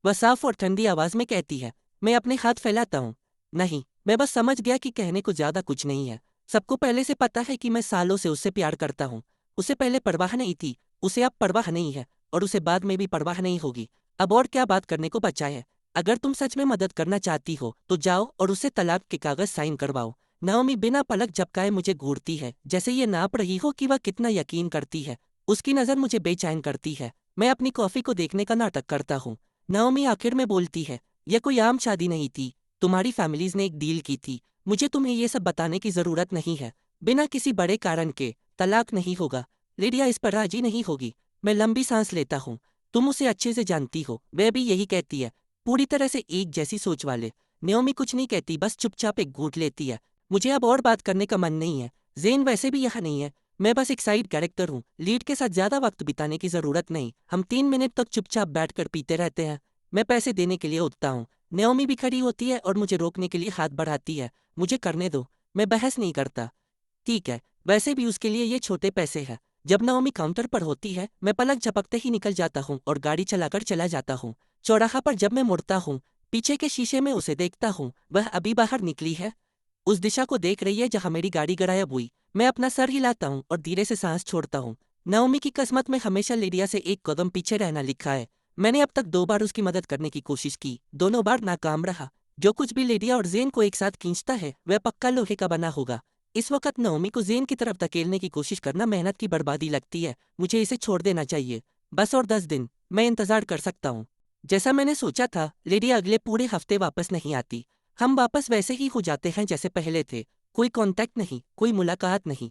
वह साफ और ठंडी आवाज में कहती है। मैं अपने हाथ फैलाता हूँ। नहीं, मैं बस समझ गया कि कहने को ज्यादा कुछ नहीं है। सबको पहले से पता है कि मैं सालों से उससे प्यार करता हूँ। उसे पहले परवाह नहीं थी, उसे अब परवाह नहीं है, और उसे बाद में भी परवाह नहीं होगी। अब और क्या बात करने को बचा है? अगर तुम सच में मदद करना चाहती हो तो जाओ और उससे तलाक के कागज साइन करवाओ। नाओमी बिना पलक झपकाए मुझे घूरती है, जैसे ये नाप रही हो कि वह कितना यकीन करती है। उसकी नज़र मुझे बेचैन करती है। मैं अपनी कॉफी को देखने का नाटक करता हूँ। नाओमी आखिर में बोलती है, यह कोई आम शादी नहीं थी। तुम्हारी फैमिलीज ने एक डील की थी। मुझे तुम्हें ये सब बताने की जरूरत नहीं है। बिना किसी बड़े कारण के तलाक नहीं होगा। लिडिया इस पर राजी नहीं होगी। मैं लंबी सांस लेता हूँ। तुम उसे अच्छे से जानती हो, वह भी यही कहती है। पूरी तरह से एक जैसी सोच वाले। नाओमी कुछ नहीं कहती, बस चुपचाप एक घूंट लेती है। मुझे अब और बात करने का मन नहीं है। जेन वैसे भी यहाँ नहीं है। मैं बस एक साइड कैरेक्टर हूँ। लीड के साथ ज्यादा वक्त बिताने की जरूरत नहीं। हम 3 मिनट तक चुपचाप बैठकर पीते रहते हैं। मैं पैसे देने के लिए उठता हूँ। नाओमी भी खड़ी होती है और मुझे रोकने के लिए हाथ बढ़ाती है। मुझे करने दो, मैं बहस नहीं करता। ठीक है, वैसे भी उसके लिए ये छोटे पैसे हैं। जब नाओमी काउंटर पर होती है, मैं पलक झपकते ही निकल जाता हूँ और गाड़ी चलाकर चला जाता हूँ। चौराहा पर जब मैं मुड़ता हूँ, पीछे के शीशे में उसे देखता हूँ। वह अभी बाहर निकली है, उस दिशा को देख रही है जहाँ मेरी गाड़ी गायब हुई। मैं अपना सर हिलाता हूँ और धीरे से सांस छोड़ता हूँ। नाओमी की किस्मत में हमेशा लिडिया से एक कदम पीछे रहना लिखा है। मैंने अब तक 2 बार उसकी मदद करने की कोशिश की, दोनों बार नाकाम रहा। जो कुछ भी लिडिया और जेन को एक साथ खींचता है वह पक्का लोहे का बना होगा। इस वक्त नाओमी को जेन की तरफ धकेलने की कोशिश करना मेहनत की बर्बादी लगती है। मुझे इसे छोड़ देना चाहिए। बस और 10 दिन मैं इंतजार कर सकता हूँ। जैसा मैंने सोचा था, लिडिया अगले पूरे हफ्ते वापस नहीं आती। हम वापस वैसे ही हो जाते हैं जैसे पहले थे। कोई कांटेक्ट नहीं, कोई मुलाकात नहीं।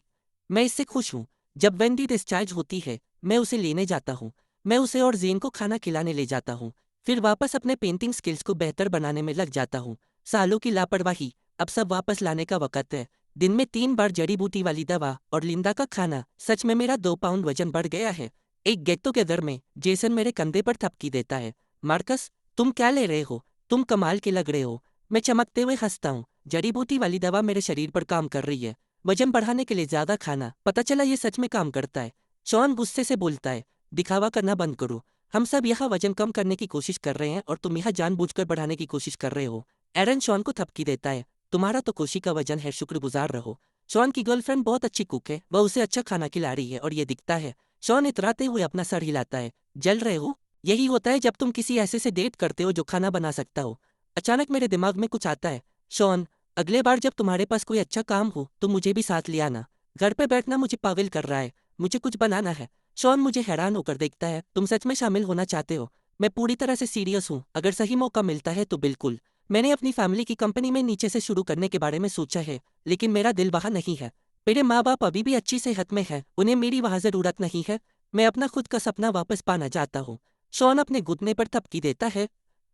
मैं इससे खुश हूँ। जब वेंडी डिस्चार्ज होती है, मैं उसे लेने जाता हूँ। मैं उसे और जेन को खाना खिलाने ले जाता हूँ। फिर वापस अपने पेंटिंग स्किल्स को बेहतर बनाने में लग जाता हूँ। सालों की लापरवाही, अब सब वापस लाने का वक्त है। दिन में 3 बार जड़ी बूटी वाली दवा और लिंदा का खाना। सच में मेरा 2 पाउंड वजन बढ़ गया है। एक गेट टुगेदर में जेसन मेरे कंधे पर थपकी देता है। मार्कस, तुम क्या ले रहे हो? तुम कमाल के लग रहे हो। मैं चमकते हुए हंसता हूँ। जड़ी बूटी वाली दवा मेरे शरीर पर काम कर रही है। वजन बढ़ाने के लिए ज्यादा खाना। पता चला ये सच में काम करता है। शॉन गुस्से से बोलता है, दिखावा करना बंद करो। हम सब यहाँ वजन कम करने की कोशिश कर रहे हैं और तुम यहाँ जानबूझकर बढ़ाने की कोशिश कर रहे हो। एरन शॉन को थपकी देता है, तुम्हारा तो कोशी का वजन है, शुक्रगुजार रहो। शॉन की गर्लफ्रेंड बहुत अच्छी कुक है, वह उसे अच्छा खाना खिला रही है और ये दिखता है। शॉन इतराते हुए अपना सर हिलाता है। जल रहे हो? यही होता है जब तुम किसी ऐसे से डेट करते हो जो खाना बना सकता हो। अचानक मेरे दिमाग में कुछ आता है। शॉन, अगले बार जब तुम्हारे पास कोई अच्छा काम हो तो मुझे भी साथ ले आना। घर पे बैठना मुझे पागल कर रहा है। मुझे कुछ बनाना है। शॉन मुझे हैरान होकर देखता है, तुम सच में शामिल होना चाहते हो? मैं पूरी तरह से सीरियस हूँ। अगर सही मौका मिलता है तो बिल्कुल। मैंने अपनी फैमिली की कंपनी में नीचे से शुरू करने के बारे में सोचा है, लेकिन मेरा दिल वहाँ नहीं है। मेरे माँ बाप अभी भी अच्छी सेहत में है, उन्हें मेरी वहाँ ज़रूरत नहीं है। मैं अपना खुद का सपना वापस पाना चाहता हूँ। शॉन अपने घुटने पर थपकी देता है।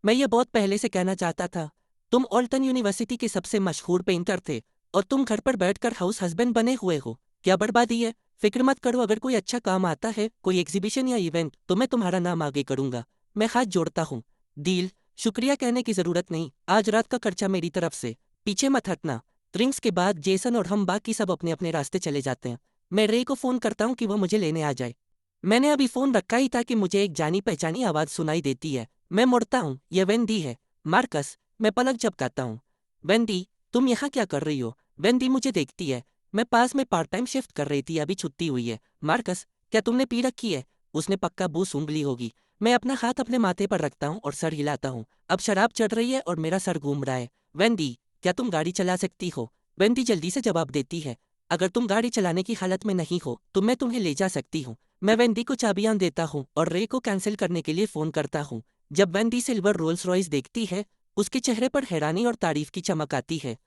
मैं ये बहुत पहले से कहना चाहता था। तुम ऑल्टन यूनिवर्सिटी के सबसे मशहूर पेंटर थे और तुम घर पर बैठकर हाउस हस्बैंड बने हुए हो। क्या बर्बादी है? फिक्र मत करो, अगर कोई अच्छा काम आता है, कोई एग्जीबिशन या इवेंट, तो मैं तुम्हारा नाम आगे करूंगा। मैं हाथ जोड़ता हूँ। डील। शुक्रिया कहने की जरूरत नहीं, आज रात का खर्चा मेरी तरफ से। पीछे मत हटना। ड्रिंक्स के बाद जेसन और हम बाकी सब अपने अपने रास्ते चले जाते हैं। मैं रे को फोन करता हूँ कि वह मुझे लेने आ जाए। मैंने अभी फोन रखा ही था कि मुझे एक जानी पहचानी आवाज सुनाई देती है। मैं मुड़ता हूँ, यह वेंडी है। मार्कस, मैं पलक झपकाता हूँ। वेंडी, तुम यहाँ क्या कर रही हो? वेंडी मुझे देखती है। मैं पास में पार्ट टाइम शिफ्ट कर रही थी, अभी छुट्टी हुई है। मार्कस, क्या तुमने पी रखी है? उसने पक्का बू सूंघ ली होगी। मैं अपना हाथ अपने माथे पर रखता हूँ और सर हिलाता हूँ। अब शराब चढ़ रही है और मेरा सर घूम रहा है। वेंडी, क्या तुम गाड़ी चला सकती हो? वेंडी जल्दी से जवाब देती है, अगर तुम गाड़ी चलाने की हालत में नहीं हो तो मैं तुम्हें ले जा सकती हूँ। मैं वेंडी को चाबियां देता हूँ और रे को कैंसिल करने के लिए फ़ोन करता हूँ। जब वेंडी सिल्वर रोल्स रॉयस देखती है, उसके चेहरे पर हैरानी और तारीफ की चमक आती है।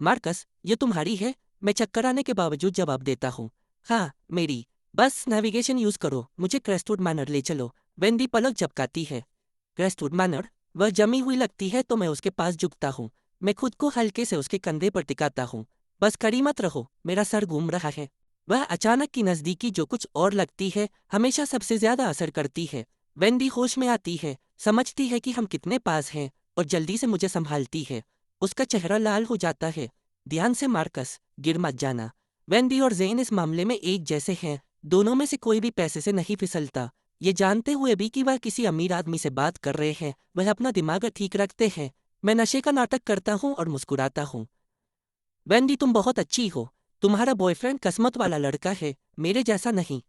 मार्कस, ये तुम्हारी है? मैं चक्कर आने के बावजूद जवाब देता हूँ, हाँ मेरी। बस नेविगेशन यूज़ करो, मुझे क्रेस्टवुड मैनर ले चलो। वेंडी पलक झपकाती है। क्रेस्टवुड मैनर? वह जमी हुई लगती है तो मैं उसके पास झुकता हूँ। मैं खुद को हल्के से उसके कंधे पर टिकाता हूँ। बस खड़ी मत रहो, मेरा सर घूम रहा है। वह अचानक की नज़दीकी जो कुछ और लगती है, हमेशा सबसे ज्यादा असर करती है। वेंडी होश में आती है, समझती है कि हम कितने पास हैं और जल्दी से मुझे संभालती है। उसका चेहरा लाल हो जाता है। ध्यान से मार्कस, गिर मत जाना। वेंडी और जेन इस मामले में एक जैसे हैं। दोनों में से कोई भी पैसे से नहीं फिसलता। ये जानते हुए भी कि वह किसी अमीर आदमी से बात कर रहे हैं, वह अपना दिमाग ठीक रखते हैं। मैं नशे का नाटक करता हूँ और मुस्कुराता हूँ। वेंडी, तुम बहुत अच्छी हो। तुम्हारा बॉयफ्रेंड किस्मत वाला लड़का है, मेरे जैसा नहीं।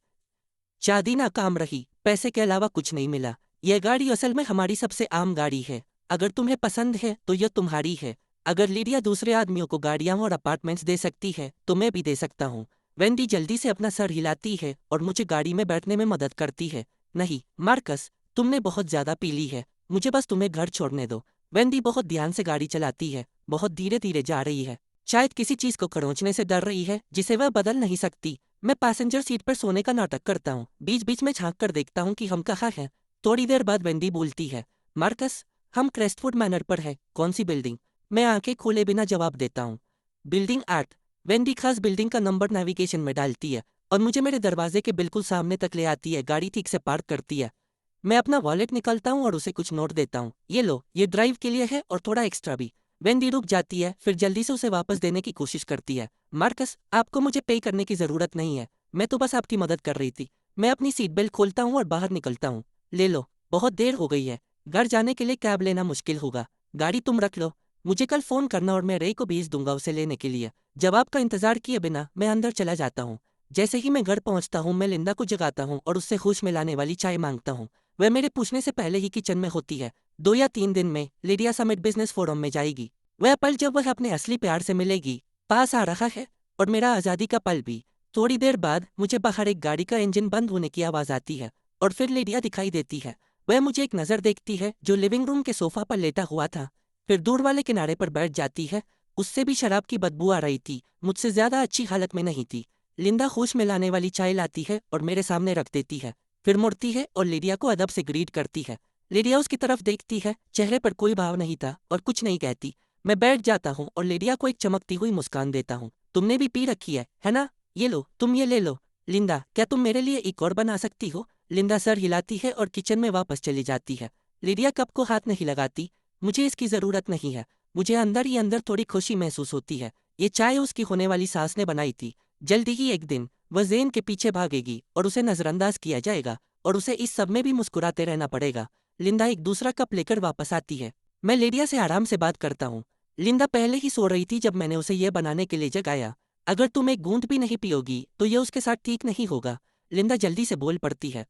शादी नाकाम रही, पैसे के अलावा कुछ नहीं मिला। यह गाड़ी असल में हमारी सबसे आम गाड़ी है। अगर तुम्हें पसंद है तो यह तुम्हारी है। अगर लीडिया दूसरे आदमियों को गाड़ियां और अपार्टमेंट्स दे सकती है तो मैं भी दे सकता हूँ। वेंडी जल्दी से अपना सर हिलाती है और मुझे गाड़ी में बैठने में मदद करती है। नहीं मार्कस, तुमने बहुत ज्यादा पी ली है, मुझे बस तुम्हें घर छोड़ने दो। वेंडी बहुत ध्यान से गाड़ी चलाती है, बहुत धीरे धीरे जा रही है। शायद किसी चीज को खरोंचने से डर रही है जिसे वह बदल नहीं सकती। मैं पैसेंजर सीट पर सोने का नाटक करता हूँ, बीच बीच में झांक कर देखता हूँ कि हम कहाँ हैं। थोड़ी देर बाद वेंडी बोलती है, मार्कस, हम क्रेस्टवुड मैनर पर है। कौन सी बिल्डिंग? मैं आंखें खोले बिना जवाब देता हूँ, बिल्डिंग 8। वेंडी खास बिल्डिंग का नंबर नेविगेशन में डालती है और मुझे मेरे दरवाजे के बिल्कुल सामने तक ले आती है। गाड़ी ठीक से पार्क करती है। मैं अपना वॉलेट निकालता हूँ और उसे कुछ नोट देता हूँ। ये लो, ये ड्राइव के लिए है और थोड़ा एक्स्ट्रा भी। वेंडी रुक जाती है, फिर जल्दी से उसे वापस देने की कोशिश करती है। मार्कस, आपको मुझे पे करने की जरूरत नहीं है, मैं तो बस आपकी मदद कर रही थी। मैं अपनी सीट बेल्ट खोलता हूँ और बाहर निकलता हूँ। ले लो, बहुत देर हो गई है, घर जाने के लिए कैब लेना मुश्किल होगा। गाड़ी तुम रख लो, मुझे कल फोन करना और मैं रे को भेज दूंगा उसे लेने के लिए। जवाब का इंतजार किए बिना मैं अंदर चला जाता हूँ। जैसे ही मैं घर पहुंचता हूँ मैं लिंदा को जगाता हूँ और उससे खुश मिलाने वाली चाय मांगता हूँ। वह मेरे पूछने से पहले ही किचन में होती है। 2 या 3 दिन में लिडिया समिट बिजनेस फोरम में जाएगी। वह पल जब वह अपने असली प्यार से मिलेगी पास आ रहा है, और मेरा आज़ादी का पल भी। थोड़ी देर बाद मुझे बाहर एक गाड़ी का इंजन बंद होने की आवाज़ आती है और फिर लिडिया दिखाई देती है। वह मुझे एक नज़र देखती है जो लिविंग रूम के सोफा पर लेटा हुआ था, फिर दूर वाले किनारे पर बैठ जाती है। उससे भी शराब की बदबू आ रही थी, मुझसे ज्यादा अच्छी हालत में नहीं थी। लिंदा खुश मिलाने वाली चाय लाती है और मेरे सामने रख देती है, फिर मुड़ती है और लिडिया को अदब से ग्रीट करती है। लिडिया उसकी तरफ देखती है, चेहरे पर कोई भाव नहीं था और कुछ नहीं कहती। मैं बैठ जाता हूँ और लिडिया को एक चमकती हुई मुस्कान देता हूँ। तुमने भी पी रखी है ना? ये लो, तुम ये ले लो। लिंदा, क्या तुम मेरे लिए एक और बना सकती हो? लिंदा सर हिलाती है और किचन में वापस चली जाती है। लिडिया कप को हाथ नहीं लगाती। मुझे इसकी जरूरत नहीं है। मुझे अंदर ही अंदर थोड़ी खुशी महसूस होती है। ये चाय उसकी होने वाली सास ने बनाई थी। जल्दी ही एक दिन वह ज़ेन के पीछे भागेगी और उसे नजरअंदाज किया जाएगा और उसे इस सब में भी मुस्कुराते रहना पड़ेगा। लिंदा एक दूसरा कप लेकर वापस आती है। मैं लिडिया से आराम से बात करता हूँ। लिंदा पहले ही सो रही थी जब मैंने उसे यह बनाने के लिए जगाया। अगर तुम एक बूंद भी नहीं पियोगी तो यह उसके साथ ठीक नहीं होगा। लिंदा जल्दी से बोल पड़ती है,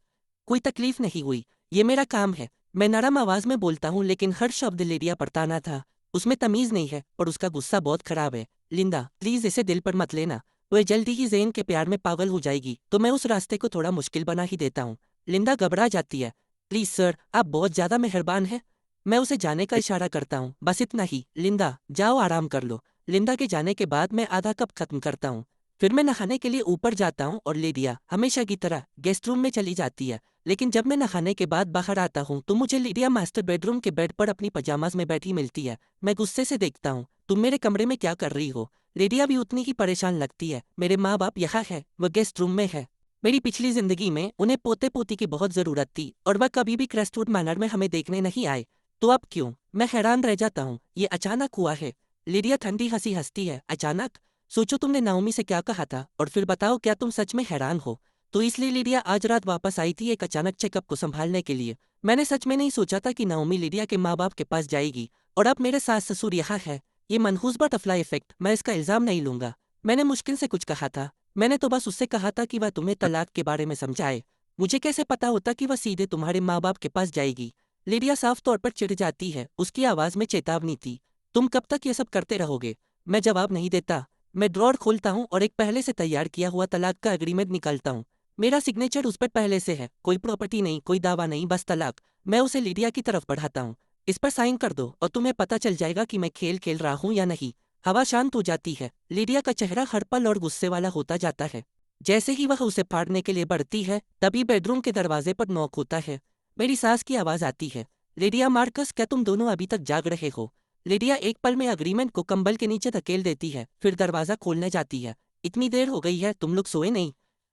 कोई तकलीफ नहीं हुई, ये मेरा काम है। मैं नरम आवाज में बोलता हूँ लेकिन हर शब्द लिडिया पर ताना था। उसमें तमीज नहीं है और उसका गुस्सा बहुत खराब है। लिंदा, प्लीज इसे दिल पर मत लेना। वह जल्दी ही ज़ेन के प्यार में पागल हो जाएगी तो मैं उस रास्ते को थोड़ा मुश्किल बना ही देता हूँ। लिंदा घबरा जाती है। प्लीज सर, आप बहुत ज्यादा मेहरबान हैं। मैं उसे जाने का इशारा करता हूँ, बस इतना ही। लिंदा, जाओ आराम कर लो। लिंदा के जाने के बाद मैं आधा कप खत्म करता हूँ। फिर मैं नहाने के लिए ऊपर जाता हूँ और लिडिया हमेशा की तरह गेस्ट रूम में चली जाती है। लेकिन जब मैं नहाने के बाद बाहर आता हूँ तो मुझे लिडिया मास्टर बेडरूम के बेड पर अपनी पजामाज में बैठी मिलती है। मैं गुस्से से देखता हूँ, तुम मेरे कमरे में क्या कर रही हो? लिडिया भी उतनी ही परेशान लगती है। मेरे माँ बाप यहाँ है, वह गेस्ट रूम में है। मेरी पिछली जिंदगी में उन्हें पोते पोती की बहुत जरूरत थी और वह कभी भी क्रेस्टवुड मैनर में हमें देखने नहीं आए, तो अब क्यों? मैं हैरान रह जाता हूँ, ये अचानक हुआ है। लिडिया ठंडी हंसी हंसती है। अचानक? सोचो तुमने नाओमी से क्या कहा था और फिर बताओ क्या तुम सच में हैरान हो? तो इसलिए लिडिया आज रात वापस आई थी एक अचानक चेकअप को संभालने के लिए। मैंने सच में नहीं सोचा था कि नाओमी लिडिया के माँ बाप के पास जाएगी और अब मेरे सास ससुर यहाँ है। ये मनहूस बटरफ्लाई इफेक्ट, मैं इसका इल्जाम नहीं लूंगा। मैंने मुश्किल से कुछ कहा था। मैंने तो बस उससे कहा था कि वह तुम्हें तलाक के बारे में समझाए। मुझे कैसे पता होता कि वह सीधे तुम्हारे माँ बाप के पास जाएगी? लिडिया साफ तौर पर चिढ़ जाती है, उसकी आवाज में चेतावनी थी। तुम कब तक ये सब करते रहोगे? मैं जवाब नहीं देता। मैं ड्रॉर खोलता हूँ और एक पहले से तैयार किया हुआ तलाक का एग्रीमेंट निकालता हूँ। मेरा सिग्नेचर उस पर पहले से है, कोई प्रॉपर्टी नहीं, कोई दावा नहीं, बस तलाक। मैं उसे लिडिया की तरफ बढ़ाता हूँ। इस पर साइन कर दो और तुम्हें पता चल जाएगा कि मैं खेल खेल रहा हूँ या नहीं। हवा शांत हो जाती है। लिडिया का चेहरा हर पल और गुस्से वाला होता जाता है। जैसे ही वह उसे फाड़ने के लिए बढ़ती है तभी बेडरूम के दरवाजे पर नॉक होता है। मेरी सास की आवाज आती है, लिडिया, मार्कस, क्या तुम दोनों अभी तक जाग रहे हो? लिडिया एक पल में अग्रीमेंट को कंबल के नीचे धकेल देती है, फिर दरवाजा खोलने जाती है। इतनी देर हो गई है, तुम लोग सोए नहीं?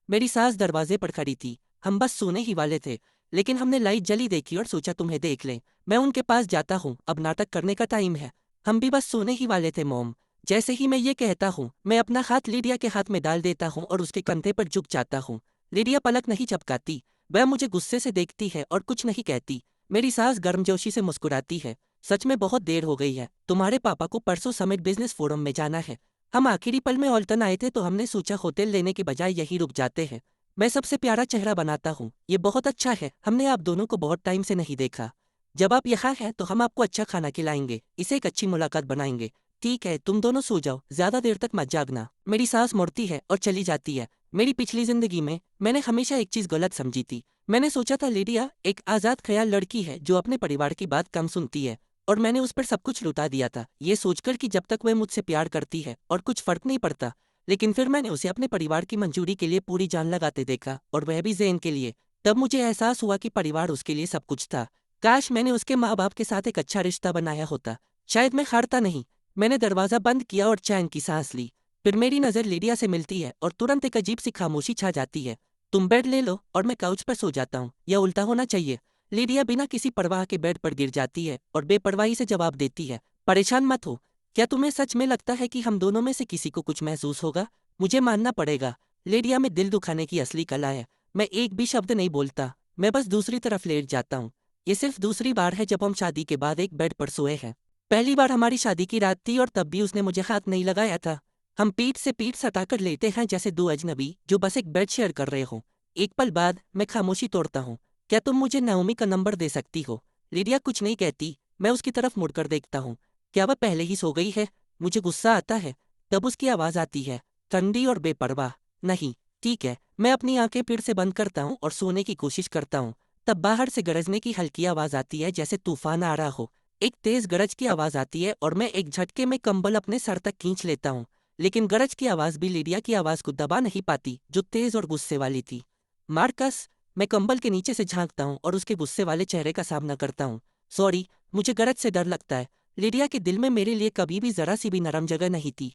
मेरी सास दरवाजे पर खड़ी थी। हम बस सोने ही वाले थे, लेकिन हमने लाइट जली देखी और सोचा तुम्हें देख लें। मैं उनके पास जाता हूँ, अब नाटक करने का टाइम है। हम भी बस सोने ही वाले थे मॉम। जैसे ही मैं ये कहता हूँ मैं अपना हाथ लिडिया के हाथ में डाल देता हूँ और उसके कंधे पर झुक जाता हूँ। लिडिया पलक नहीं झपकाती, वह मुझे गुस्से से देखती है और कुछ नहीं कहती। मेरी सास गर्मजोशी से मुस्कुराती है। सच में बहुत देर हो गई है। तुम्हारे पापा को परसों समिट बिजनेस फोरम में जाना है। हम आखिरी पल में ऑल्टन आए थे तो हमने सोचा होटल लेने के बजाय यहीं रुक जाते हैं। मैं सबसे प्यारा चेहरा बनाता हूँ। ये बहुत अच्छा है। हमने आप दोनों को बहुत टाइम से नहीं देखा। जब आप यहाँ हैं तो हम आपको अच्छा खाना खिलाएंगे। इसे एक अच्छी मुलाकात बनाएंगे। ठीक है, तुम दोनों सो जाओ, ज्यादा देर तक मत जागना। मेरी सास मुड़ती है और चली जाती है। मेरी पिछली जिंदगी में मैंने हमेशा एक चीज गलत समझी थी। मैंने सोचा था लिडिया एक आजाद ख्याल लड़की है जो अपने परिवार की बात कम सुनती है, और मैंने उस पर सब कुछ लुटा दिया था, ये सोचकर कि जब तक वह मुझसे प्यार करती है और कुछ फर्क नहीं पड़ता। लेकिन फिर मैंने उसे अपने परिवार की मंजूरी के लिए पूरी जान लगाते देखा, और वह भी ज़ेन के लिए। तब मुझे एहसास हुआ कि परिवार उसके लिए सब कुछ था। काश मैंने उसके माँ बाप के साथ एक अच्छा रिश्ता बनाया होता। शायद मैं हारता नहीं। मैंने दरवाज़ा बंद किया और चैन की सांस ली। फिर मेरी नज़र लिडिया से मिलती है और तुरंत एक अजीब सी खामोशी छा जाती है। तुम बेड ले लो और मैं काउच पर सो जाता हूँ, या उल्टा होना चाहिए। लिडिया बिना किसी परवाह के बेड पर गिर जाती है और बेपरवाही से जवाब देती है, परेशान मत हो। क्या तुम्हें सच में लगता है कि हम दोनों में से किसी को कुछ महसूस होगा? मुझे मानना पड़ेगा, लिडिया में दिल दुखाने की असली कला है। मैं एक भी शब्द नहीं बोलता, मैं बस दूसरी तरफ लेट जाता हूँ। ये सिर्फ दूसरी बार है जब हम शादी के बाद एक बेड पर सोए हैं। पहली बार हमारी शादी की रात थी और तब भी उसने मुझे हाथ नहीं लगाया था। हम पीठ से पीठ सटाकर लेटे हैं जैसे दो अजनबी जो बस एक बेड शेयर कर रहे हों। एक पल बाद मैं खामोशी तोड़ता हूँ। क्या तुम मुझे नाओमी का नंबर दे सकती हो? लिडिया कुछ नहीं कहती। मैं उसकी तरफ मुड़कर देखता हूँ। क्या वह पहले ही सो गई है? मुझे गुस्सा आता है। तब उसकी आवाज़ आती है, ठंडी और बेपरवाह। नहीं। ठीक है। मैं अपनी आंखें फिर से बंद करता हूँ और सोने की कोशिश करता हूँ। तब बाहर से गरजने की हल्की आवाज़ आती है जैसे तूफान आ रहा हो। एक तेज गरज की आवाज़ आती है और मैं एक झटके में कंबल अपने सर तक खींच लेता हूँ। लेकिन गरज की आवाज़ भी लिडिया की आवाज़ को दबा नहीं पाती, जो तेज और गुस्से वाली थी। मार्कस। मैं कंबल के नीचे से झांकता हूँ और उसके गुस्से वाले चेहरे का सामना करता हूँ। सॉरी, मुझे गरज से डर लगता है। लिडिया के दिल में मेरे लिए कभी भी जरा सी भी नरम जगह नहीं थी।